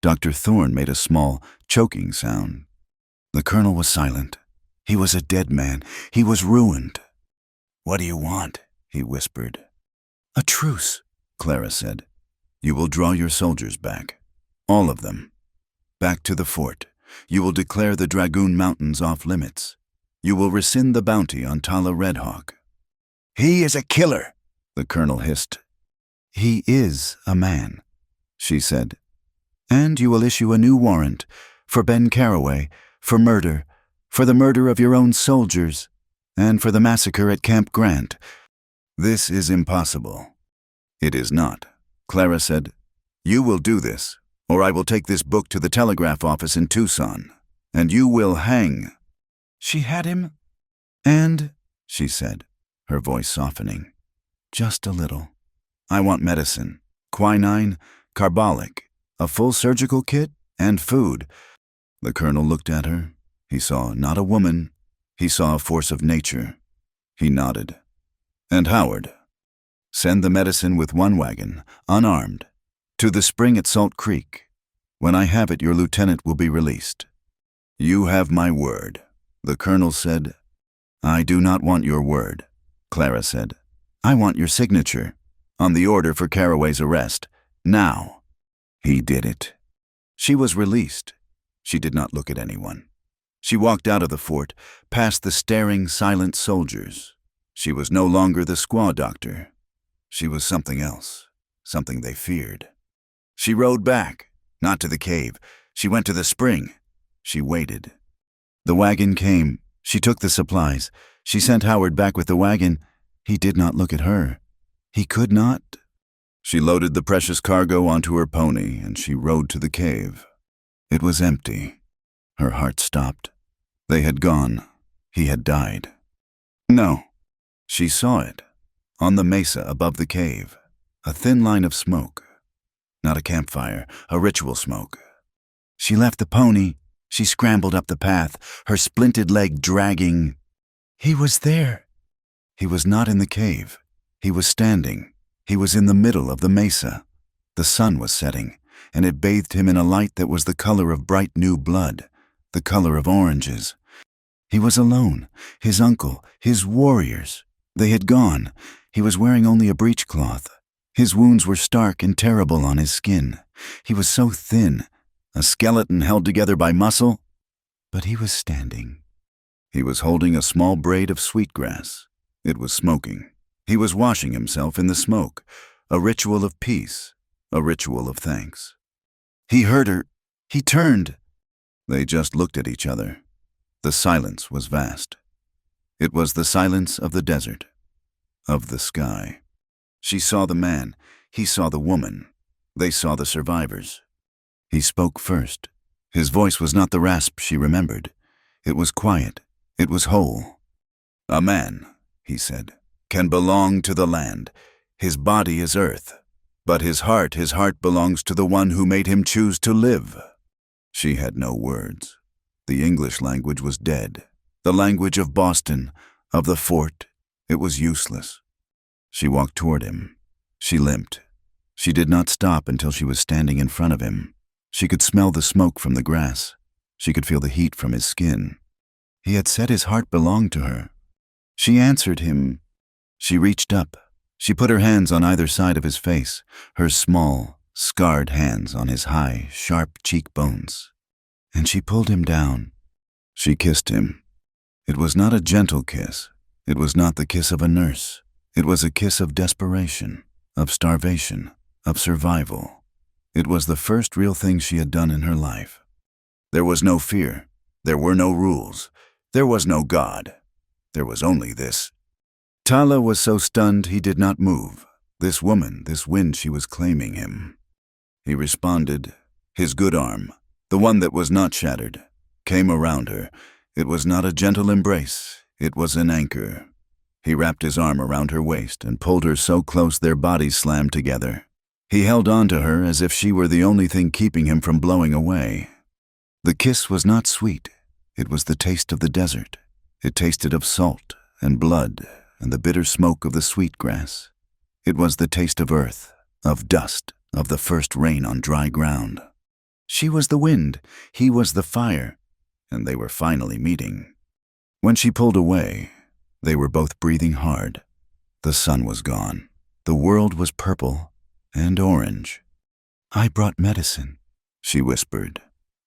Dr. Thorne made a small, choking sound. The colonel was silent. He was a dead man. He was ruined. "What do you want?" he whispered. "A truce," Clara said. "You will draw your soldiers back. All of them. Back to the fort. You will declare the Dragoon Mountains off limits. You will rescind the bounty on Tala Redhawk." "He is a killer," the colonel hissed. "He is a man," she said. "And you will issue a new warrant for Ben Carraway, for murder, for the murder of your own soldiers, and for the massacre at Camp Grant." "This is impossible." "It is not," Clara said. "You will do this, or I will take this book to the telegraph office in Tucson, and you will hang." "She had him?" "And," she said, her voice softening, "just a little. I want medicine, quinine, carbolic, a full surgical kit, and food." The colonel looked at her. He saw not a woman. He saw a force of nature. He nodded. "And Howard, send the medicine with one wagon, unarmed, to the spring at Salt Creek. When I have it, your lieutenant will be released." "You have my word," the colonel said. "I do not want your word," Clara said. "I want your signature on the order for Carraway's arrest, now." He did it. She was released. She did not look at anyone. She walked out of the fort, past the staring, silent soldiers. She was no longer the squaw doctor. She was something else, something they feared. She rode back, not to the cave. She went to the spring. She waited. The wagon came. She took the supplies. She sent Howard back with the wagon. He did not look at her. He could not. She loaded the precious cargo onto her pony, and she rode to the cave. It was empty. Her heart stopped. They had gone. He had died. No. She saw it. On the mesa above the cave. A thin line of smoke. Not a campfire, a ritual smoke. She left the pony. She scrambled up the path, her splinted leg dragging. He was there. He was not in the cave. He was standing. He was in the middle of the mesa. The sun was setting, and it bathed him in a light that was the color of bright new blood, the color of oranges. He was alone. His uncle, his warriors. They had gone. He was wearing only a breechcloth. His wounds were stark and terrible on his skin. He was so thin, a skeleton held together by muscle. But he was standing. He was holding a small braid of sweetgrass. It was smoking. He was washing himself in the smoke, a ritual of peace, a ritual of thanks. He heard her. He turned. They just looked at each other. The silence was vast. It was the silence of the desert, of the sky. She saw the man. He saw the woman. They saw the survivors. He spoke first. His voice was not the rasp she remembered. It was quiet. It was whole. "A man," he said, "can belong to the land. His body is earth. But his heart belongs to the one who made him choose to live." She had no words. The English language was dead. The language of Boston, of the fort, it was useless. She walked toward him. She limped. She did not stop until she was standing in front of him. She could smell the smoke from the grass. She could feel the heat from his skin. He had said his heart belonged to her. She answered him. She reached up. She put her hands on either side of his face, her small, scarred hands on his high, sharp cheekbones. And she pulled him down. She kissed him. It was not a gentle kiss. It was not the kiss of a nurse. It was a kiss of desperation, of starvation, of survival. It was the first real thing she had done in her life. There was no fear. There were no rules. There was no God. There was only this. Tala was so stunned he did not move. This woman, this wind, she was claiming him. He responded. His good arm, the one that was not shattered, came around her. It was not a gentle embrace. It was an anchor. He wrapped his arm around her waist and pulled her so close their bodies slammed together. He held on to her as if she were the only thing keeping him from blowing away. The kiss was not sweet. It was the taste of the desert. It tasted of salt and blood and the bitter smoke of the sweet grass. It was the taste of earth, of dust, of the first rain on dry ground. She was the wind, he was the fire, and they were finally meeting. When she pulled away, they were both breathing hard. The sun was gone. The world was purple and orange. "I brought medicine," she whispered,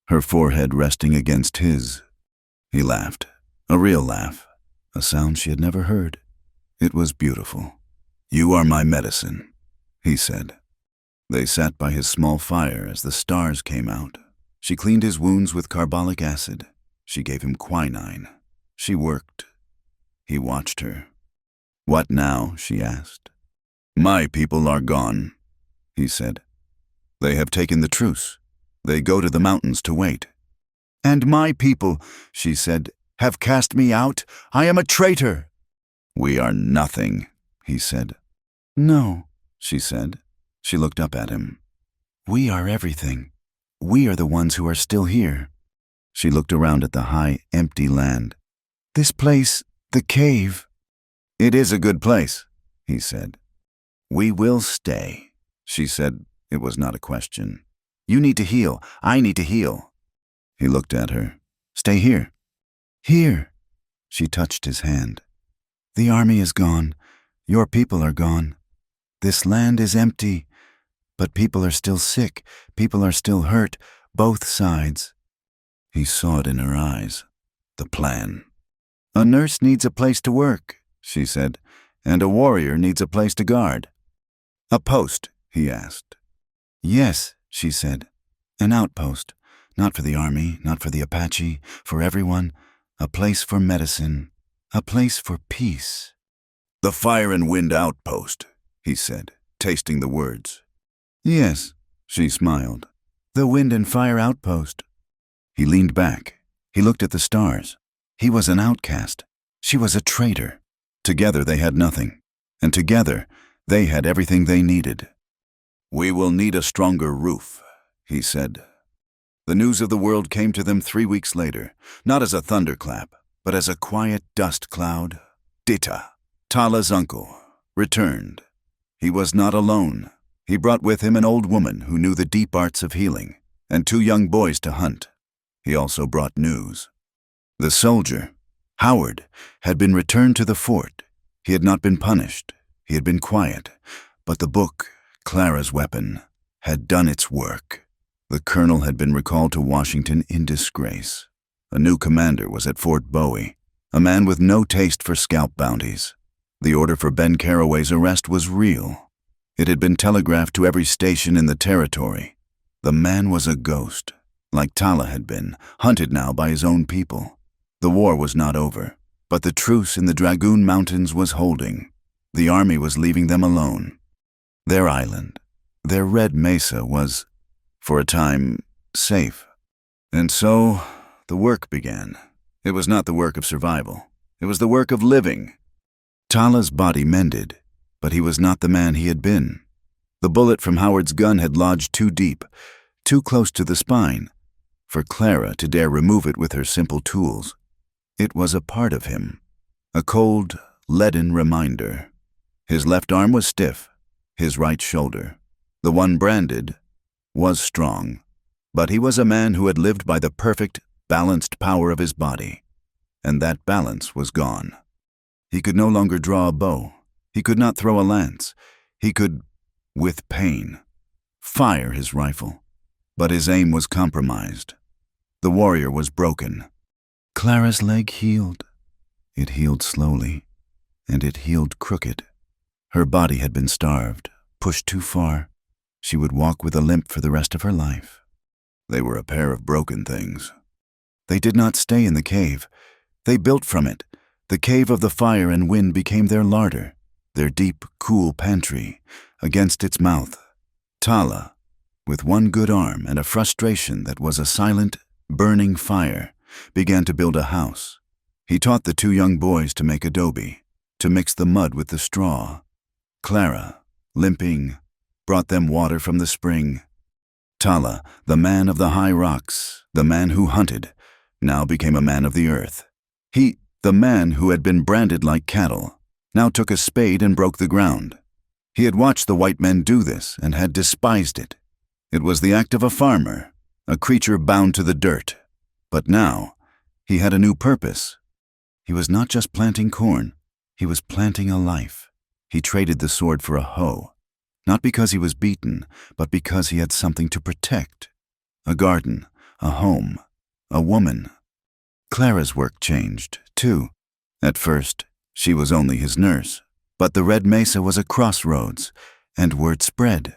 her forehead resting against his. He laughed, a real laugh, a sound she had never heard. It was beautiful. "You are my medicine," he said. They sat by his small fire as the stars came out. She cleaned his wounds with carbolic acid. She gave him quinine. She worked. He watched her. "What now?" she asked. "My people are gone," he said. "They have taken the truce. They go to the mountains to wait." "And my people," she said, "have cast me out. I am a traitor." "We are nothing," he said. "No," she said. She looked up at him. "We are everything. We are the ones who are still here." She looked around at the high, empty land. "This place, the cave." "It is a good place," he said. "We will stay," she said. It was not a question. "You need to heal. I need to heal." He looked at her. "Stay here." "Here." She touched his hand. "The army is gone. Your people are gone. This land is empty. But people are still sick. People are still hurt. Both sides." He saw it in her eyes. The plan. "A nurse needs a place to work," she said, "and a warrior needs a place to guard." "A post?" he asked. "Yes," she said. "An outpost. Not for the army, not for the Apache, for everyone. A place for medicine. A place for peace." "The fire and wind outpost," he said, tasting the words. "Yes," she smiled. "The wind and fire outpost." He leaned back. He looked at the stars. He was an outcast. She was a traitor. Together they had nothing. And together they had everything they needed. "We will need a stronger roof," he said. The news of the world came to them 3 weeks later, not as a thunderclap, but as a quiet dust cloud. Dita, Tala's uncle, returned. He was not alone. He brought with him an old woman who knew the deep arts of healing, and 2 young boys to hunt. He also brought news. The soldier, Howard, had been returned to the fort. He had not been punished. He had been quiet. But the book, Clara's weapon, had done its work. The colonel had been recalled to Washington in disgrace. A new commander was at Fort Bowie, a man with no taste for scalp bounties. The order for Ben Carraway's arrest was real. It had been telegraphed to every station in the territory. The man was a ghost. like Tala had been, hunted now by his own people. The war was not over, but the truce in the Dragoon Mountains was holding. The army was leaving them alone. Their island, their red mesa was, for a time, safe. And so, the work began. It was not the work of survival. It was the work of living. Tala's body mended, but he was not the man he had been. The bullet from Howard's gun had lodged too deep, too close to the spine, for Clara to dare remove it with her simple tools. It was a part of him, a cold, leaden reminder. His left arm was stiff, his right shoulder, the one branded, was strong, but he was a man who had lived by the perfect, balanced power of his body, and that balance was gone. He could no longer draw a bow. He could not throw a lance. He could, with pain, fire his rifle, but his aim was compromised. The warrior was broken. Clara's leg healed. It healed slowly, and it healed crooked. Her body had been starved, pushed too far. She would walk with a limp for the rest of her life. They were a pair of broken things. They did not stay in the cave. They built from it. The cave of the fire and wind became their larder, their deep, cool pantry. Against its mouth, Tala, with one good arm and a frustration that was a silent, burning fire, began to build a house. He taught the two young boys to make adobe, to mix the mud with the straw. Clara, limping, brought them water from the spring. Tala, the man of the high rocks, the man who hunted, now became a man of the earth. He, the man who had been branded like cattle, now took a spade and broke the ground. He had watched the white men do this and had despised it. It was the act of a farmer, a creature bound to the dirt. But now, he had a new purpose. He was not just planting corn, he was planting a life. He traded the sword for a hoe, not because he was beaten, but because he had something to protect. A garden, a home, a woman. Clara's work changed, too. At first, she was only his nurse, but the Red Mesa was a crossroads, and word spread.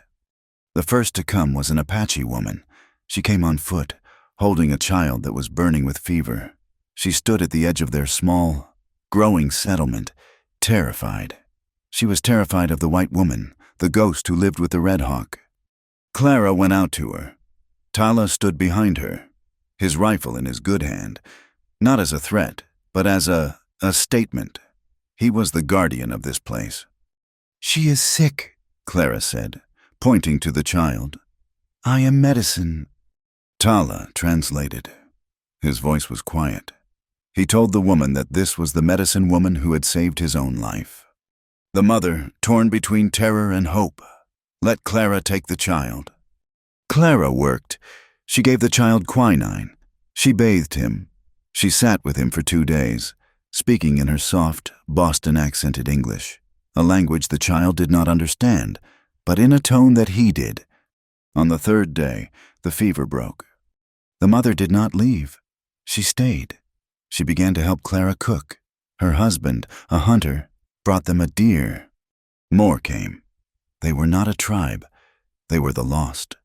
The first to come was an Apache woman. She came on foot, holding a child that was burning with fever. She stood at the edge of their small, growing settlement, terrified. She was terrified of the white woman, the ghost who lived with the Red Hawk. Clara went out to her. Tala stood behind her, his rifle in his good hand, not as a threat, but as a statement. He was the guardian of this place. "She is sick," Clara said, pointing to the child. "I am medicine." Tala translated. His voice was quiet. He told the woman that this was the medicine woman who had saved his own life. The mother, torn between terror and hope, let Clara take the child. Clara worked. She gave the child quinine. She bathed him. She sat with him for 2 days, speaking in her soft, Boston-accented English, a language the child did not understand, but in a tone that he did. On the 3rd day, the fever broke. The mother did not leave. She stayed. She began to help Clara cook. Her husband, a hunter, brought them a deer. More came. They were not a tribe. They were the lost.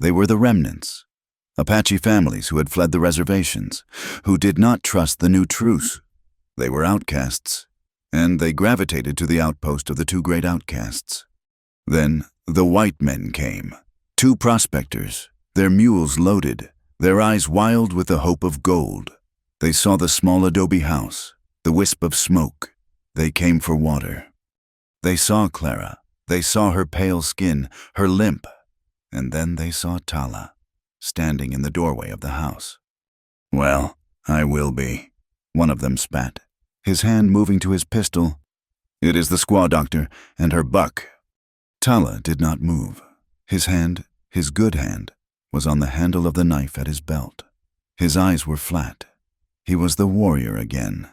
They were the remnants. Apache families who had fled the reservations, who did not trust the new truce. They were outcasts, and they gravitated to the outpost of the 2 great outcasts. Then the white men came, 2 prospectors, their mules loaded, their eyes wild with the hope of gold. They saw the small adobe house, the wisp of smoke. They came for water. They saw Clara. They saw her pale skin, her limp, and then they saw Tala, standing in the doorway of the house. "Well, I will be," one of them spat, his hand moving to his pistol. "It is the squaw doctor and her buck." Tala did not move. His hand, his good hand, was on the handle of the knife at his belt. His eyes were flat. He was the warrior again.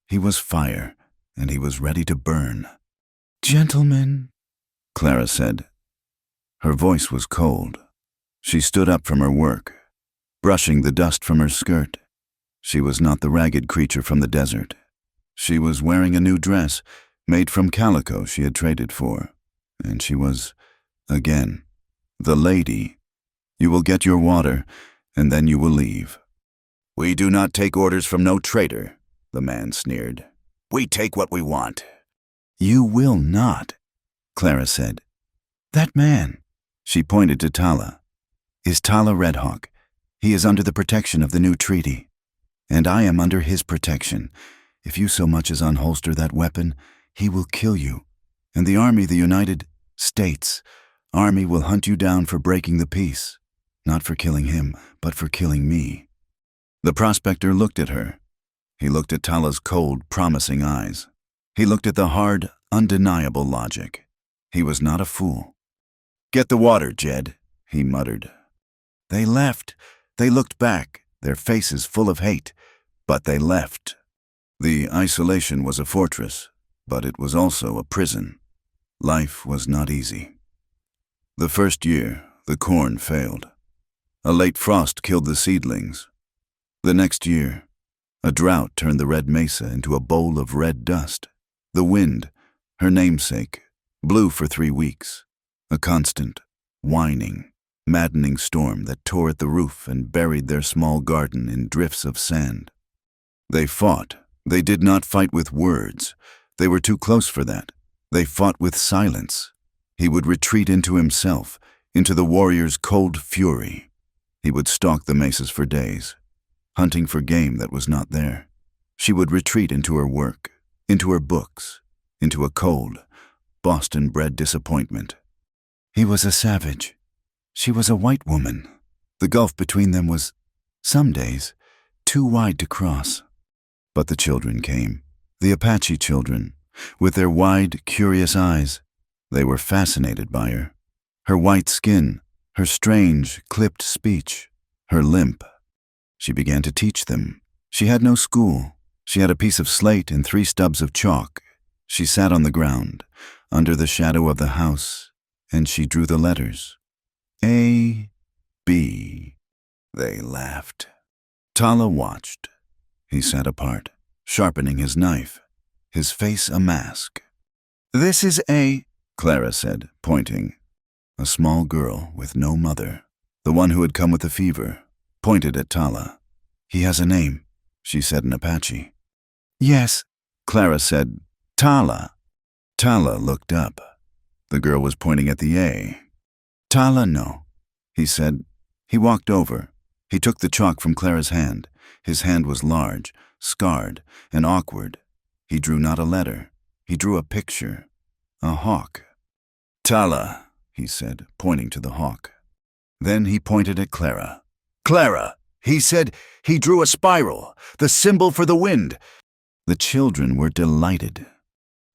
He was fire, and he was ready to burn. "Gentlemen," Clara said. Her voice was cold. She stood up from her work, brushing the dust from her skirt. She was not the ragged creature from the desert. She was wearing a new dress, made from calico she had traded for, and she was, again, the lady. "You will get your water, and then you will leave." "We do not take orders from no traitor," the man sneered. "We take what we want." "You will not," Clara said. "That man," she pointed to Tala, "is Tala Redhawk. He is under the protection of the new treaty. And I am under his protection. If you so much as unholster that weapon, he will kill you. And the army, the United States Army, will hunt you down for breaking the peace. Not for killing him, but for killing me." The prospector looked at her. He looked at Tala's cold, promising eyes. He looked at the hard, undeniable logic. He was not a fool. "Get the water, Jed," he muttered. They left. They looked back, their faces full of hate, but they left. The isolation was a fortress, but it was also a prison. Life was not easy. The first year, the corn failed. A late frost killed the seedlings. The next year, a drought turned the red mesa into a bowl of red dust. The wind, her namesake, blew for 3 weeks, a constant, whining, maddening storm that tore at the roof and buried their small garden in drifts of sand. They fought. They did not fight with words. They were too close for that. They fought with silence. He would retreat into himself, into the warrior's cold fury. He would stalk the mesas for days, hunting for game that was not there. She would retreat into her work, into her books, into a cold, Boston-bred disappointment. He was a savage. She was a white woman. The gulf between them was, some days, too wide to cross. But the children came, the Apache children, with their wide, curious eyes. They were fascinated by her. Her white skin, her strange, clipped speech, her limp. She began to teach them. She had no school. She had a piece of slate and 3 stubs of chalk. She sat on the ground, under the shadow of the house, and she drew the letters. A, B. They laughed. Tala watched. He sat apart, sharpening his knife, his face a mask. "This is A," Clara said, pointing. A small girl with no mother, the one who had come with the fever, pointed at Tala. "He has a name," she said in Apache. "Yes," Clara said. "Tala." Tala looked up. The girl was pointing at the A. "Tala, no," he said. He walked over. He took the chalk from Clara's hand. His hand was large, scarred, and awkward. He drew not a letter. He drew a picture. A hawk. "Tala," he said, pointing to the hawk. Then he pointed at Clara. "Clara," he said, "he drew a spiral, the symbol for the wind." The children were delighted.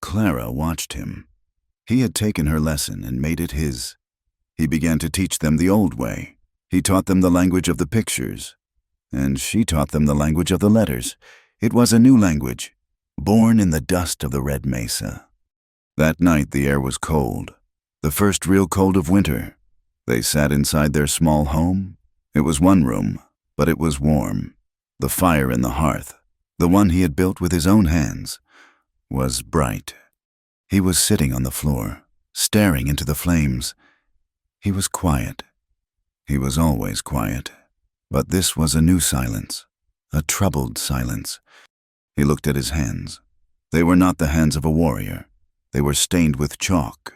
Clara watched him. He had taken her lesson and made it his. He began to teach them the old way. He taught them the language of the pictures, and she taught them the language of the letters. It was a new language, born in the dust of the red mesa. That night the air was cold, the first real cold of winter. They sat inside their small home. It was 1 room, but it was warm. The fire in the hearth, the one he had built with his own hands, was bright. He was sitting on the floor, staring into the flames. He was quiet. He was always quiet. But this was a new silence, a troubled silence. He looked at his hands. They were not the hands of a warrior. They were stained with chalk.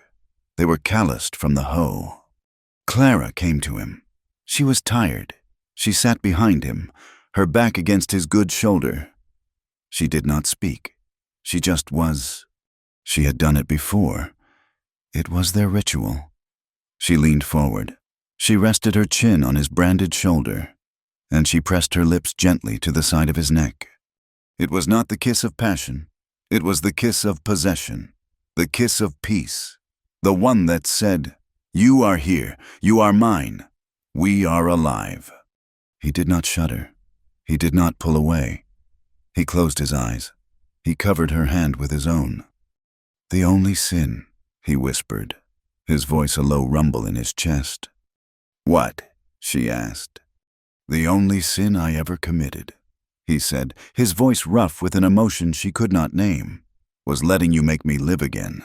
They were calloused from the hoe. Clara came to him. She was tired. She sat behind him, her back against his good shoulder. She did not speak. She just was. She had done it before. It was their ritual. She leaned forward. She rested her chin on his branded shoulder, and she pressed her lips gently to the side of his neck. It was not the kiss of passion. It was the kiss of possession, the kiss of peace, the one that said, "You are here, you are mine, we are alive." He did not shudder. He did not pull away. He closed his eyes. He covered her hand with his own. "The only sin," he whispered, his voice a low rumble in his chest. "What?" she asked. "The only sin I ever committed," he said, his voice rough with an emotion she could not name, "was letting you make me live again."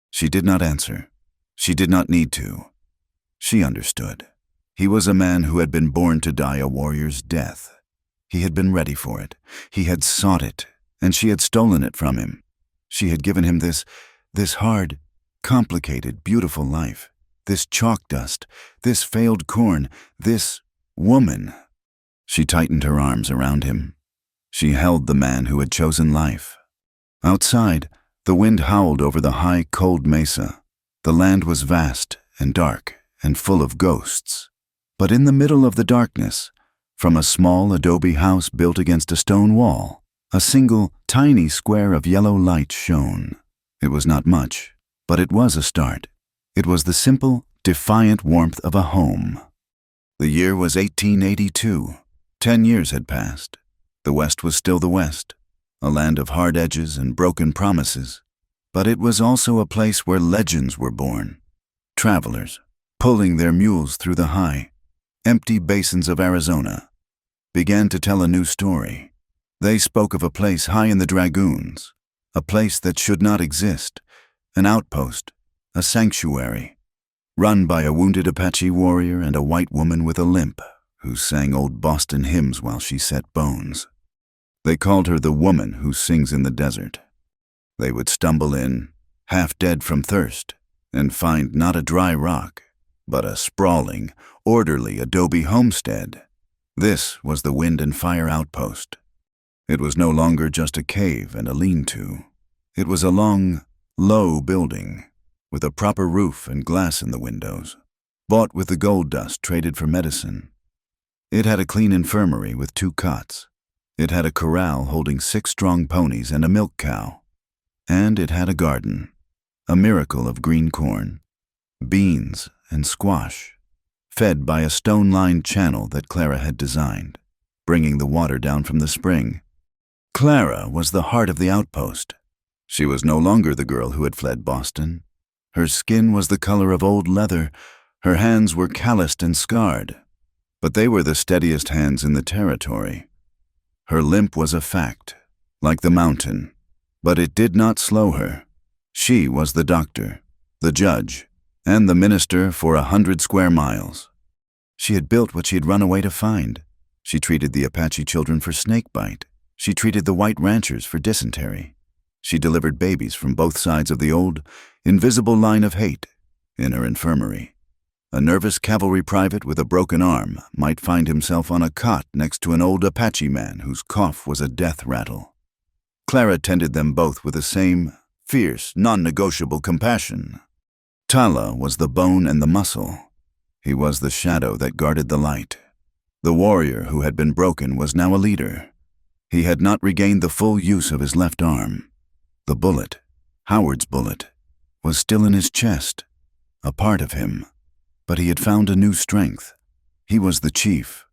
She did not answer. She did not need to. She understood. He was a man who had been born to die a warrior's death. He had been ready for it. He had sought it, and she had stolen it from him. She had given him this hard, complicated, beautiful life, this chalk dust, this failed corn, this woman. She tightened her arms around him. She held the man who had chosen life. Outside, the wind howled over the high, cold mesa. The land was vast and dark and full of ghosts. But in the middle of the darkness, from a small adobe house built against a stone wall, a single, tiny square of yellow light shone. It was not much, but it was a start. It was the simple, defiant warmth of a home. The year was 1882. 10 years had passed. The West was still the West, a land of hard edges and broken promises. But it was also a place where legends were born. Travelers, pulling their mules through the high, empty basins of Arizona, began to tell a new story. They spoke of a place high in the Dragoons, a place that should not exist, an outpost, a sanctuary, run by a wounded Apache warrior and a white woman with a limp who sang old Boston hymns while she set bones. They called her the woman who sings in the desert. They would stumble in, half dead from thirst, and find not a dry rock, but a sprawling, orderly adobe homestead. This was the Wind and Fire Outpost. It was no longer just a cave and a lean-to. It was a long, low building, with a proper roof and glass in the windows, bought with the gold dust traded for medicine. It had a clean infirmary with 2 cots. It had a corral holding 6 strong ponies and a milk cow. And it had a garden, a miracle of green corn, beans and squash, fed by a stone-lined channel that Clara had designed, bringing the water down from the spring. Clara was the heart of the outpost. She was no longer the girl who had fled Boston. Her skin was the color of old leather. Her hands were calloused and scarred, but they were the steadiest hands in the territory. Her limp was a fact, like the mountain, but it did not slow her. She was the doctor, the judge, and the minister for 100 square miles. She had built what she had run away to find. She treated the Apache children for snakebite. She treated the white ranchers for dysentery. She delivered babies from both sides of the old, invisible line of hate in her infirmary. A nervous cavalry private with a broken arm might find himself on a cot next to an old Apache man whose cough was a death rattle. Clara tended them both with the same fierce, non-negotiable compassion. Tala was the bone and the muscle. He was the shadow that guarded the light. The warrior who had been broken was now a leader. He had not regained the full use of his left arm. The bullet, Howard's bullet, was still in his chest, a part of him, but he had found a new strength. He was the chief,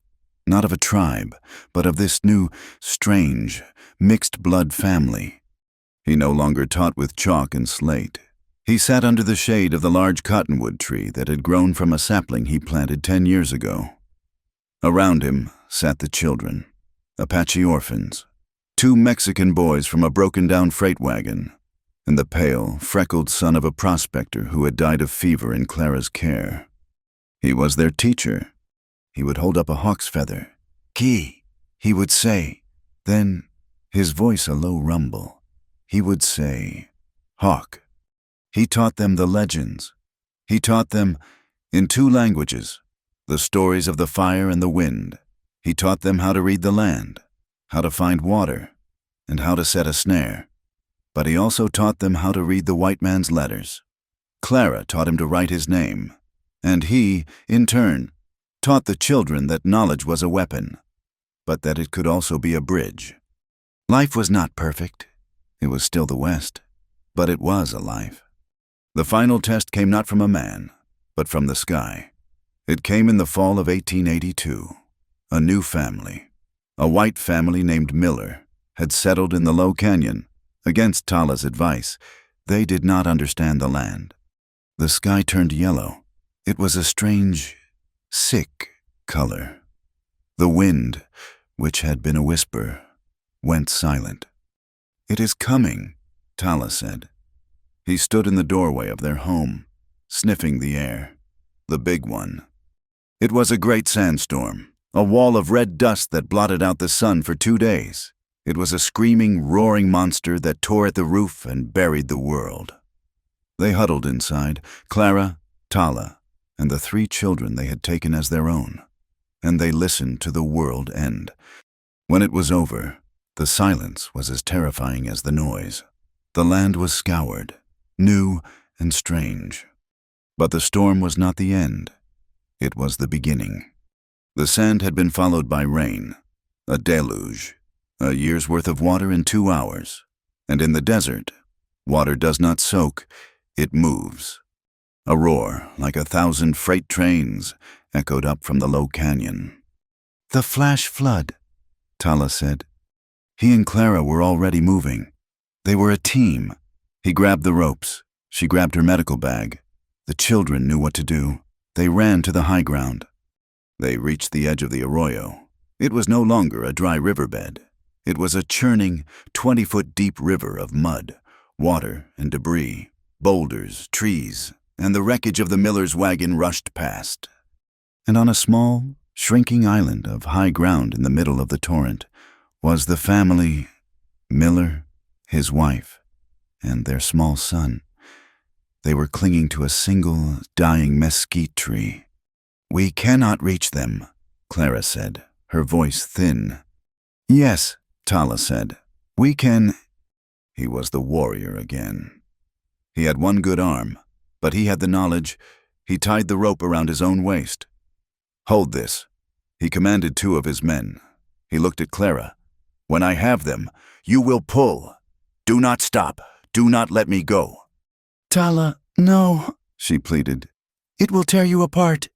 not of a tribe, but of this new, strange, mixed-blood family. He no longer taught with chalk and slate. He sat under the shade of the large cottonwood tree that had grown from a sapling he planted 10 years ago. Around him sat the children, Apache orphans, 2 Mexican boys from a broken-down freight wagon, and the pale, freckled son of a prospector who had died of fever in Clara's care. He was their teacher. He would hold up a hawk's feather. "Ki," he would say. Then, his voice a low rumble, he would say, "Hawk." He taught them the legends. He taught them, in 2 languages, the stories of the fire and the wind. He taught them how to read the land, how to find water, and how to set a snare. But he also taught them how to read the white man's letters. Clara taught him to write his name, and he, in turn, taught the children that knowledge was a weapon, but that it could also be a bridge. Life was not perfect. It was still the West, but it was alive. The final test came not from a man, but from the sky. It came in the fall of 1882. A new family, a white family named Miller, had settled in the low canyon. Against Tala's advice, they did not understand the land. The sky turned yellow. It was a strange, sick color. The wind, which had been a whisper, went silent. "It is coming," Tala said. He stood in the doorway of their home, sniffing the air. The big one. It was a great sandstorm, a wall of red dust that blotted out the sun for 2 days. It was a screaming, roaring monster that tore at the roof and buried the world. They huddled inside, Clara, Tala, and the 3 children they had taken as their own, and they listened to the world end. When it was over, the silence was as terrifying as the noise. The land was scoured, new and strange. But the storm was not the end. It was the beginning. The sand had been followed by rain, a deluge, a year's worth of water in 2 hours. And in the desert, water does not soak, it moves. A roar, like 1,000 freight trains, echoed up from the low canyon. "The flash flood," Tala said. He and Clara were already moving. They were a team. He grabbed the ropes. She grabbed her medical bag. The children knew what to do. They ran to the high ground. They reached the edge of the arroyo. It was no longer a dry riverbed. It was a churning, 20-foot-deep river of mud, water, and debris. Boulders, trees, and the wreckage of the miller's wagon rushed past. And on a small, shrinking island of high ground in the middle of the torrent was the family, Miller, his wife, and their small son. They were clinging to a single, dying mesquite tree. "We cannot reach them," Clara said, her voice thin. "Yes," Tala said, "we can." He was the warrior again. He had one good arm, but he had the knowledge. He tied the rope around his own waist. "Hold this." He commanded 2 of his men. He looked at Clara. "When I have them, you will pull. Do not stop. Do not let me go." "Tala, no," she pleaded. "It will tear you apart."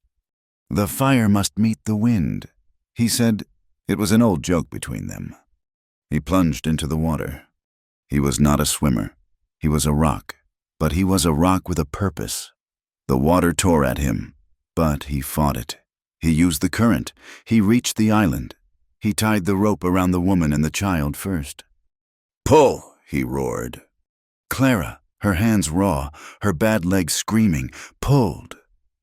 "The fire must meet the wind," he said. It was an old joke between them. He plunged into the water. He was not a swimmer. He was a rock, but he was a rock with a purpose. The water tore at him, but he fought it. He used the current. He reached the island. He tied the rope around the woman and the child first. "Pull!" he roared. Clara, her hands raw, her bad legs screaming, pulled.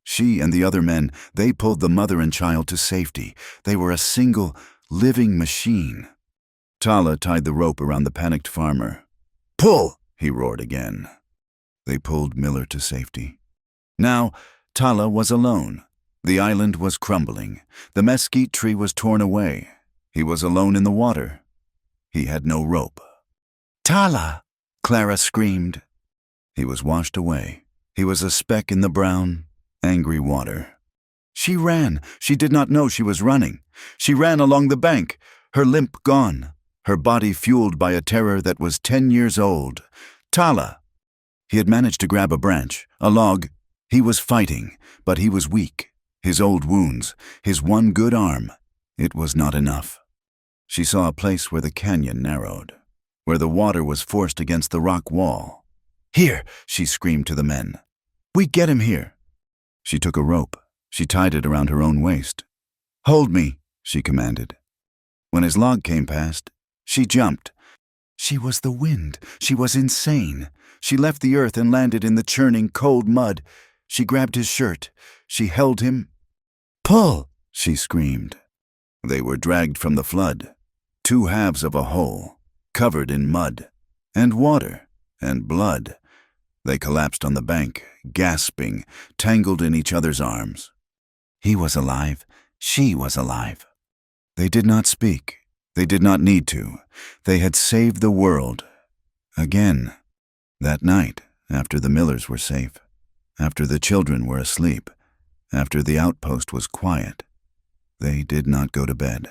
She and the other men, they pulled the mother and child to safety. They were a single, living machine. Tala tied the rope around the panicked farmer. "Pull!" he roared again. They pulled Miller to safety. Now, Tala was alone. The island was crumbling. The mesquite tree was torn away. He was alone in the water. He had no rope. "Tala!" Clara screamed. He was washed away. He was a speck in the brown, angry water. She ran. She did not know she was running. She ran along the bank, her limp gone, her body fueled by a terror that was 10 years old. "Tala!" He had managed to grab a branch, a log. He was fighting, but he was weak. His old wounds, his one good arm, it was not enough. She saw a place where the canyon narrowed, where the water was forced against the rock wall. "Here!" she screamed to the men. "We get him here!" She took a rope. She tied it around her own waist. "Hold me!" she commanded. When his log came past, she jumped. She was the wind. She was insane. She left the earth and landed in the churning, cold mud. She grabbed his shirt. She held him. "Pull!" she screamed. They were dragged from the flood, 2 halves of a hole, covered in mud, and water, and blood. They collapsed on the bank, gasping, tangled in each other's arms. He was alive. She was alive. They did not speak. They did not need to. They had saved the world. Again. That night, after the Millers were safe, after the children were asleep, after the outpost was quiet, they did not go to bed.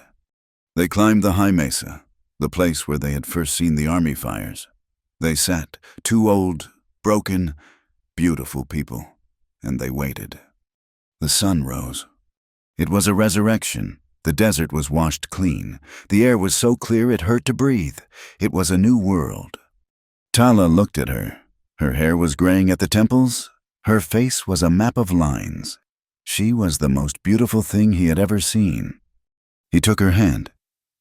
They climbed the high mesa, the place where they had first seen the army fires. They sat, 2 old, broken, beautiful people, and they waited. The sun rose. It was a resurrection. The desert was washed clean. The air was so clear it hurt to breathe. It was a new world. Tala looked at her. Her hair was graying at the temples. Her face was a map of lines. She was the most beautiful thing he had ever seen. He took her hand.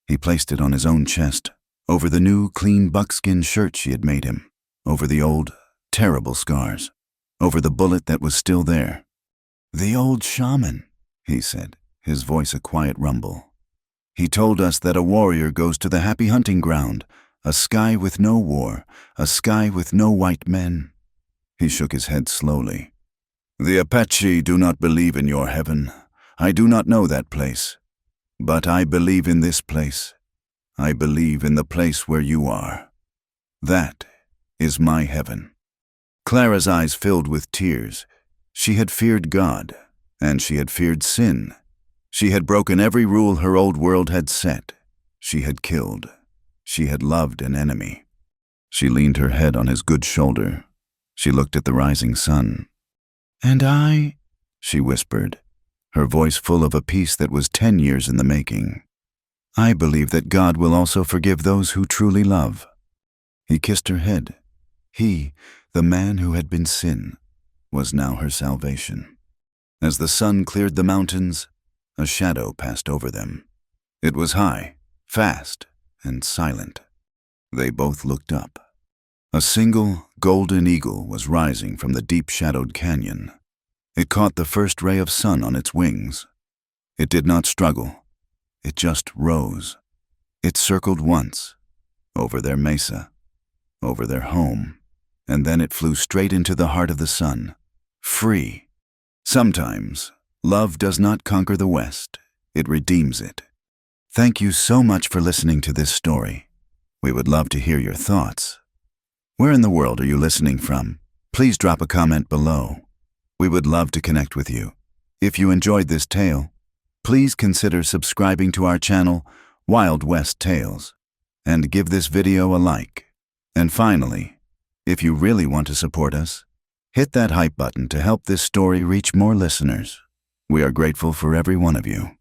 He placed it on his own chest, over the new, clean buckskin shirt she had made him, over the old, terrible scars, over the bullet that was still there. "The old shaman," he said, his voice a quiet rumble. He told us that a warrior goes to the happy hunting ground, a sky with no war, a sky with no white men. He shook his head slowly. The Apache do not believe in your heaven. I do not know that place. But I believe in this place. I believe in the place where you are. That is my heaven. Clara's eyes filled with tears. She had feared God, and she had feared sin. She had broken every rule her old world had set. She had killed. She had loved an enemy. She leaned her head on his good shoulder. She looked at the rising sun. "And I," she whispered, her voice full of a peace that was 10 years in the making. "I believe that God will also forgive those who truly love." He kissed her head. He, the man who had been sin, was now her salvation. As the sun cleared the mountains, a shadow passed over them. It was high, fast, and silent. They both looked up. A single golden eagle was rising from the deep-shadowed canyon. It caught the first ray of sun on its wings. It did not struggle. It just rose. It circled once, over their mesa, over their home, and then it flew straight into the heart of the sun, free. Sometimes, love does not conquer the West. It redeems it. Thank you so much for listening to this story. We would love to hear your thoughts. Where in the world are you listening from? Please drop a comment below. We would love to connect with you. If you enjoyed this tale, please consider subscribing to our channel, Wild West Tales, and give this video a like. And finally, if you really want to support us, hit that hype button to help this story reach more listeners. We are grateful for every one of you.